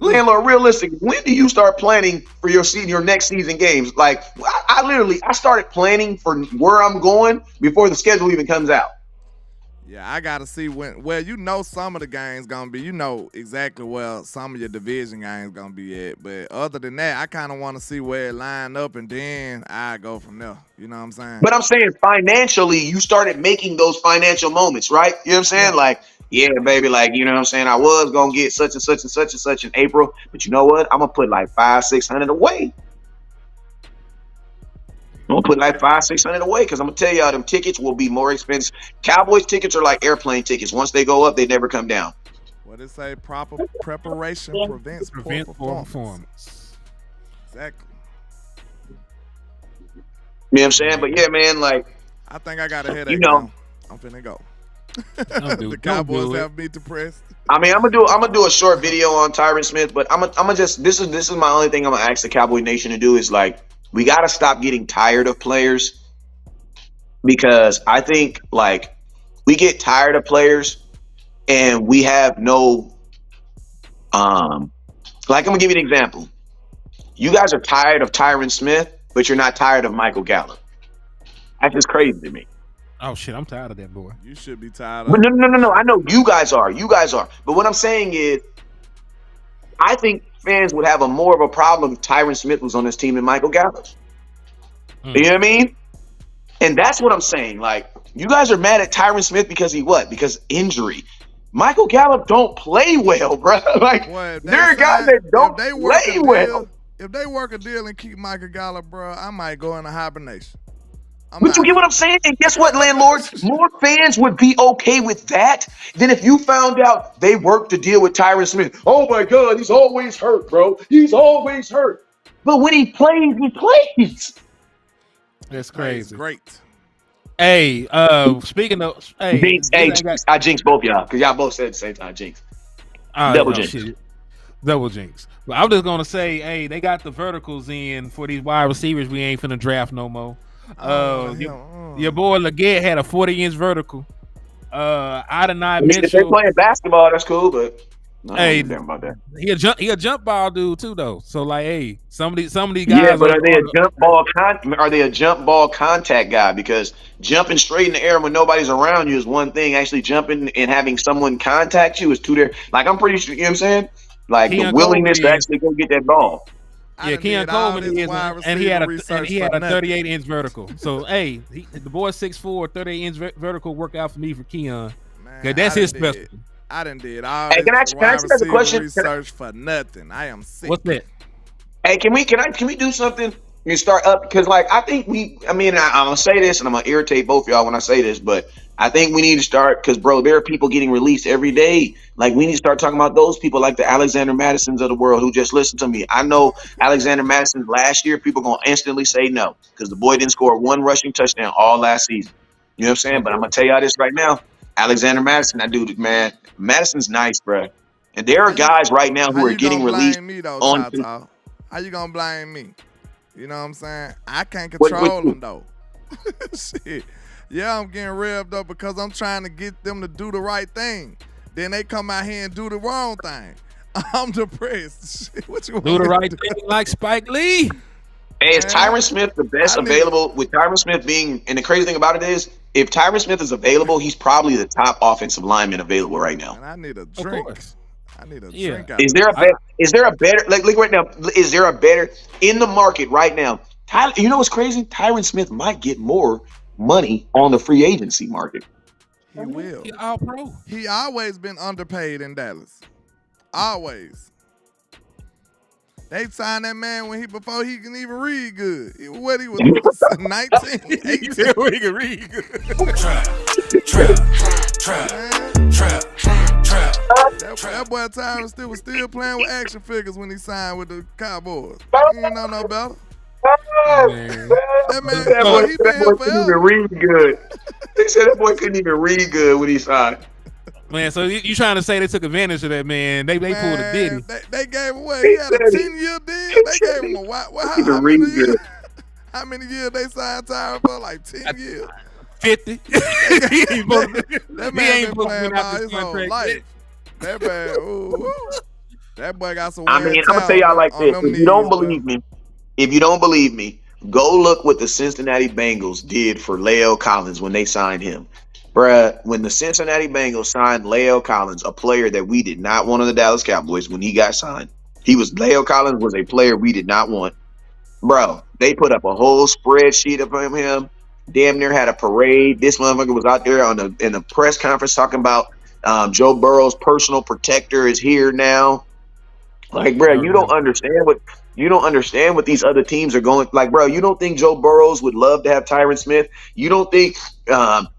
Landlord, realistic. When do you start planning for your next season games? Like, I started planning for where I'm going before the schedule even comes out. Yeah, I gotta see when. Well, some of the games gonna be. Exactly where some of your division games gonna be at. But other than that, I kind of want to see where it line up, and then I go from there. You know what I'm saying? But I'm saying financially, you started making those financial moments, right? You know what I'm saying? Yeah. Like, yeah, baby, like, you know what I'm saying? I was gonna get such and such and such and such in April, but you know what? I'm gonna put like $500-600 away. I'm gonna put like $500-600 away because I'm gonna tell y'all them tickets will be more expensive. Cowboys tickets are like airplane tickets. Once they go up, they never come down. What it say? Proper preparation prevents poor performance. Exactly. You know what I'm saying? But yeah, man, like, I think I got a headache. I'm finna go. The Cowboys have me depressed. I mean, I'm gonna do a short video on Tyron Smith, but I'm gonna just this is my only thing I'm gonna ask the Cowboy Nation to do is, like, we gotta stop getting tired of players, because I think, like, we get tired of players and we have no like, I'm gonna give you an example. You guys are tired of Tyron Smith, but you're not tired of Michael Gallup. That's just crazy to me. Oh shit, I'm tired of that boy. You should be tired of. No. I know you guys are. But what I'm saying is, I think fans would have more of a problem if Tyron Smith was on this team than Michael Gallup. You know what I mean? And that's what I'm saying. Like, you guys are mad at Tyron Smith because because injury. Michael Gallup don't play well, bro. Like, there are guys that don't play well. If they work a deal and keep Michael Gallup, bro, I might go into hibernation. But you get what I'm saying? And guess what, landlord? More fans would be okay with that than if you found out they worked a deal with Tyron Smith. Oh my God, he's always hurt, bro. He's always hurt. But when he plays, he plays. That's crazy. That's great. Hey, speaking of, I jinxed both y'all because y'all both said at the same time, jinx. Double jinx. Shit. Double jinx. But I'm just gonna say, hey, they got the verticals in for these wide receivers. We ain't finna draft no more. Your boy Leggett had a 40-inch vertical. Adonai If they're Mitchell. playing basketball, that's cool, but I Hey, don't give a damn about that. he a jump ball dude too though. So like, hey, some of these guys. Yeah, but are they a jump ball? Are they a jump ball contact guy? Because jumping straight in the air when nobody's around you is one thing. Actually, jumping and having someone contact you is two there. Like I'm pretty sure, you know what I'm saying? Like Keon the willingness to Coleman actually go get that ball. Yeah, Keon Coleman is, and he had a 38-inch vertical. So hey, the boy 6'4", 38-inch vertical work out for me for Keon. Man, that's his special. I done did all Hey, this can I ask a question? research for nothing. I am sick. What's that? Hey, can we do something and start up? Because like I think I'm gonna say this and I'm gonna irritate both of y'all when I say this, but I think we need to start because bro, there are people getting released every day. Like we need to start talking about those people like the Alexander Madisons of the world who just listen to me. I know Alexander Madison last year, people gonna instantly say no because the boy didn't score one rushing touchdown all last season. You know what I'm saying? But I'm gonna tell y'all this right now. Alexander Madison, that dude, man, Madison's nice, bro. And there are guys right now who are getting released. Me, though, on. How you gonna blame me? You know what I'm saying? I can't control them though. Shit. Yeah, I'm getting revved up because I'm trying to get them to do the right thing. Then they come out here and do the wrong thing. I'm depressed. Shit, what you want Do the me right to thing like Spike Lee. Hey, is Tyron Smith the best available? With Tyron Smith being, and the crazy thing about it is, if Tyron Smith is available, he's probably the top offensive lineman available right now. And I need a drink. I need a drink. Is there a better? Like, look right now. Is there a better in the market right now? You know what's crazy? Tyron Smith might get more money on the free agency market. He will. He all pro. He always been underpaid in Dallas. Always. They signed that man before he can even read good. What he was 19, 18. Before he can read good. Trap. That boy Tyron was still playing with action figures when he signed with the Cowboys. He ain't know no better. Man. That man, That boy he been couldn't even read good. They said that boy couldn't even read good when he signed. Man, so you trying to say they took advantage of that, man? They pulled a Diddy. They gave away. He had a 10-year deal. They gave him how many years they signed Tyron for? Like 10 years. 50. That man been playing all his whole life. That man, that boy got some. I'm gonna tell y'all like this. If you don't believe me, go look what the Cincinnati Bengals did for La'el Collins when they signed him. Bruh, when the Cincinnati Bengals signed La'el Collins, a player that we did not want on the Dallas Cowboys when he got signed, La'el Collins was a player we did not want. Bro, they put up a whole spreadsheet of him. Damn near had a parade. This motherfucker was out there in the press conference talking about Joe Burrow's personal protector is here now. Like, bro, you don't understand what these other teams are going. Like, bro, you don't think Joe Burrows would love to have Tyron Smith? You don't think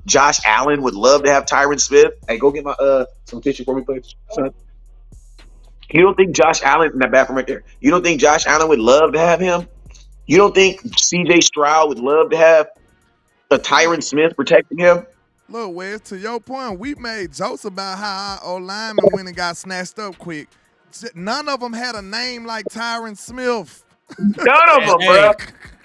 Josh Allen would love to have Tyron Smith? Hey, go get my some tissue for me, please, son. You don't think Josh Allen in that bathroom right there? You don't think Josh Allen would love to have him? You don't think C.J. Stroud would love to have a Tyron Smith protecting him? Look, Wes, to your point, we made jokes about how our lineman went and got snatched up quick. None of them had a name like Tyron Smith. None of them, bro.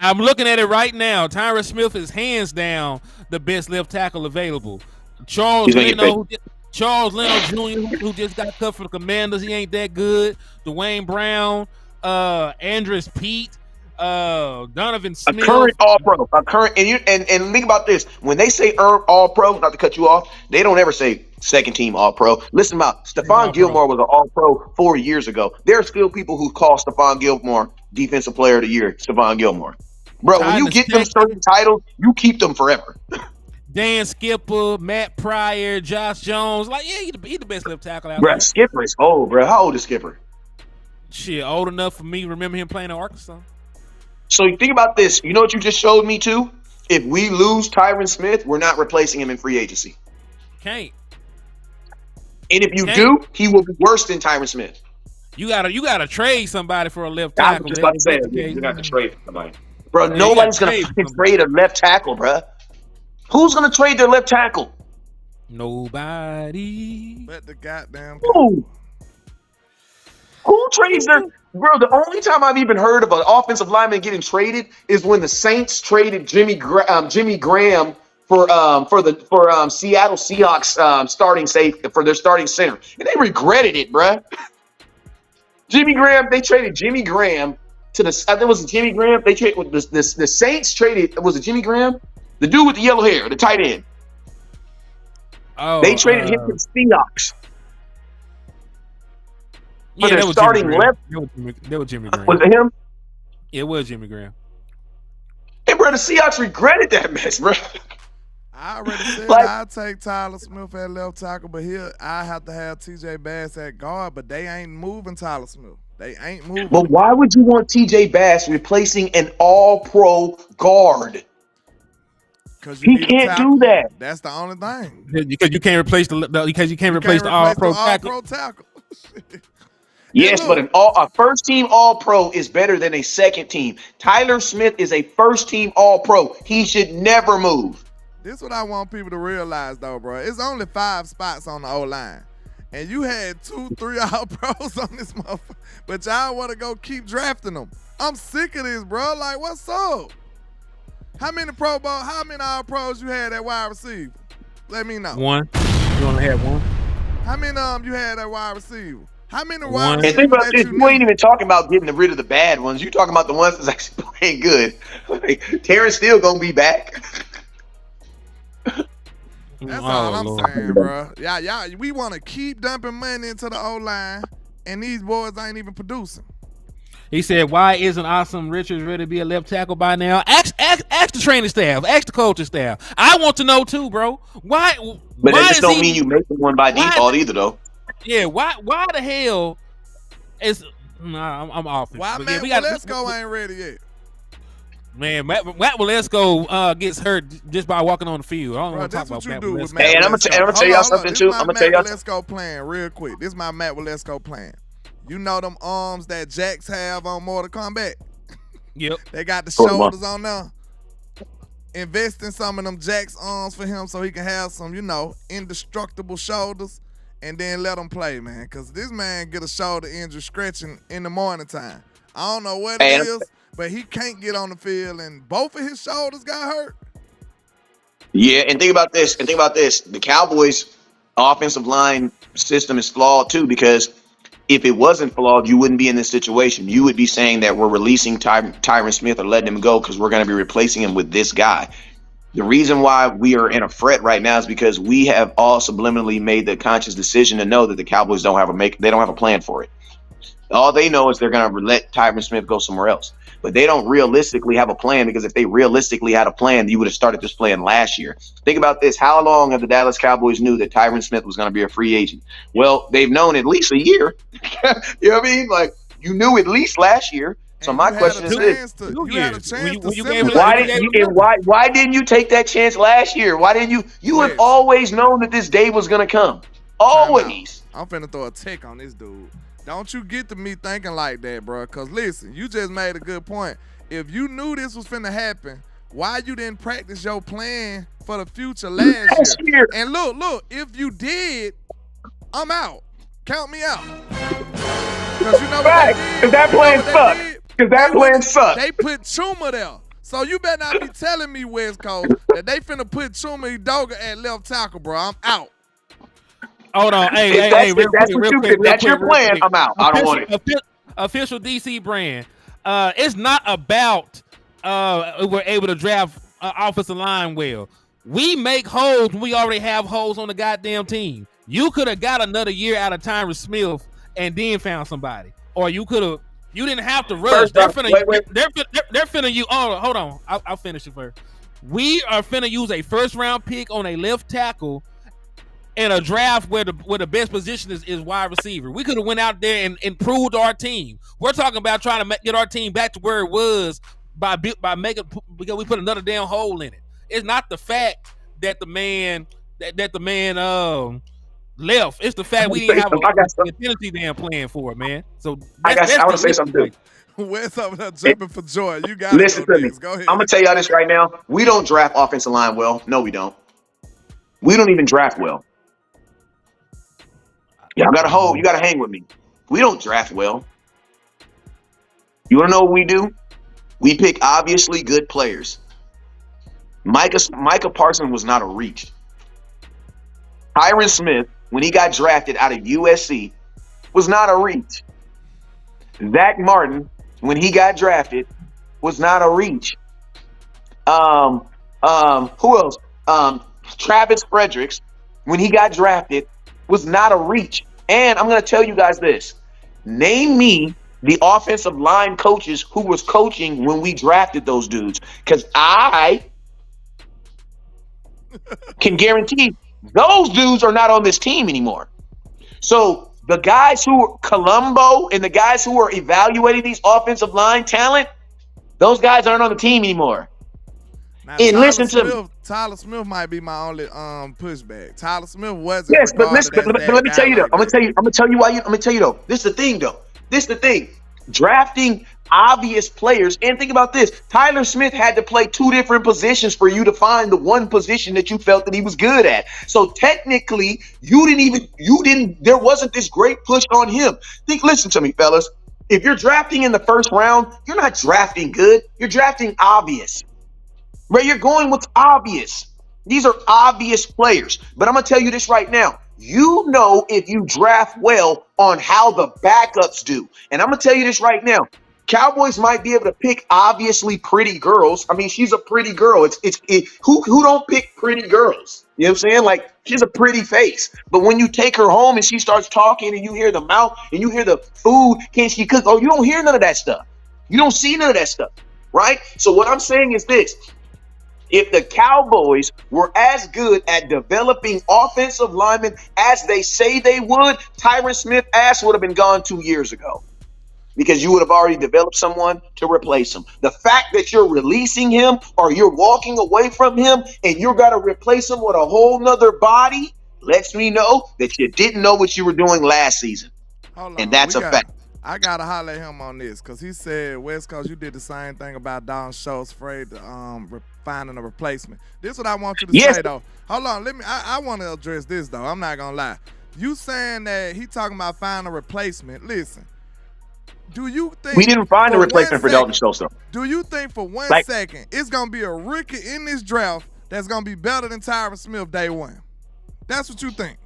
I'm looking at it right now. Tyron Smith is hands down the best left tackle available. Charles Leno Jr., who just got cut for the Commanders, he ain't that good. Dwayne Brown, Andres Pete, Donovan Smith, a current All-Pro, and think about this. When they say All-Pro, not to cut you off, they don't ever say second team All-Pro. Listen about Stephon Gilmore was an All-Pro 4 years ago. There are still people who call Stephon Gilmore Defensive Player of the Year. Stephon Gilmore, bro. When you get them certain titles, you keep them forever. Dan Skipper, Matt Pryor, Josh Jones, like he the best left tackle out there. Bro, Skipper is old, bro. How old is Skipper? Shit, old enough for me. Remember him playing in Arkansas. So you think about this. You know what you just showed me too? If we lose Tyron Smith, we're not replacing him in free agency. Can't. And if you do, he will be worse than Tyron Smith. You gotta trade somebody for a left tackle. I was just about to say, you got to trade somebody, bro. Nobody's gonna trade a left tackle, bro. Who's gonna trade their left tackle? Nobody. But the goddamn. Who trades their bro? The only time I've even heard of an offensive lineman getting traded is when the Saints traded Jimmy Graham for Seattle Seahawks for their starting center, and they regretted it, bruh. They traded Jimmy Graham to the. I think it was Jimmy Graham. They traded with the Saints traded. Was it Jimmy Graham? The dude with the yellow hair, the tight end. Oh, they traded him to the Seahawks. Yeah, their starting left. That was Jimmy Graham. Was it him? It was Jimmy Graham. Hey, bro, the Seahawks regretted that mess, bro. I already said I'll take Tyler Smith at left tackle, but here I have to have TJ Bass at guard, but they ain't moving Tyler Smith. They ain't moving. But why would you want TJ Bass replacing an all-pro guard? He can't do that. That's the only thing. Because you can't replace the all-pro tackle. Yes, but a first-team All-Pro is better than a second-team. Tyler Smith is a first-team All-Pro. He should never move. This is what I want people to realize, though, bro. It's only 5 spots on the O-line. And you had 2-3 All-Pros on this motherfucker. But y'all want to go keep drafting them. I'm sick of this, bro. Like, what's up? How many All-Pros you had at wide receiver? Let me know. One. You only had one? How many you had at wide receiver? How many And wide think receivers about this, you ain't even talking about getting rid of the bad ones. You talking about the ones that's actually playing good. Like, Terrence still gonna be back. That's all I'm saying, bro. Yeah, we want to keep dumping money into the O-line, and these boys ain't even producing. He said, "Why isn't Awesome Richards ready to be a left tackle by now?" Ask the training staff, ask the coaching staff. I want to know too, bro. Why? But that just don't mean you make one by default either, though. Yeah, why the hell is I'm off it. Why Matt Waletzko ain't ready yet? Man, Matt Waletzko gets hurt just by walking on the field. I don't want to talk about Matt Waletzko. Hey, and I'm gonna tell y'all something too. I'm gonna tell y'all something. Waletzko plan real quick. This is my Matt Waletzko plan. You know them arms that Jacks have on Mortal Kombat? Yep. They got the shoulders on there. Invest in some of them Jacks arms for him so he can have some, indestructible shoulders. And then let him play, man. Because this man get a shoulder injury scratching in the morning time. I don't know what it is, but he can't get on the field, and both of his shoulders got hurt. Yeah, and think about this. The Cowboys' offensive line system is flawed, too, because if it wasn't flawed, you wouldn't be in this situation. You would be saying that we're releasing Tyron Smith or letting him go because we're going to be replacing him with this guy. The reason why we are in a fret right now is because we have all subliminally made the conscious decision to know that the Cowboys don't have a plan for it. All they know is they're going to let Tyron Smith go somewhere else. But they don't realistically have a plan, because if they realistically had a plan, you would have started this plan last year. Think about this. How long have the Dallas Cowboys knew that Tyron Smith was going to be a free agent? Well, they've known at least a year. You know what I mean? Like, you knew at least last year. So my question is this: why didn't you take that chance last year? Why didn't you? You have always known that this day was gonna come. Always. I'm finna throw a tick on this dude. Don't you get to me thinking like that, bro? Cause listen, you just made a good point. If you knew this was finna happen, why you didn't practice your plan for the future last year? And look, if you did, I'm out. Count me out. Cause you know what they did? Because that plan sucked. Because that plan sucked. They put Chuma there. So you better not be telling me, West Coast, that they finna put Chuma Edoga at left tackle, bro. I'm out. Hold on. Hey, that's your plan. I'm out. I don't want it. Official DC brand. It's not about we're able to draft offensive line well. We make holes when we already have holes on the goddamn team. You could have got another year out of Tyron Smith and then found somebody. Or you could have. You didn't have to rush. They're finna use. Oh, hold on. I'll finish it first. We are finna use a first-round pick on a left tackle in a draft where the best position is wide receiver. We could have went out there and improved our team. We're talking about trying to get our team back to where it was by making, because we put another damn hole in it. It's not the fact that the man left. It's the fact we didn't have a contingency damn plan for it, man. So I want to say something too. Where's up there jumping for joy? You got listen to me. Go ahead. I'm gonna tell y'all this right now. We don't draft offensive line well. No, we don't. We don't even draft well. Y'all gotta hold. You gotta hang with me. We don't draft well. You want to know what we do? We pick obviously good players. Micah Parsons was not a reach. Tyron Smith, when he got drafted out of USC, was not a reach. Zach Martin, when he got drafted, was not a reach. Who else? Travis Fredericks, when he got drafted, was not a reach. And I'm going to tell you guys this. Name me the offensive line coaches who was coaching when we drafted those dudes. Because I can guarantee those dudes are not on this team anymore. So the guys who are Colombo and the guys who are evaluating these offensive line talent, those guys aren't on the team anymore. Now, And listen to me. Tyler Smith might be my only pushback. Tyler Smith wasn't. Yes, but listen, but let me tell you though. Like I'm gonna tell you why. I'm gonna tell you though. This is the thing though. This is the thing. Drafting obvious players, and think about this. Tyler Smith had to play 2 different positions for you to find the one position that you felt that he was good at. So technically, there wasn't this great push on him. Listen to me, fellas. If you're drafting in the first round, you're not drafting good. You're drafting obvious. Right? You're going with obvious. These are obvious players. But I'm going to tell you this right now. You know if you draft well on how the backups do. And I'm going to tell you this right now. Cowboys might be able to pick obviously pretty girls. I mean, she's a pretty girl. Who don't pick pretty girls? You know what I'm saying? Like, she's a pretty face. But when you take her home and she starts talking and you hear the mouth and you hear the food, can she cook? Oh, you don't hear none of that stuff. You don't see none of that stuff. Right? So what I'm saying is this. If the Cowboys were as good at developing offensive linemen as they say they would, Tyron Smith's ass would have been gone 2 years ago because you would have already developed someone to replace him. The fact that you're releasing him or you're walking away from him and you're going to replace him with a whole nother body lets me know that you didn't know what you were doing last season. And that's a fact. I gotta holler at him on this because he said, West Coast, you did the same thing about Dalton Schultz, afraid to finding a replacement. This is what I want you to say though. Hold on, I want to address this though. I'm not gonna lie. You saying that he talking about finding a replacement? Listen, do you think we didn't find a replacement for Dalton Schultz though? Do you think for one second it's gonna be a rookie in this draft that's gonna be better than Tyron Smith day one? That's what you think?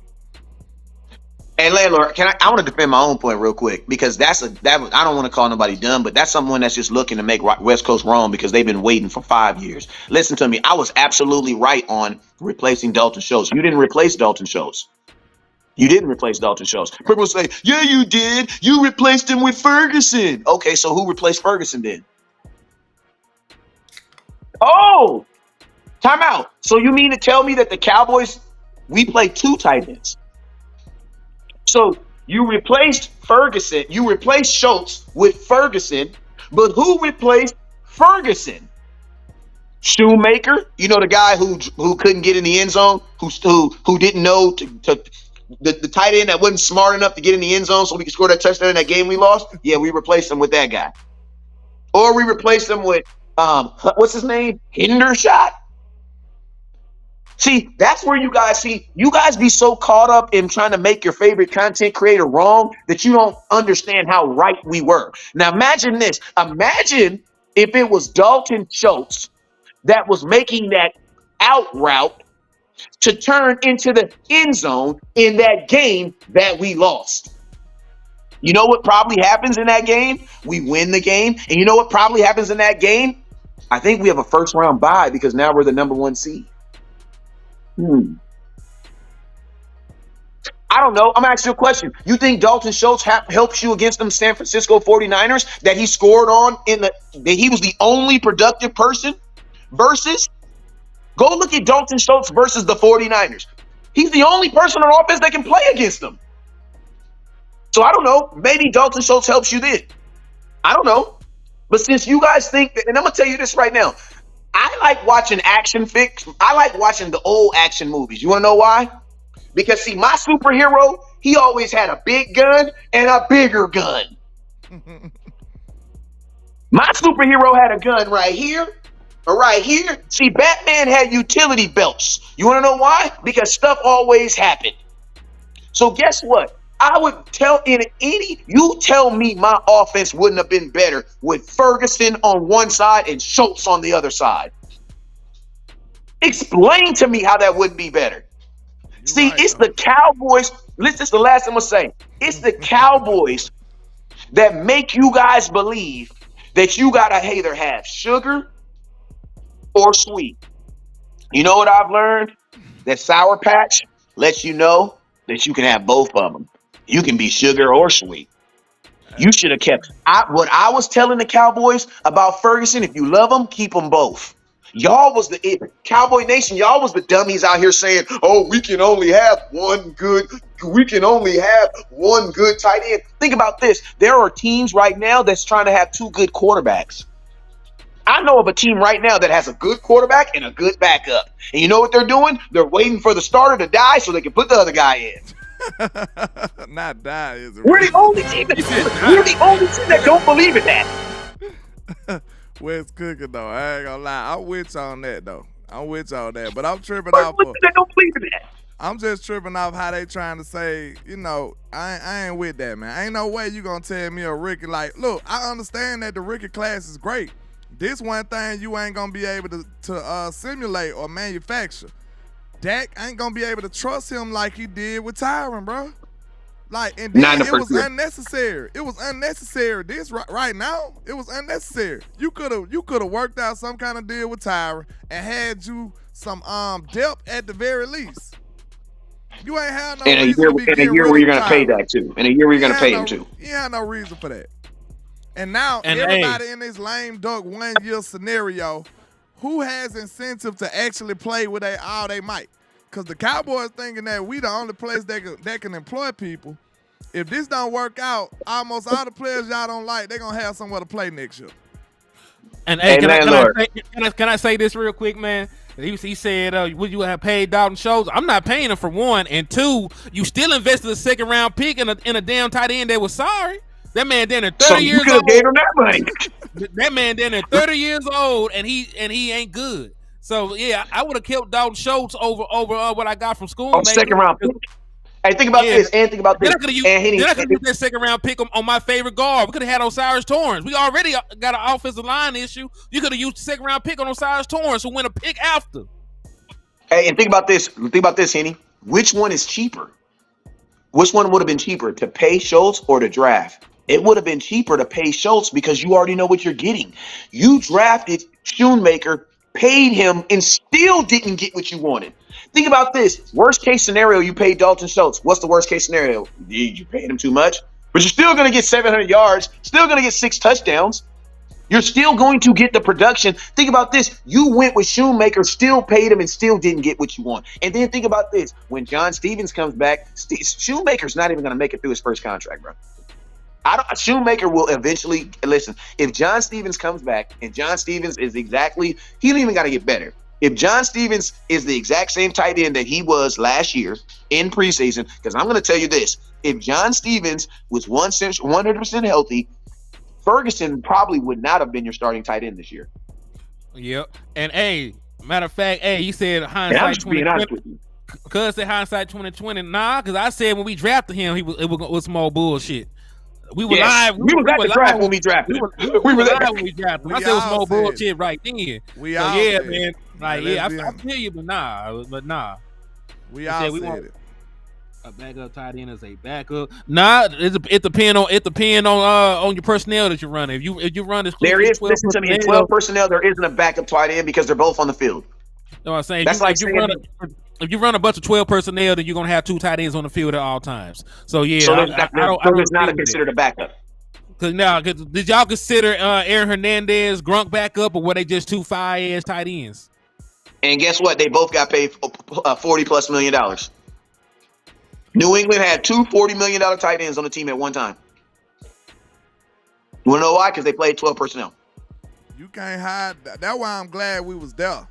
Hey, landlord, I want to defend my own point real quick because I don't want to call nobody dumb, but that's someone that's just looking to make West Coast wrong because they've been waiting for 5 years. Listen to me. I was absolutely right on replacing Dalton Schultz. You didn't replace Dalton Schultz. You didn't replace Dalton Schultz. People say, yeah, you did. You replaced him with Ferguson. Okay, so who replaced Ferguson then? Oh, time out. So you mean to tell me that the Cowboys, we play 2 tight ends? So you replaced Ferguson, you replaced Schultz with Ferguson, but who replaced Ferguson? Shoemaker, you know, the guy who couldn't get in the end zone, who didn't know the tight end that wasn't smart enough to get in the end zone so we could score that touchdown in that game we lost. Yeah, we replaced him with that guy, or we replaced him with what's his name, Hendershot. See, that's where you guys be so caught up in trying to make your favorite content creator wrong that you don't understand how right we were. Now, imagine this. Imagine if it was Dalton Schultz that was making that out route to turn into the end zone in that game that we lost. You know what probably happens in that game? We win the game. And you know what probably happens in that game? I think we have a first round bye because now we're the number 1 seed. I don't know. I'm asking you a question. You think Dalton Schultz helps you against them San Francisco 49ers that he scored on that he was the only productive person versus? Go look at Dalton Schultz versus the 49ers. He's the only person on offense that can play against them. So I don't know. Maybe Dalton Schultz helps you then. I don't know. But since you guys think that, and I'm going to tell you this right now. I like watching action fix. I like watching the old action movies. You want to know why? Because, see, my superhero, he always had a big gun and a bigger gun. My superhero had a gun right here or right here. See, Batman had utility belts. You want to know why? Because stuff always happened. So guess what? I would tell you tell me my offense wouldn't have been better with Ferguson on one side and Schultz on the other side. Explain to me how that wouldn't be better. See, it's the Cowboys. Listen, this is the last thing I'm going to say. It's the Cowboys that make you guys believe that you got to either have sugar or sweet. You know what I've learned? That Sour Patch lets you know that you can have both of them. You can be sugar or sweet. You should have kept what I was telling the Cowboys about Ferguson. If you love them, keep them both. Y'all was the Cowboy Nation. Y'all was the dummies out here saying, "Oh, we can only have one good tight end." Think about this. There are teams right now that's trying to have two good quarterbacks. I know of a team right now that has a good quarterback and a good backup. And you know what they're doing? They're waiting for the starter to die so they can put the other guy in. Not die, is it? We're the only team that don't believe in that. Wes cooking though. I ain't gonna lie. I'm with you on that though. I'm with you on that. But I'm tripping off. Don't believe in that. I'm just tripping off how they trying to say, I ain't with that, man. Ain't no way you gonna tell me a rookie like, look, I understand that the rookie class is great. This one thing you ain't gonna be able to simulate or manufacture. Dak ain't gonna be able to trust him like he did with Tyron, bro. Like, and then it was unnecessary. It was unnecessary. This right now, it was unnecessary. You could have worked out some kind of deal with Tyron and had you some depth at the very least. You ain't had no reason to be getting rid of Tyron. In a year where you're gonna pay that too. In a year where you're gonna pay him too. You had no reason for that. And now everybody in this lame duck 1 year scenario, who has incentive to actually play with all they might? Because the Cowboys thinking that we the only place that can employ people. If this don't work out, almost all the players y'all don't like, they're going to have somewhere to play next year. And can I say this real quick, man? He said, would you have paid Dalton Schultz? I'm not paying him for one. And two, you still invested a second round pick in a damn tight end that was sorry. That man then at 30 years old. Gave him that money. That man then at 30 years old and he ain't good. So yeah, I would have kept Dalton Schultz over what I got from school. On second round pick. Hey, think about this. And think about this. Then I could have used that second round pick on my favorite guard. We could have had Osiris Torrance. We already got an offensive line issue. You could have used the second round pick on Osiris Torrance, who went a pick after. Hey, and think about this. Think about this, Henny. Which one is cheaper? Which one would have been cheaper, to pay Schultz or to draft? It would have been cheaper to pay Schultz because you already know what you're getting. You drafted Schoonmaker, paid him, and still didn't get what you wanted. Think about this. Worst case scenario, you paid Dalton Schultz. What's the worst case scenario? You paid him too much, but you're still going to get 700 yards, still going to get 6 touchdowns. You're still going to get the production. Think about this. You went with Schoonmaker, still paid him, and still didn't get what you want. And then think about this. When John Stevens comes back, Schoonmaker's not even going to make it through his first contract, bro. Schoonmaker will eventually listen. If John Stevens comes back and John Stevens is he don't even got to get better. If John Stevens is the exact same tight end that he was last year in preseason, because I'm going to tell you this: if John Stevens was 100% healthy, Ferguson probably would not have been your starting tight end this year. Yep. And matter of fact, you said hindsight 2020. Cuz said hindsight 2020. Nah, because I said when we drafted him, it was some old bullshit. We were live. We were at the draft when we drafted. We were live when we drafted. I said it was more bullshit right then. Man. Like, I feel you, but nah. We all said it. A backup tight end is a backup. Nah, it depends on your personnel that you're running. If you run this, listen to me. In 12 personnel, there isn't a backup tight end because they're both on the field. You know what I'm saying? If you run a bunch of 12 personnel, then you're gonna have 2 tight ends on the field at all times. So yeah, it's not considered a backup. Cause now, did y'all consider Aaron Hernandez, Grunk backup, or were they just 2 fire-ass tight ends? And guess what? They both got paid $40+ million. New England had 2 $40 million tight ends on the team at one time. You wanna know why? Because they played 12 personnel. You can't hide. That's why I'm glad we was there.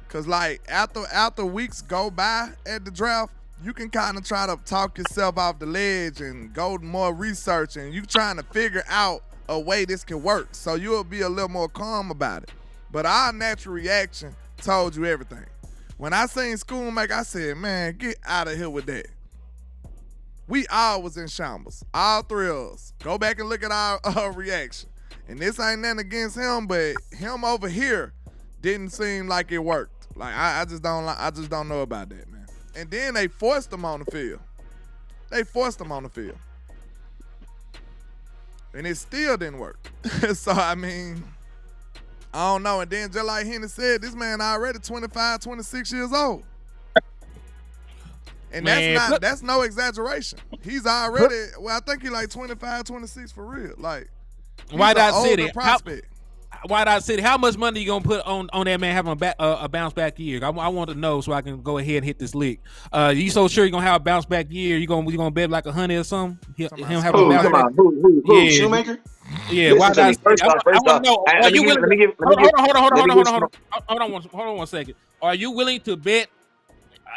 Cause like after weeks go by at the draft, you can kind of try to talk yourself off the ledge and go more research, and you trying to figure out a way this can work. So you'll be a little more calm about it. But our natural reaction told you everything. When I seen Schoonmaker, I said, man, get out of here with that. We all was in shambles. All three of us. Go back and look at our reaction. And this ain't nothing against him, but him over here didn't seem like it worked. Like I just don't know about that, man. And then they forced him on the field. And it still didn't work. So, I mean, I don't know. And then just like Henry said, this man already 25, 26 years old. And that's no exaggeration. He's already, I think he's like 25, 26 for real. Like, White Out City. Prospect. White Out City, how much money you gonna put on that man having a bounce back year? I want to know so I can go ahead and hit this lick. You so sure you're gonna have a bounce back year? You gonna bet like 100 or something? Him have a bounce back. Who? Yeah. Shoemaker? Yeah, White Out City. I want to know. Are you willing? Hold on one second. Are you willing to bet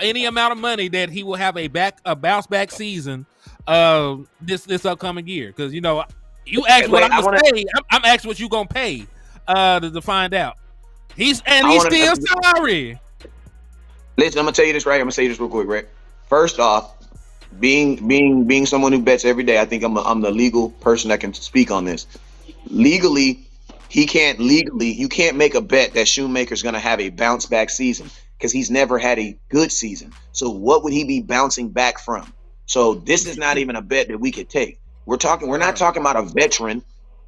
any amount of money that he will have a bounce back season this upcoming year? Because you you asked what I'm gonna pay. I'm asking what you gonna pay to find out. He's still sorry. Listen, I'm gonna tell you this right here. I'm gonna say this real quick, right? First off, being someone who bets every day, I think I'm the legal person that can speak on this. Legally, you can't make a bet that Shoemaker's gonna have a bounce back season because he's never had a good season. So what would he be bouncing back from? So this is not even a bet that we could take. We're not talking about a veteran.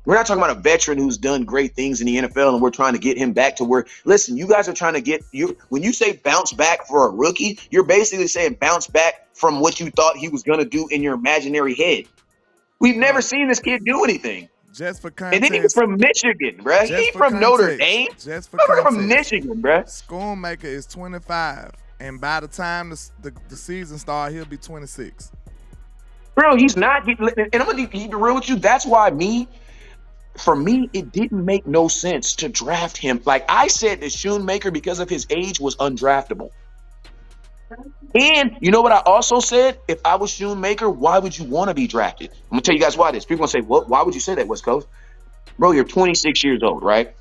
We're not talking about a veteran who's done great things in the NFL and we're trying to get him back to where, listen, you guys are trying to get you. When you say bounce back for a rookie, you're basically saying bounce back from what you thought he was going to do in your imaginary head. We've never seen this kid do anything. Just for context. And then he's from Michigan, bro. He's from Notre Dame. Just for context. Context. From Michigan, bro. Schoonmaker is 25. And by the time the season starts, he'll be 26. Bro, he's not. And I'm going to be real with you. That's why for me, it didn't make no sense to draft him. Like I said, that Shoemaker, because of his age, was undraftable. And you know what I also said? If I was Shoemaker, why would you want to be drafted? I'm going to tell you guys why this. People going to say, what? Why would you say that, West Coast? Bro, you're 26 years old, right?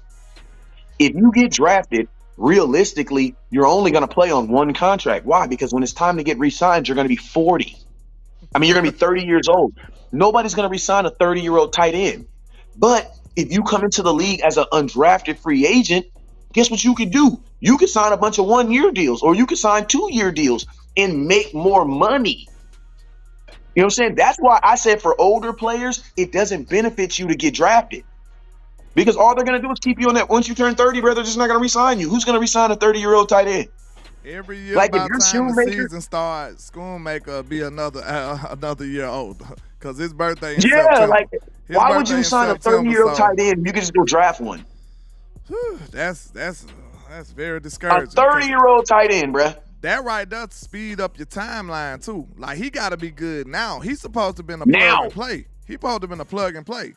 If you get drafted, realistically, you're only going to play on one contract. Why? Because when it's time to get re-signed, you're going to be 40. I mean, you're going to be 30 years old. Nobody's going to re-sign a 30-year-old tight end. But if you come into the league as an undrafted free agent, guess what you could do? You could sign a bunch of 1-year deals or you could sign 2-year deals and make more money. You know what I'm saying? That's why I said for older players, it doesn't benefit you to get drafted. Because all they're going to do is keep you on that. Once you turn 30, bro, they're just not going to re-sign you. Who's going to re-sign a 30-year-old tight end? Every year, like by the time the season starts, Schoonmaker be another year older because his birthday in September. Like why would you sign a 30-year-old tight end? You can just go draft one. That's very discouraging. A 30-year-old tight end, bruh. That right does speed up your timeline too. Like he got to be good now. He's supposed to be in a plug and play. He's supposed to be in a plug and play.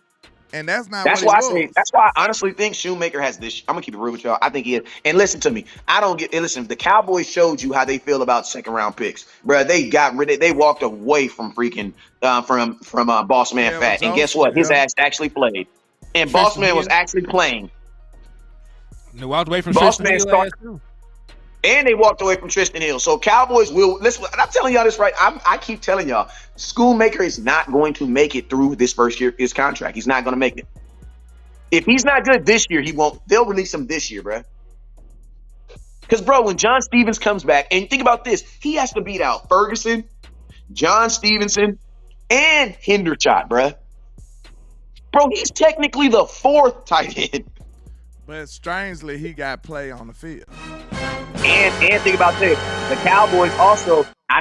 And that's not what he was. That's why I honestly think Shoemaker has this. I'm gonna keep it real with y'all. I think he is. And listen to me. Listen, the Cowboys showed you how they feel about second round picks. Bro, they walked away from freaking from Boss Man Fat. And guess what? His ass actually played. And Boss Man was actually playing. They walked away from Boss Man too. And they walked away from Tristan Hill. So Cowboys will listen. I'm telling y'all this right. I keep telling y'all, Schoonmaker is not going to make it through this first year, his contract. He's not going to make it. If he's not good this year, he won't. They'll release him this year, bro. Because, bro, when John Stevens comes back, and think about this, he has to beat out Ferguson, John Stevenson, and Hendershot, bro. Bro, he's technically the 4th tight end. But strangely, he got play on the field. And think about this: the Cowboys also. I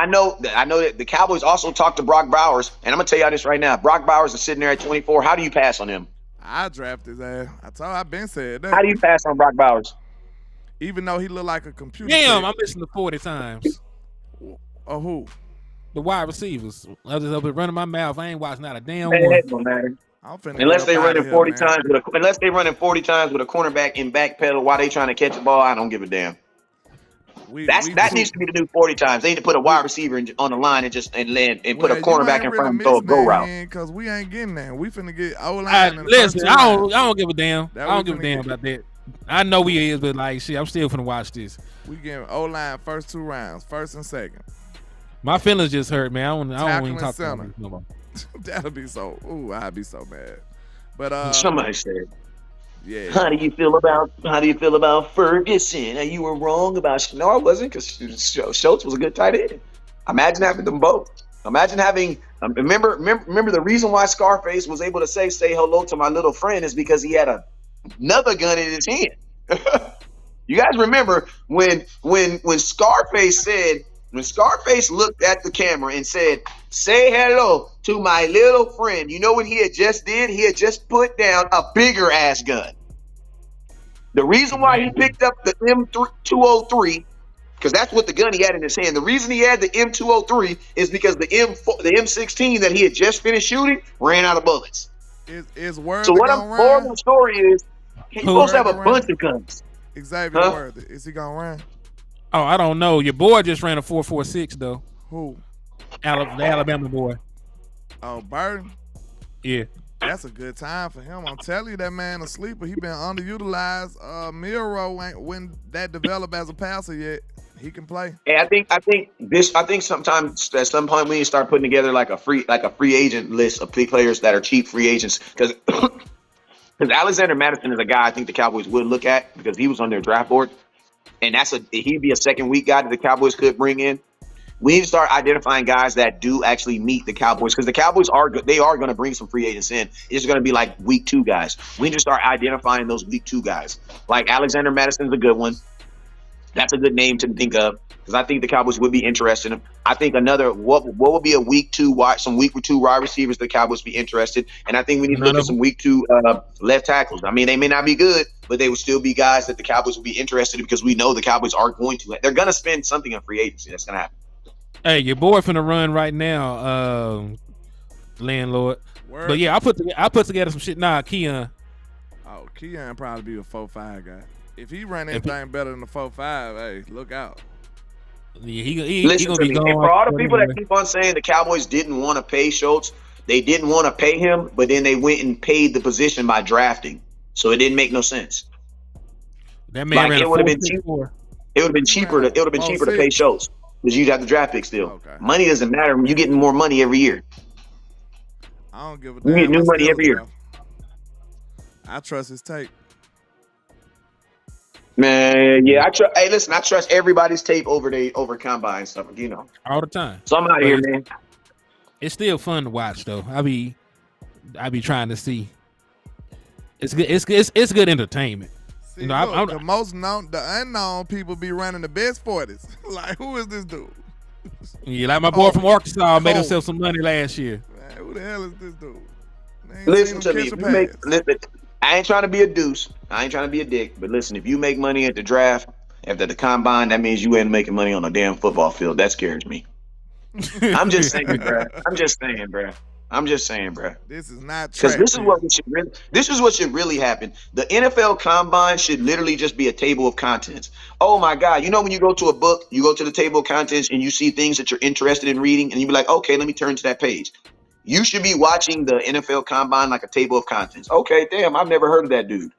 know that the Cowboys also talked to Brock Bowers, and I'm gonna tell y'all this right now. Brock Bowers is sitting there at 24. How do you pass on him? I drafted his ass. I've been said that. How do you pass on Brock Bowers? Even though he looked like a computer. Damn, I'm listening to 40 times. Oh, who? The wide receivers. I was just up here running my mouth. I ain't watching not a damn one. It don't matter. Unless they running 40 times with a cornerback in back pedal while they trying to catch the ball, I don't give a damn. That needs to be the new 40 times. They need to put a wide receiver on the line and put a cornerback in front of him throw a go route. Because we ain't getting there. We finna get O-line. Listen, I don't give a damn. I don't give a damn about that. I know we is, but like shit, I'm still finna watch this. We getting O-line first 2 rounds, first and second. My feelings just hurt, man. I don't Tackling even talk center. about this no more. That'll be so. Ooh, I'd be so mad. But Somebody said, yeah. How do you feel about Ferguson? You were wrong about. No, I wasn't, because Schultz was a good tight end. Imagine having them both. Imagine having. Remember the reason why Scarface was able to say hello to my little friend is because he had another gun in his hand. You guys remember when Scarface said, when Scarface looked at the camera and said, "Say hello to my little friend." You know what he had just did? He had just put down a bigger ass gun. The reason why he picked up the M203, because that's what the gun he had in his hand. The reason he had the M203 is because the M16 that he had just finished shooting ran out of bullets. Is Worthy So what gonna I'm more of the run? story is he's supposed to have a bunch of guns. Xavier Huh? Worthy. Is he gonna run? Oh, I don't know. Your boy just ran a 4.46 though. Who? The Alabama boy. Oh, Burton. Yeah. That's a good time for him. I'm telling you, that man a sleeper. He been underutilized. Miro ain't when that developed as a passer yet. He can play. And I think sometimes at some point we need to start putting together like a free agent list of players that are cheap free agents, because Alexander Madison is a guy I think the Cowboys would look at because he was on their draft board, and he'd be a second week guy that the Cowboys could bring in. We need to start identifying guys that do actually meet the Cowboys, because the Cowboys are going to bring some free agents in. It's going to be like week 2 guys. We need to start identifying those week 2 guys. Like Alexander Madison's a good one. That's a good name to think of, because I think the Cowboys would be interested in him. I think another what would be a week 2 some week 2 wide receivers the Cowboys be interested. And I think we need to look at some week 2 left tackles. I mean, they may not be good, but they would still be guys that the Cowboys would be interested in, because we know the Cowboys are going to. They're going to spend something on free agency. That's going to happen. Hey, your boy finna run right now, landlord. Word. But yeah, I put together some shit. Nah, Keon. Oh, Keon probably be a 4.5 guy. If he run anything better than a 4.5, hey, look out. Yeah, he Listen gonna to be me. gone. And for all the people that keep on saying the Cowboys didn't want to pay Schultz, they didn't want to pay him, but then they went and paid the position by drafting. So it didn't make no sense. That man ran it would have been cheaper. It would have been cheaper to pay Schultz, because you'd have the draft pick still. Okay. Money doesn't matter. You're getting more money every year. I don't give a You damn. get new money every year. I trust his tape. Man, yeah, hey, listen, I trust everybody's tape over combine stuff, you know. all the time. So I'm out here, man. It's still fun to watch though. I be trying to see. It's good. It's good entertainment. See, You know, look, the unknown people be running the best 40s. Like, who is this dude? Yeah, like my boy from Arkansas made Cole. himself some money last year. Man, who the hell is this dude? I ain't Listen seen to him me. catch a pass. I ain't trying to be a deuce. I ain't trying to be a dick. But listen, if you make money at the draft, after the combine, that means you ain't making money on a damn football field. That scares me. I'm just saying, bro. I'm just saying, bro. This is not Because track. this is what should really happen. The NFL Combine should literally just be a table of contents. Oh my God! You know when you go to a book, you go to the table of contents and you see things that you're interested in reading, and you be like, okay, let me turn to that page. You should be watching the NFL Combine like a table of contents. Okay, damn, I've never heard of that dude.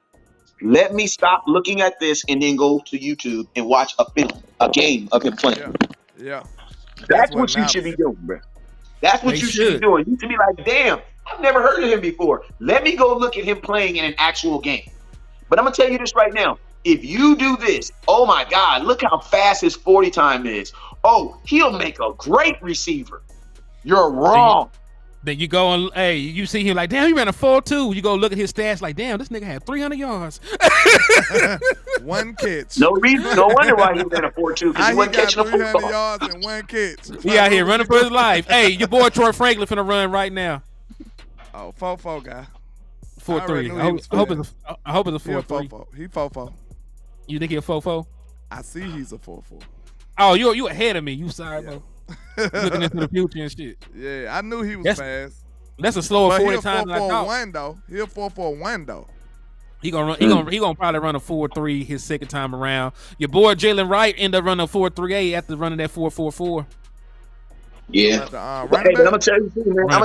Let me stop looking at this and then go to YouTube and watch a game of him playing. Yeah. That's what you should be doing, bro. That's what They you should be doing. You should be like, damn, I've never heard of him before. Let me go look at him playing in an actual game. But I'm going to tell you this right now. If you do this, oh my God, look how fast his 40 time is. Oh, he'll make a great receiver. You're wrong. Then you go and you see him like, damn, he ran a 4.2. You go look at his stats like, damn, this nigga had 300 yards. One catch. No wonder why he ran a 4.2, because he wasn't catching a 300 football. yards and one catch. He out here running for his life. Hey, your boy Troy Franklin finna run right now. Oh, 4-4 guy. 4.3. I hope it's a He a 4.3. 4-4. He 4-4. You think he a 4.4? I see he's a 4-4. Oh, you ahead of me. You sorry, bro. Looking into the future and shit. Yeah, I knew he was fast. That's a slower But 40 he'll times than I thought. 4-4-1 though. He'll 4-4-1 though. He gonna probably run a 4.3 his second time around. Your boy Jalen Wright ended up running a 4.38 after running that 4.44. Yeah. But, Hey, but I'm gonna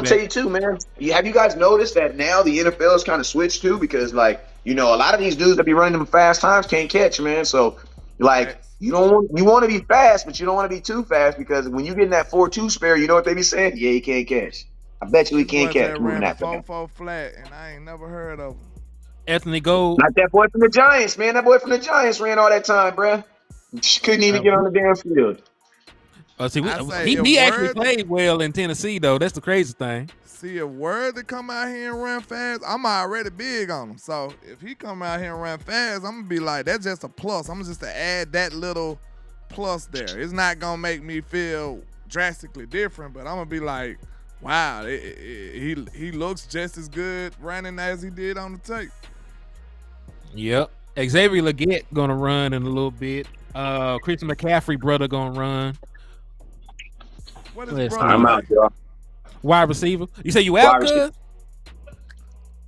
tell you too, man. Have you guys noticed that now the NFL has kind of switched too? Because, like, you know, a lot of these dudes that be running them fast times can't catch, man. So Like you want to be fast, but you don't want to be too fast because when you get in that 4-2 spare, you know what they be saying? Yeah, he can't catch. I bet you he can't catch. Ran a 4-4 flat, and I ain't never heard of him. Anthony Gold. Not that boy from the Giants, man. That boy from the Giants ran all that time, bro. Couldn't even get on the damn field. He actually played well in Tennessee, though. That's the crazy thing. See, if Word to come out here and run fast, I'm already big on him. So if he come out here and run fast, I'm going to be like, that's just a plus. I'm just to add that little plus there. It's not going to make me feel drastically different, but I'm going to be like, wow, he looks just as good running as he did on the tape. Yep. Xavier Legette going to run in a little bit. Christian McCaffrey brother going to run. What is brother? I'm out, y'all. Wide receiver. You say you out, cuz?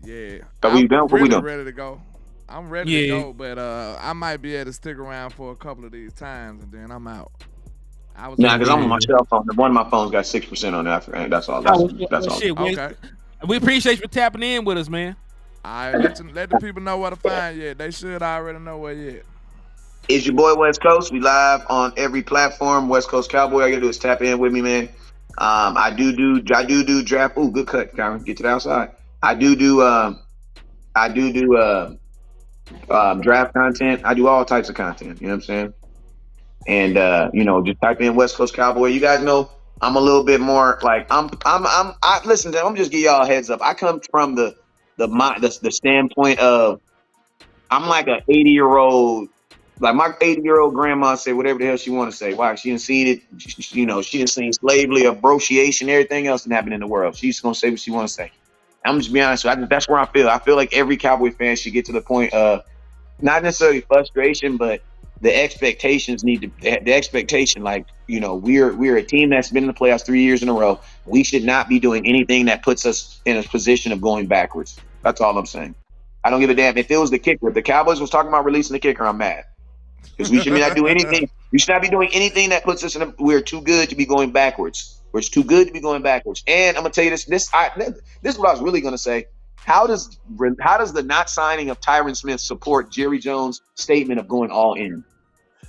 Yeah. I'm ready to go. I'm ready to go, but I might be able to stick around for a couple of these times, and then I'm out. Because I'm on my cell phone. One of my phones got 6% on it. That's all. That's all. Shit, okay. We appreciate you for tapping in with us, man. All right, let the people know where to find you. They should already know where you at. It's your boy West Coast. We live on every platform. West Coast Cowboy. All you gotta do is tap in with me, man. I do draft. Ooh, good cut, Kyron. Get to the outside. I do draft content. I do all types of content. You know what I'm saying? And just type in West Coast Cowboy. You guys know I'm a little bit more like listen. I'm just give y'all a heads up. I come from the standpoint of I'm like an 80-year-old. Like my 80-year-old grandma said whatever the hell she want to say. Why? She didn't see it. She didn't see slavery, brochiation, everything else that happened in the world. She's gonna say what she want to say. I'm just being honest. That's where I feel. I feel like every Cowboy fan should get to the point of not necessarily frustration, but the expectations the expectation. Like we're a team that's been in the playoffs 3 years in a row. We should not be doing anything that puts us in a position of going backwards. That's all I'm saying. I don't give a damn if it was the kicker. If the Cowboys was talking about releasing the kicker, I'm mad. Because we should not do anything. We should not be doing anything that puts us in we're too good to be going backwards. We're too good to be going backwards. And I'm gonna tell you this is what I was really gonna say. How does the not signing of Tyron Smith support Jerry Jones' statement of going all in?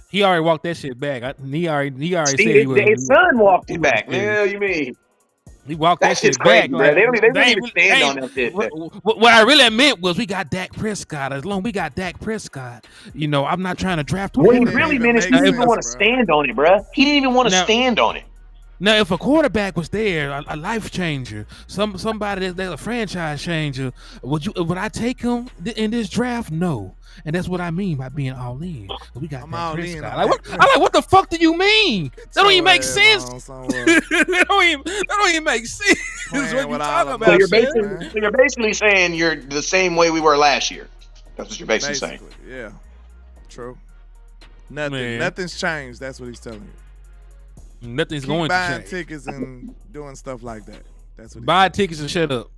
He already walked that shit back. He already said his son walked it back. Yeah, you mean? He walked that shit crazy, back. Like, they don't even stand on that shit. What I really meant was we got Dak Prescott. As long as we got Dak Prescott, I'm not trying to draft. What he really meant is he didn't even want to stand on it, bro. He didn't even want to stand on it. Now, if a quarterback was there, a life changer, somebody that's a franchise changer, would I take him in this draft? No. And that's what I mean by being all in. We got Dak Prescott. What the fuck do you mean? That don't even make sense. That don't even make sense. What you talking about? So you're basically saying you're the same way we were last year. That's what you're basically saying. Yeah. True. Nothing's changed. That's what he's telling you. Nothing's going to change. Buying tickets and doing stuff like that. That's what. Buy tickets and shut up.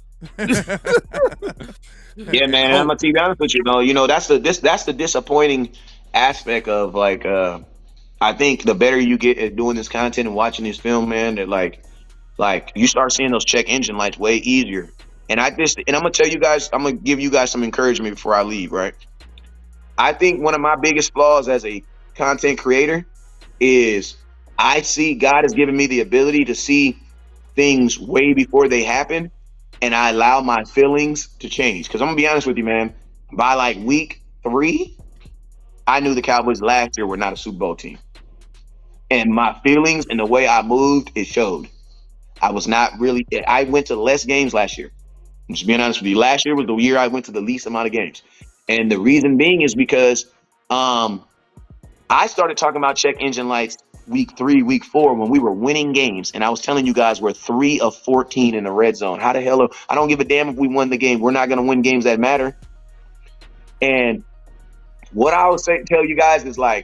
Yeah, man. I'm gonna be honest with you. That's the disappointing aspect of I think the better you get at doing this content and watching this film, man, that like you start seeing those check engine lights way easier. And I'm gonna tell you guys, I'm gonna give you guys some encouragement before I leave. Right. I think one of my biggest flaws as a content creator is I see God has given me the ability to see things way before they happen, and I allow my feelings to change. Because I'm going to be honest with you, man, by like week 3, I knew the Cowboys last year were not a Super Bowl team. And my feelings and the way I moved, it showed. I went to less games last year. I'm just being honest with you. Last year was the year I went to the least amount of games. And the reason being is because I started talking about check engine lights week 3, week 4, when we were winning games. And I was telling you guys we're 3 of 14 in the red zone. How the hell? I don't give a damn if we won the game. We're not going to win games that matter. And what I would tell you guys is the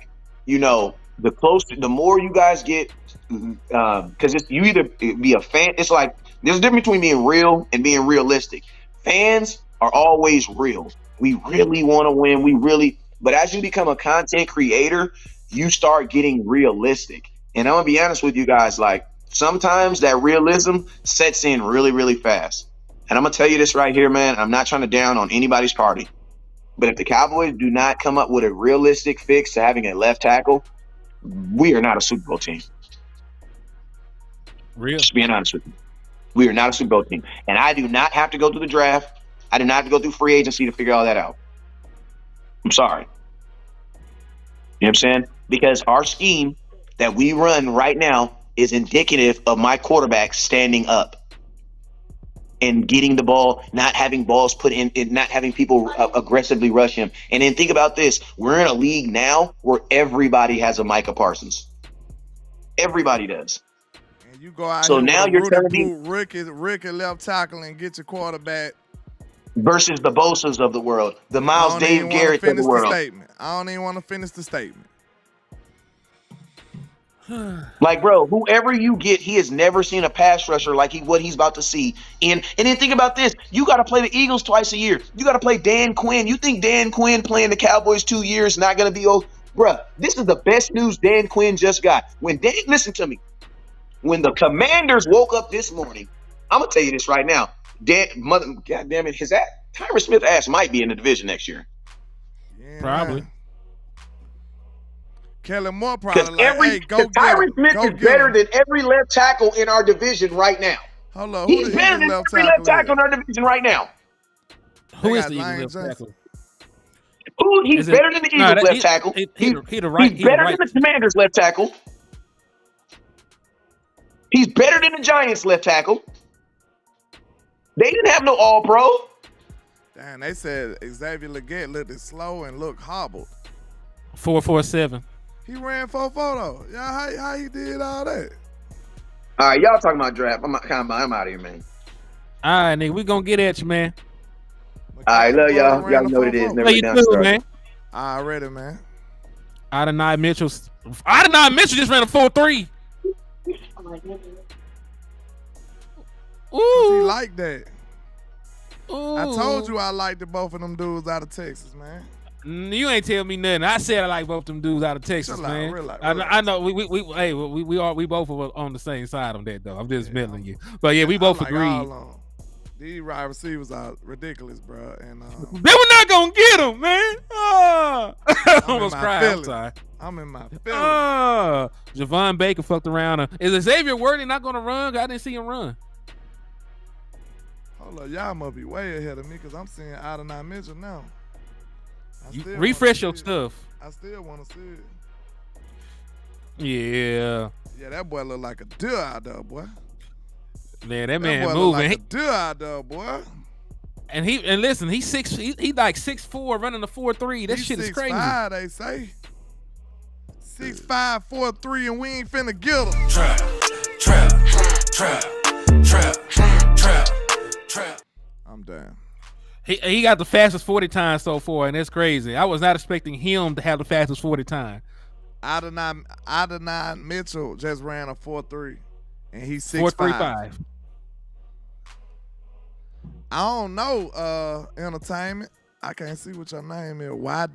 more you guys get, because you either be a fan. It's like there's a difference between being real and being realistic. Fans are always real. We really want to win. But as you become a content creator, you start getting realistic. And I'm going to be honest with you guys, sometimes that realism sets in really, really fast. And I'm going to tell you this right here, man. I'm not trying to down on anybody's party. But if the Cowboys do not come up with a realistic fix to having a left tackle, we are not a Super Bowl team. Real. Just being honest with you. We are not a Super Bowl team. And I do not have to go through the draft. I do not have to go through free agency to figure all that out. I'm sorry. You know what I'm saying? Because our scheme that we run right now is indicative of my quarterback standing up and getting the ball, not having balls put in, not having people aggressively rush him. And then think about this. We're in a league now where everybody has a Micah Parsons. Everybody does. And you go out So here now with you're telling me Rick at left tackle and get your quarterback. versus the Bosa's of the world, the Miles I don't Dave even wanna Garrett of finish the world. statement. I don't even want to finish the statement. Like, bro, whoever you get, he has never seen a pass rusher like what he's about to see. And then think about this. You got to play the Eagles twice a year. You got to play Dan Quinn. You think Dan Quinn playing the Cowboys 2 years not going to be old? Bruh, this is the best news Dan Quinn just got. Listen to me. When the Commanders woke up this morning, I'm going to tell you this right now. God damn it, Tyron Smith ass might be in the division next year. Yeah, Probably. man. Kellen Moore probably Because like, hey, go get Tyron him. Smith Go is get better him. than every left tackle in our division right now. Hold on, He's who the better than Eagles every left tackle in is? our division right now. Who They is got the Eagles Lane left Johnson. tackle? He's Is it- better than the Eagles left tackle. He the right. He's better than the Commanders left tackle. He's better than the Giants left tackle. They didn't have no All-Pro. Damn, they said Xavier Legette looked slow and looked hobbled. 4.47. He ran 4.4 though. Yeah, how he did all that? All right, y'all talking about draft. I'm out of here, man. All right, nigga, we gonna get at you, man. All right, love y'all. Ran Y'all the know what it is. 4.4. Never How you down doing, start. man? Already, man. Adonai Mitchell just ran a 4.3. He Ooh, like that. ooh. I told you I liked the both of them dudes out of Texas, man. You ain't tell me nothing. I said I like both them dudes out of Texas, Chill out, man. relax. I know we both are on the same side on that though. I'm just meddling you, but yeah, we both I like agreed. all of 'em. These wide receivers are ridiculous, bro. And They were not gonna get him, man. I almost my cried. I'm feelings. sorry. I'm in my feelings. Javon Baker fucked around. Is Xavier Worthy not gonna run? I didn't see him run. Hold up, y'all must be way ahead of me because I'm seeing Adonai Mitchell now. I You still refresh wanna your see it. stuff. I still want to see it. Yeah, Yeah, that boy look like a deer out there, boy. man, that That man boy look moving. like a deer out there, boy. And listen, he's he like 6'4", running a 4.3. That He shit is crazy. 6'5", they say. 6'5", 4'3", and we ain't finna get him. Trap. I'm down. He got the fastest 40 times so far, and that's crazy. I was not expecting him to have the fastest 40 time. Adonai Mitchell just ran a 4.3, and he's 6'5". 4.35. I don't know, entertainment. I can't see what your name is. Y.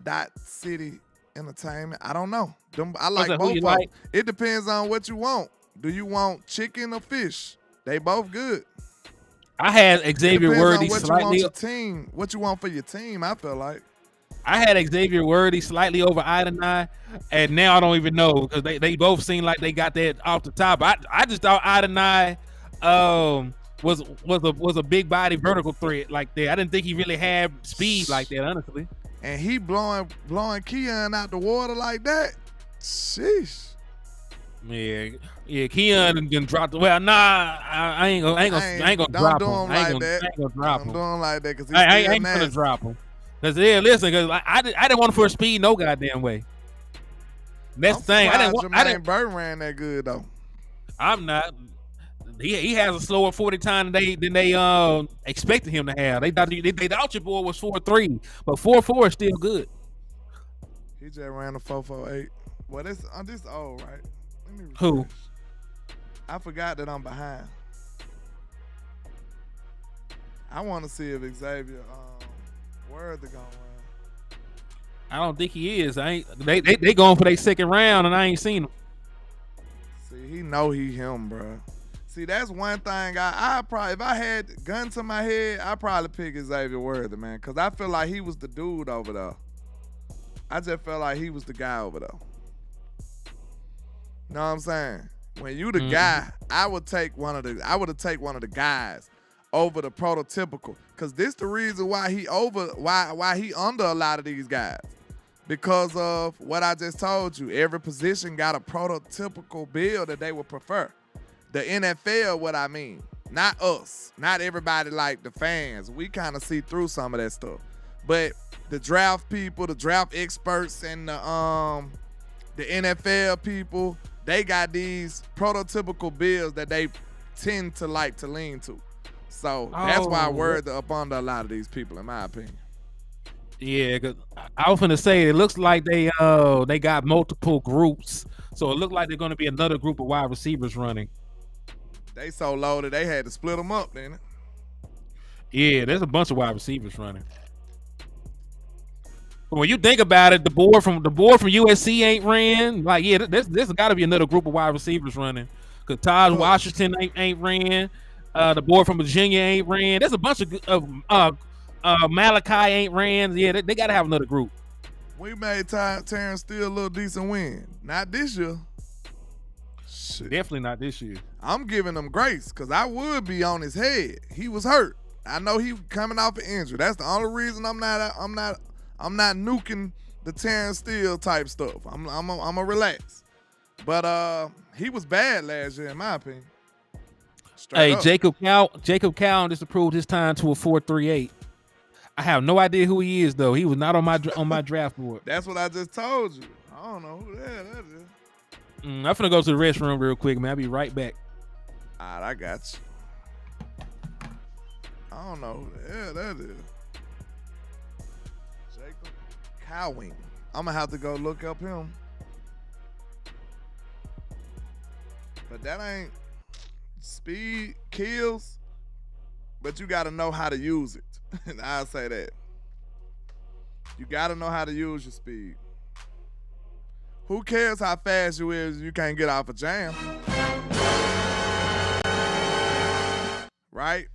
City Entertainment. I don't know. I like that, who both you of like? them. It depends on what you want. Do you want chicken or fish? They both good. I had Xavier Depends Worthy on what slightly. you want your team. What you want for your team, I feel like. I had Xavier Worthy slightly over Adonai, and now I don't even know because they both seem like they got that off the top. I just thought Adonai was a big body vertical threat like that. I didn't think he really had speed like that, honestly. And he blowing Keon out the water like that. Sheesh. Yeah, Keon done dropped. Well, nah, I ain't gonna drop him. I ain't gonna drop him. I'm doing like that because I ain't gonna drop him. Cause listen, cause I didn't want him for speed no goddamn way. That's the thing. I didn't. Jermaine Burton ran that good though. I'm not. He has a slower 40 time than they expected him to have. They thought your boy was 4.3, but 4.4 is still good. He just ran a 4.48. Well, this old, right? Let me refresh. Who? I forgot that I'm behind. I want to see if Xavier Worthy gonna run. I don't think he is. They going for their second round, and I ain't seen him. See, he know he him, bro. See, that's one thing I probably, if I had gun to my head, I'd probably pick Xavier Worthy, man, because I feel like he was the dude over there. I just felt like he was the guy over there. Know what I'm saying? When you the guy, I would take one of the guys over the prototypical, because this the reason why he under a lot of these guys. Because of what I just told you. Every position got a prototypical build that they would prefer. The NFL, what I mean. Not us. Not everybody like the fans. We kind of see through some of that stuff. But the draft people, the draft experts, and the NFL people, they got these prototypical builds that they tend to like to lean to. So that's why I worried up under a lot of these people, in my opinion. Yeah, cause I was gonna say it looks like they got multiple groups, so it looked like they're gonna be another group of wide receivers running. They so loaded they had to split them up, didn't it? Yeah, there's a bunch of wide receivers running. But when you think about it, the board from USC ain't ran. Like, yeah, there's got to be another group of wide receivers running. Cause Todd Washington ain't ran. The board from Virginia ain't ran. There's a bunch of Malachi ain't ran. Yeah, they got to have another group. We made Tyron still a little decent win. Not this year. Shit. Definitely not this year. I'm giving him grace because I would be on his head. He was hurt. I know he coming off an injury. That's the only reason I'm not nuking the Terrence Steele type stuff. I'm a relax. But he was bad last year in my opinion. Straight up. Jacob Cowan just approved his time to a 4.38. I have no idea who he is though. He was not on my draft board. That's what I just told you. I don't know who that is. I'm finna go to the restroom real quick, man. I'll be right back. All right, I got you. I don't know who the hell that is. Jacob Cowan. I'm gonna have to go look up him. But that ain't speed kills, but you gotta know how to use it. And I'll say that. You gotta know how to use your speed. Who cares how fast you is if you can't get off a jam? Right?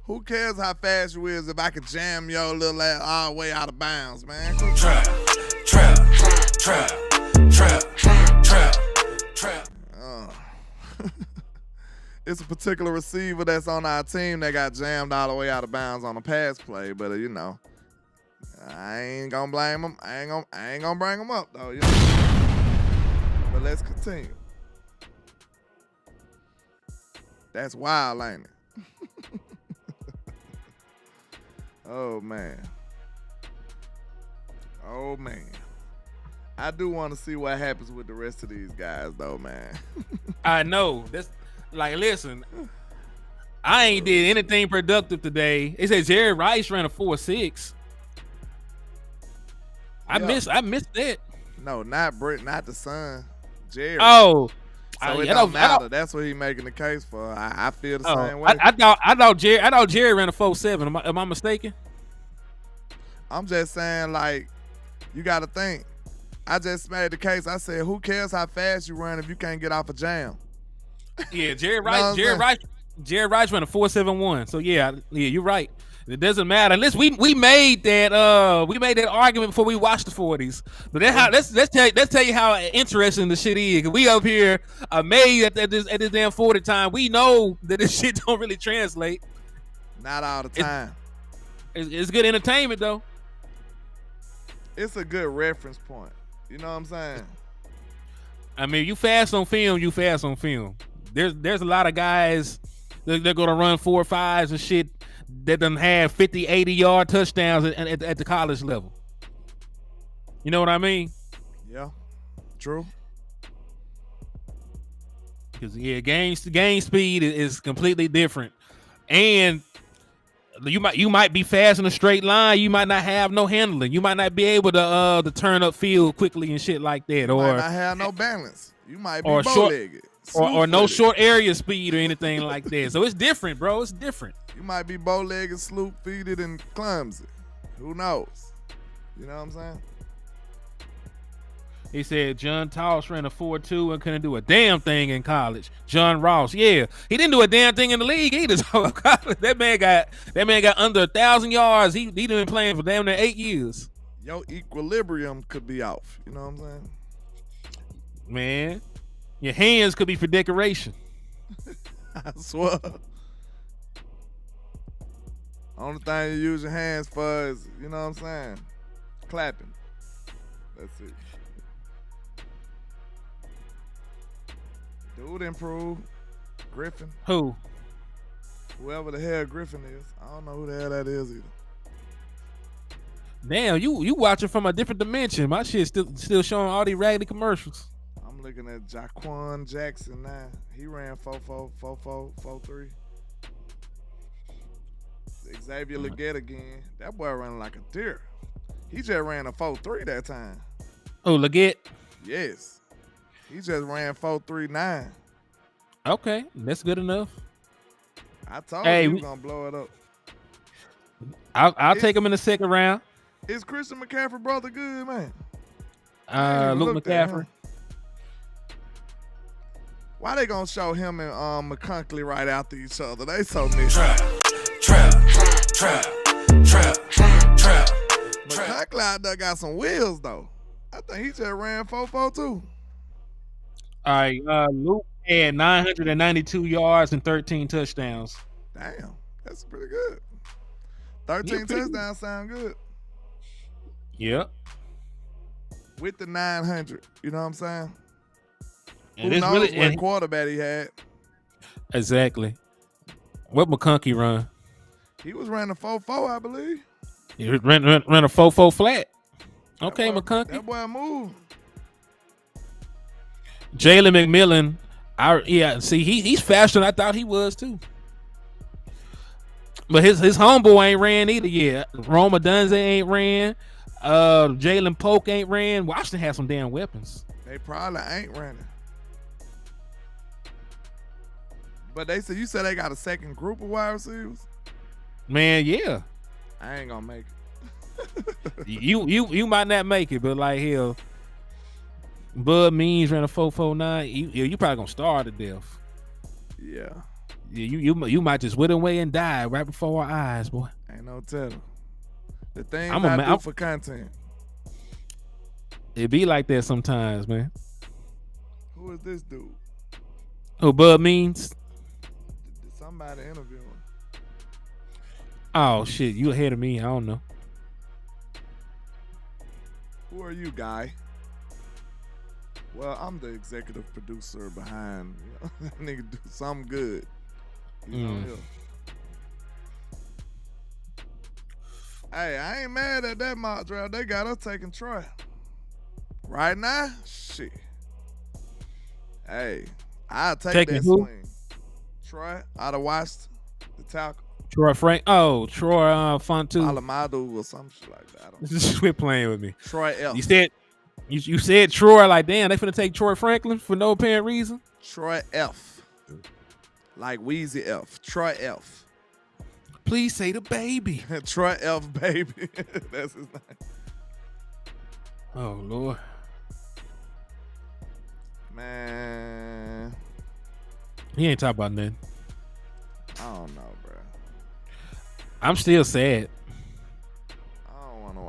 Who cares how fast you is if I can jam your little ass all the way out of bounds, man? Trap. It's a particular receiver that's on our team that got jammed all the way out of bounds on a pass play, but you know, I ain't gonna blame him. I ain't gonna bring him up though. You know? But let's continue. That's wild, ain't it? Oh man. I do want to see what happens with the rest of these guys though, man. I know. That's like, listen, I ain't did anything productive today. It says Jerry Rice ran a 4.6. I missed that. No, not Britt, not the son. Jerry. Oh. So it don't matter. That's what he's making the case for. I feel the same way. I thought Jerry ran a 4.7. Am I mistaken? I'm just saying, like, you got to think. I just made the case. I said, who cares how fast you run if you can't get off a jam? Yeah, Jerry Rice ran a 4.71. So yeah, you're right. It doesn't matter unless we made that argument before we watched the 40s. But let's tell you how interesting the shit is. We up here amazed at this damn 40 time. We know that this shit don't really translate. Not all the time. It's good entertainment though. It's a good reference point. You know what I'm saying? I mean, you fast on film. There's a lot of guys that they're gonna run 4.5s and shit that done have 50, 80-yard touchdowns at the college level. You know what I mean? Yeah, true. Because game speed is completely different, and you might be fast in a straight line. You might not have no handling. You might not be able to turn up field quickly and shit like that. You might not have no balance. You might be or bow-legged. Or no short area speed or anything like that. So it's different, bro. It's different. You might be bow-legged, sloop-feeded, and clumsy. Who knows? You know what I'm saying? He said John Toss ran a 4.2 and couldn't do a damn thing in college. John Ross, yeah, he didn't do a damn thing in the league either. So that man got under 1,000 yards. He been playing for damn near 8 years. Your equilibrium could be off. You know what I'm saying? Man, your hands could be for decoration. I swear. Only thing you use your hands for is, you know what I'm saying? Clapping. That's it. Dude improved. Griffin. Who? Whoever the hell Griffin is. I don't know who the hell that is either. Damn, you watching from a different dimension. My shit still showing all these raggedy commercials. I'm looking at Jaquan Jackson now. He ran 4.4, 4.4, 4.3. Xavier Leggett again. That boy running like a deer. He just ran a 4.3 that time. Oh, Leggett? Yes. He just ran 4.39. Okay, that's good enough. I told you he was going to blow it up. I'll take him in the second round. Is Christian McCaffrey brother good, man? Luke McCaffrey. Why they gonna show him and McCunkley right after each other? They so mixed. Trap. McCunkley out there got some wheels though. I think he just ran 4.4 too. All right, Luke had 992 yards and 13 touchdowns. Damn, that's pretty good. 13 touchdowns sound good. Yep. With the 900, you know what I'm saying? And Who knows what quarterback he had? Exactly. What McConkey run? He was running a 4.4, I believe. He ran a 4.4 flat. Okay, McConkey. That boy moved. Jalen McMillan, he's faster than I thought he was too. But his homeboy ain't ran either yet. Roma Dunze ain't ran. Jalen Polk ain't ran. Washington has some damn weapons. They probably ain't running. But you said they got a second group of wide receivers? Man, yeah. I ain't gonna make it. you might not make it, but like hell, Bud Means ran a 4.49. You probably gonna starve to death. Yeah. You might just wither away and die right before our eyes, boy. Ain't no telling. The thing I do for content. It be like that sometimes, man. Who is this dude? Who Bud Means? Did somebody interview him? Oh shit, you ahead of me. I don't know. Who are you, guy? Well, I'm the executive producer behind. Nigga do something good. He's on here. Hey, I ain't mad at that mock draft. They got us taking Troy. Right now, shit. Hey, I'll take that who? swing. Troy out of Washington, the tackle. Troy Fontu. Alamadu or some shit like that. I don't know. Just quit playing with me. Troy F. You said Troy, like damn, they finna take Troy Franklin for no apparent reason. Troy F. Like Wheezy F. Troy F. Please say the baby. Troy F. Baby. That's his name. Oh Lord. Man. He ain't talking about nothing. I don't know, bro. I'm still sad.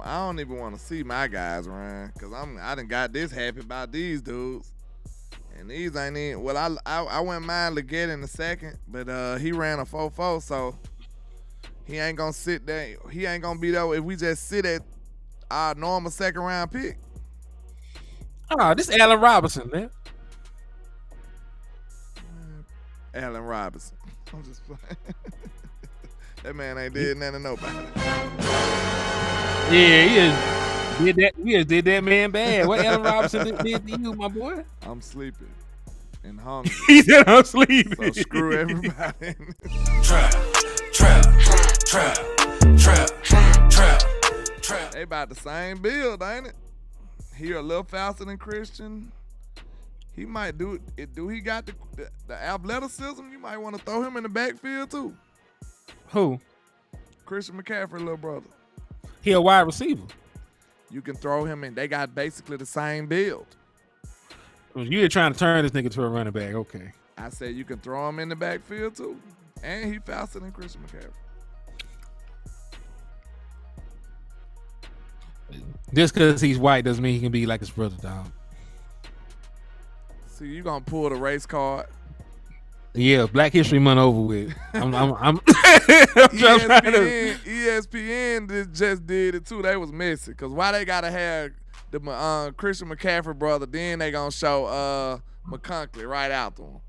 I don't even want to see my guys run because I done got this happy about these dudes. And these ain't even, well, I went mine Leggett in the second, but he ran a 4.4, so he ain't gonna sit there. He ain't gonna be there if we just sit at our normal second round pick. Oh, this Allen Robinson, man. Allen Robinson. I'm just playing. That man ain't did nothing to nobody. Yeah, he just did that man bad. What Allen Robinson did to you, my boy? I'm sleeping and hungry. He said I'm sleeping. So screw everybody. Trap. They about the same build, ain't it? He a little faster than Christian. He might do it. Do he got the athleticism? You might want to throw him in the backfield too. Who? Christian McCaffrey, little brother. He a wide receiver. You can throw him in. They got basically the same build. You're trying to turn this nigga to a running back. Okay. I said you can throw him in the backfield too. And he faster than Christian McCaffrey. Just because he's white doesn't mean he can be like his brother, dog. See, you gonna pull the race card. Yeah, Black History Month over with. I'm ESPN just did it too. They was messy. Cause why they gotta have the Christian McCaffrey brother, then they gonna show McConkey right out to him.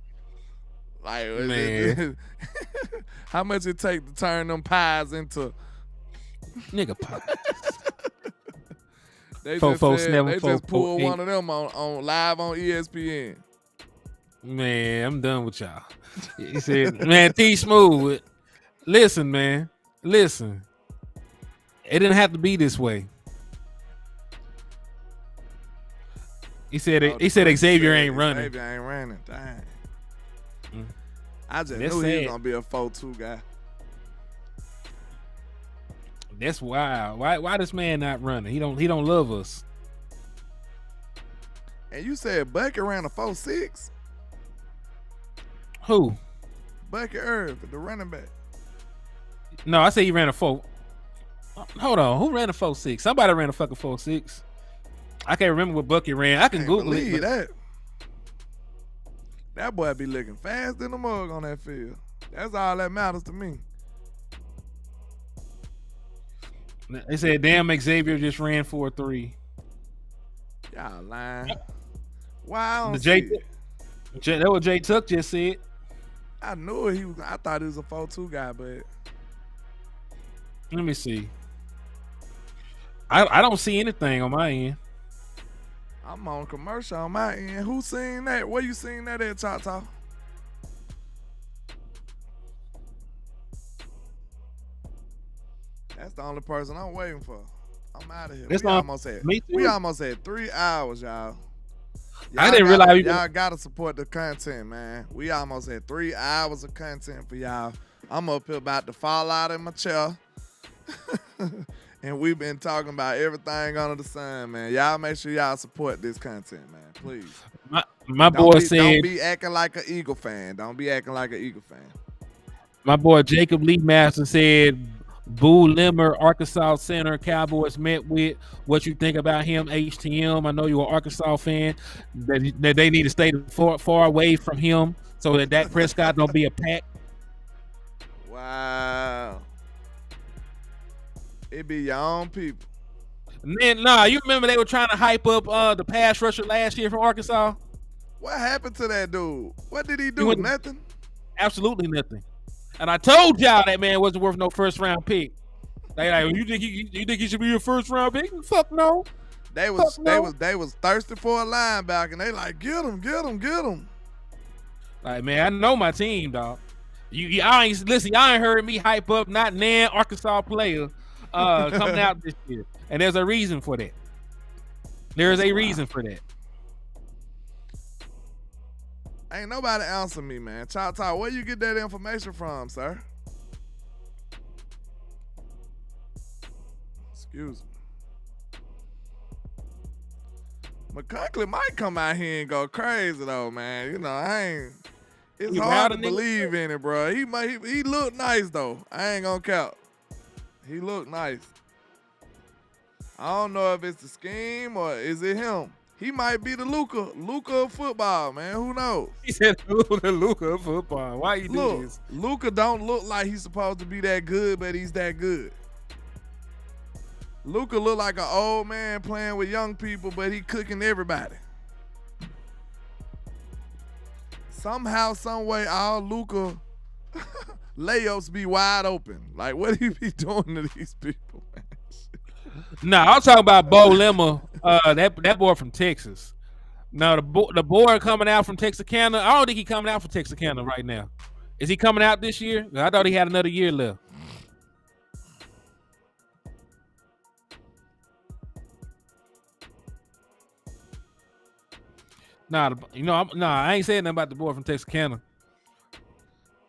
Like, man, how much it take to turn them pies into nigga pie? They Four, just four, said, seven, they four, just pulled four, one of them on live on ESPN. Man, I'm done with y'all. He said, man, T Smooth, listen, man. Listen. It didn't have to be this way. He said Xavier ain't running. Xavier ain't running. Dang. Mm. I just That's knew he was sad. gonna be a 4-2 guy. That's wild. Why this man not running? He don't love us. And you said Bucky ran a 4.6? Who? Bucky Irv, the running back. No, I say he ran a 4. Hold on, who ran a 4.6? Somebody ran a fucking 4.6. I can't remember what Bucky ran. I can Can't Google believe it. that. That boy be looking fast in the mug on that field. That's all that matters to me. They said, damn, Xavier just ran 4.3. Y'all lying. Why I don't The see J- it? That what Jay Tuck just said. I knew he was. I thought he was a 4-2 guy, but Let me see. I don't see anything on my end. I'm on commercial on my end. Who seen that? Where you seen that at, Choctaw? That's the only person I'm waiting for. I'm out of here. That's We not- almost had. me too. We almost had 3 hours, y'all. I didn't realize we- y'all gotta support the content, man. We almost had 3 hours of content for y'all. I'm up here about to fall out in my chair. And we've been talking about everything under the sun, man. Y'all make sure y'all support this content, man. Please. My boy Don't said, be acting like an Eagle fan. Don't be acting like an Eagle fan. my boy Jacob Lee Master said, Boo Limmer, Arkansas Center, Cowboys met with. What you think about him, HTM? I know you're an Arkansas fan. That they need to stay far away from him so that Dak Prescott don't be a pack. Wow. It be your own people. And then, you remember they were trying to hype up the pass rusher last year from Arkansas? What happened to that dude? What did he He do? went- Nothing? Absolutely nothing. And I told y'all that man wasn't worth no first round pick. They like, you think he should be a first round pick? Fuck no. They was thirsty for a linebacker, and they like, get him. Like, man, I know my team, dog. Y'all ain't heard me hype up not nan Arkansas player coming out this year. And there's a reason for that. There's a reason for that. Ain't nobody answer me, man. Choctaw, where you get that information from, sir? Excuse me. McConkey might come out here and go crazy though, man. You know, it's You hard to proud of nigga? believe in it, bro. He look nice though. I ain't gonna count. He look nice. I don't know if it's the scheme or is it him. He might be the Luka of football, man. Who knows? He said Luka of football. Why you do Look, this? Luka don't look like he's supposed to be that good, but he's that good. Luka look like an old man playing with young people, but he cooking everybody. Somehow, some way, all Luka layups be wide open. Like, what he be doing to these people, man? Nah, I'm talking about Bo Limmer, that boy from Texas. Now the boy coming out from Texarkana, I don't think he coming out from Texarkana right now. Is he coming out this year? I thought he had another year left. I ain't saying nothing about the boy from Texarkana.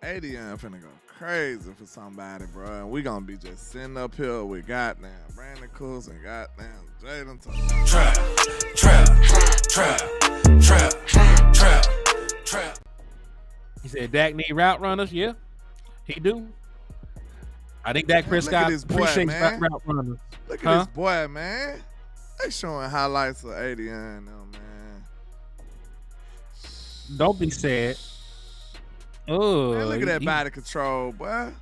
Adion finna go crazy for somebody, bro. And we gonna be just sitting up here with goddamn Brandon Cooks and goddamn Jalen Thompson. Trap. He said Dak need route runners. Yeah, he do. I think Dak Prescott this boy, appreciates man. route runners. Look at this boy, man. They showing highlights of 80 and them, man. Don't be sad. Oh, Man, look at that body control, boy.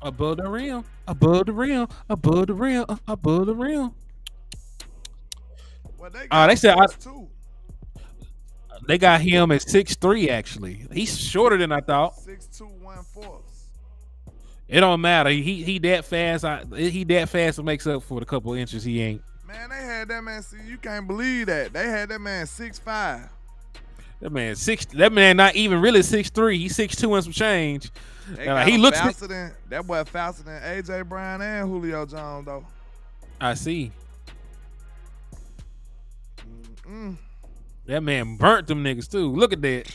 Above the rim, above the rim, above the rim, above the rim. Well, they said too. They got him at 6'3", actually. He's shorter than I thought. 6'2", 1/4. It don't matter. He that fast. He that fast. It makes up for the couple inches he ain't. Man, they had that man. See, you can't believe that. They had that man 6'5". That man not even really 6'3". He's 6'2" and some change. He looks faster than that boy. Faster than AJ Brown and Julio Jones, though. I see. Mm-mm. That man burnt them niggas too. Look at that.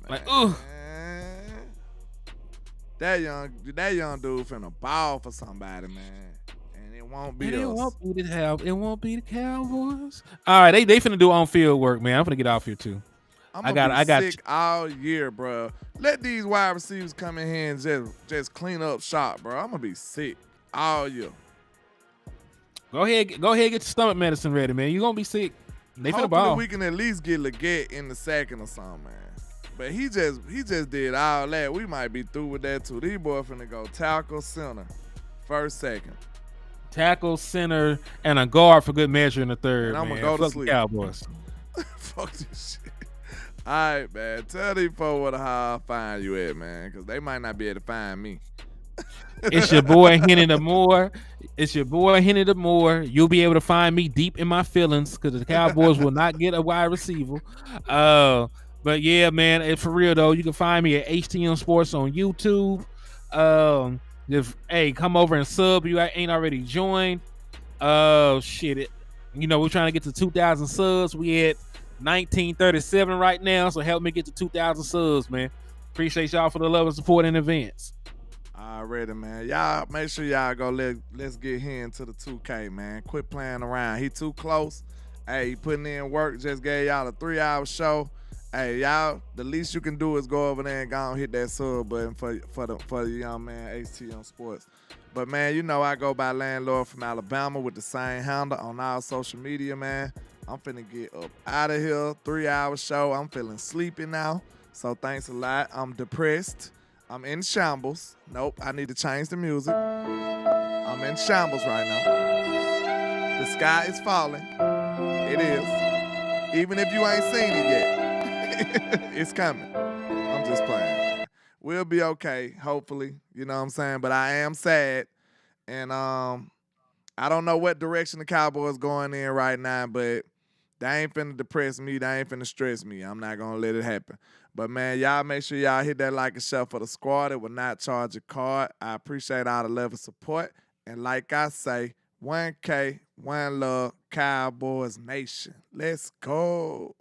Like, ooh. That young dude finna ball for somebody, man. And it won't be us. It won't be the Cowboys. All right, they finna do on field work, man. I'm finna get off here too. I got sick all year, bro. Let these wide receivers come in here and just clean up shop, bro. I'm gonna be sick all year. Go ahead, get your stomach medicine ready, man. You gonna be sick. They finna ball. Hopefully we can at least get Leggett in the second or something, man. But he just did all that. We might be through with that too. These boys finna go tackle center, first, second. Tackle, center, and a guard for good measure in the third. And I'm man. gonna go Fuck to sleep. The Cowboys. Fuck this shit. All right, man. Tell these folks how I find you at, man, because they might not be able to find me. It's your boy Henny the Moore. You'll be able to find me deep in my feelings because the Cowboys will not get a wide receiver. But yeah, man, for real though, you can find me at HTM Sports on YouTube. Come over and sub. You ain't already joined. We're trying to get to 2,000 subs. We at 1937 right now, so help me get to 2,000 subs, man. Appreciate y'all for the love and support in advance. Already, man. Y'all make sure y'all go. Let's get him into the 2K, man. Quit playing around. He too close. Hey, he putting in work. Just gave y'all a 3-hour show. Hey, y'all, the least you can do is go over there and go and hit that sub button for the young man, HTM Sports. But, man, I go by Landlord from Alabama with the same handle on all social media, man. I'm finna get up out of here. 3-hour show. I'm feeling sleepy now. So, thanks a lot. I'm depressed. I'm in shambles. Nope, I need to change the music. I'm in shambles right now. The sky is falling. It is. Even if you ain't seen it yet. It's coming. I'm just playing. We'll be okay, hopefully. You know what I'm saying? But I am sad. And I don't know what direction the Cowboys going in right now, but they ain't finna depress me. They ain't finna stress me. I'm not going to let it happen. But, man, y'all make sure y'all hit that like and share for the squad. It will not charge a card. I appreciate all the love and support. And like I say, 1K, one love, Cowboys Nation. Let's go.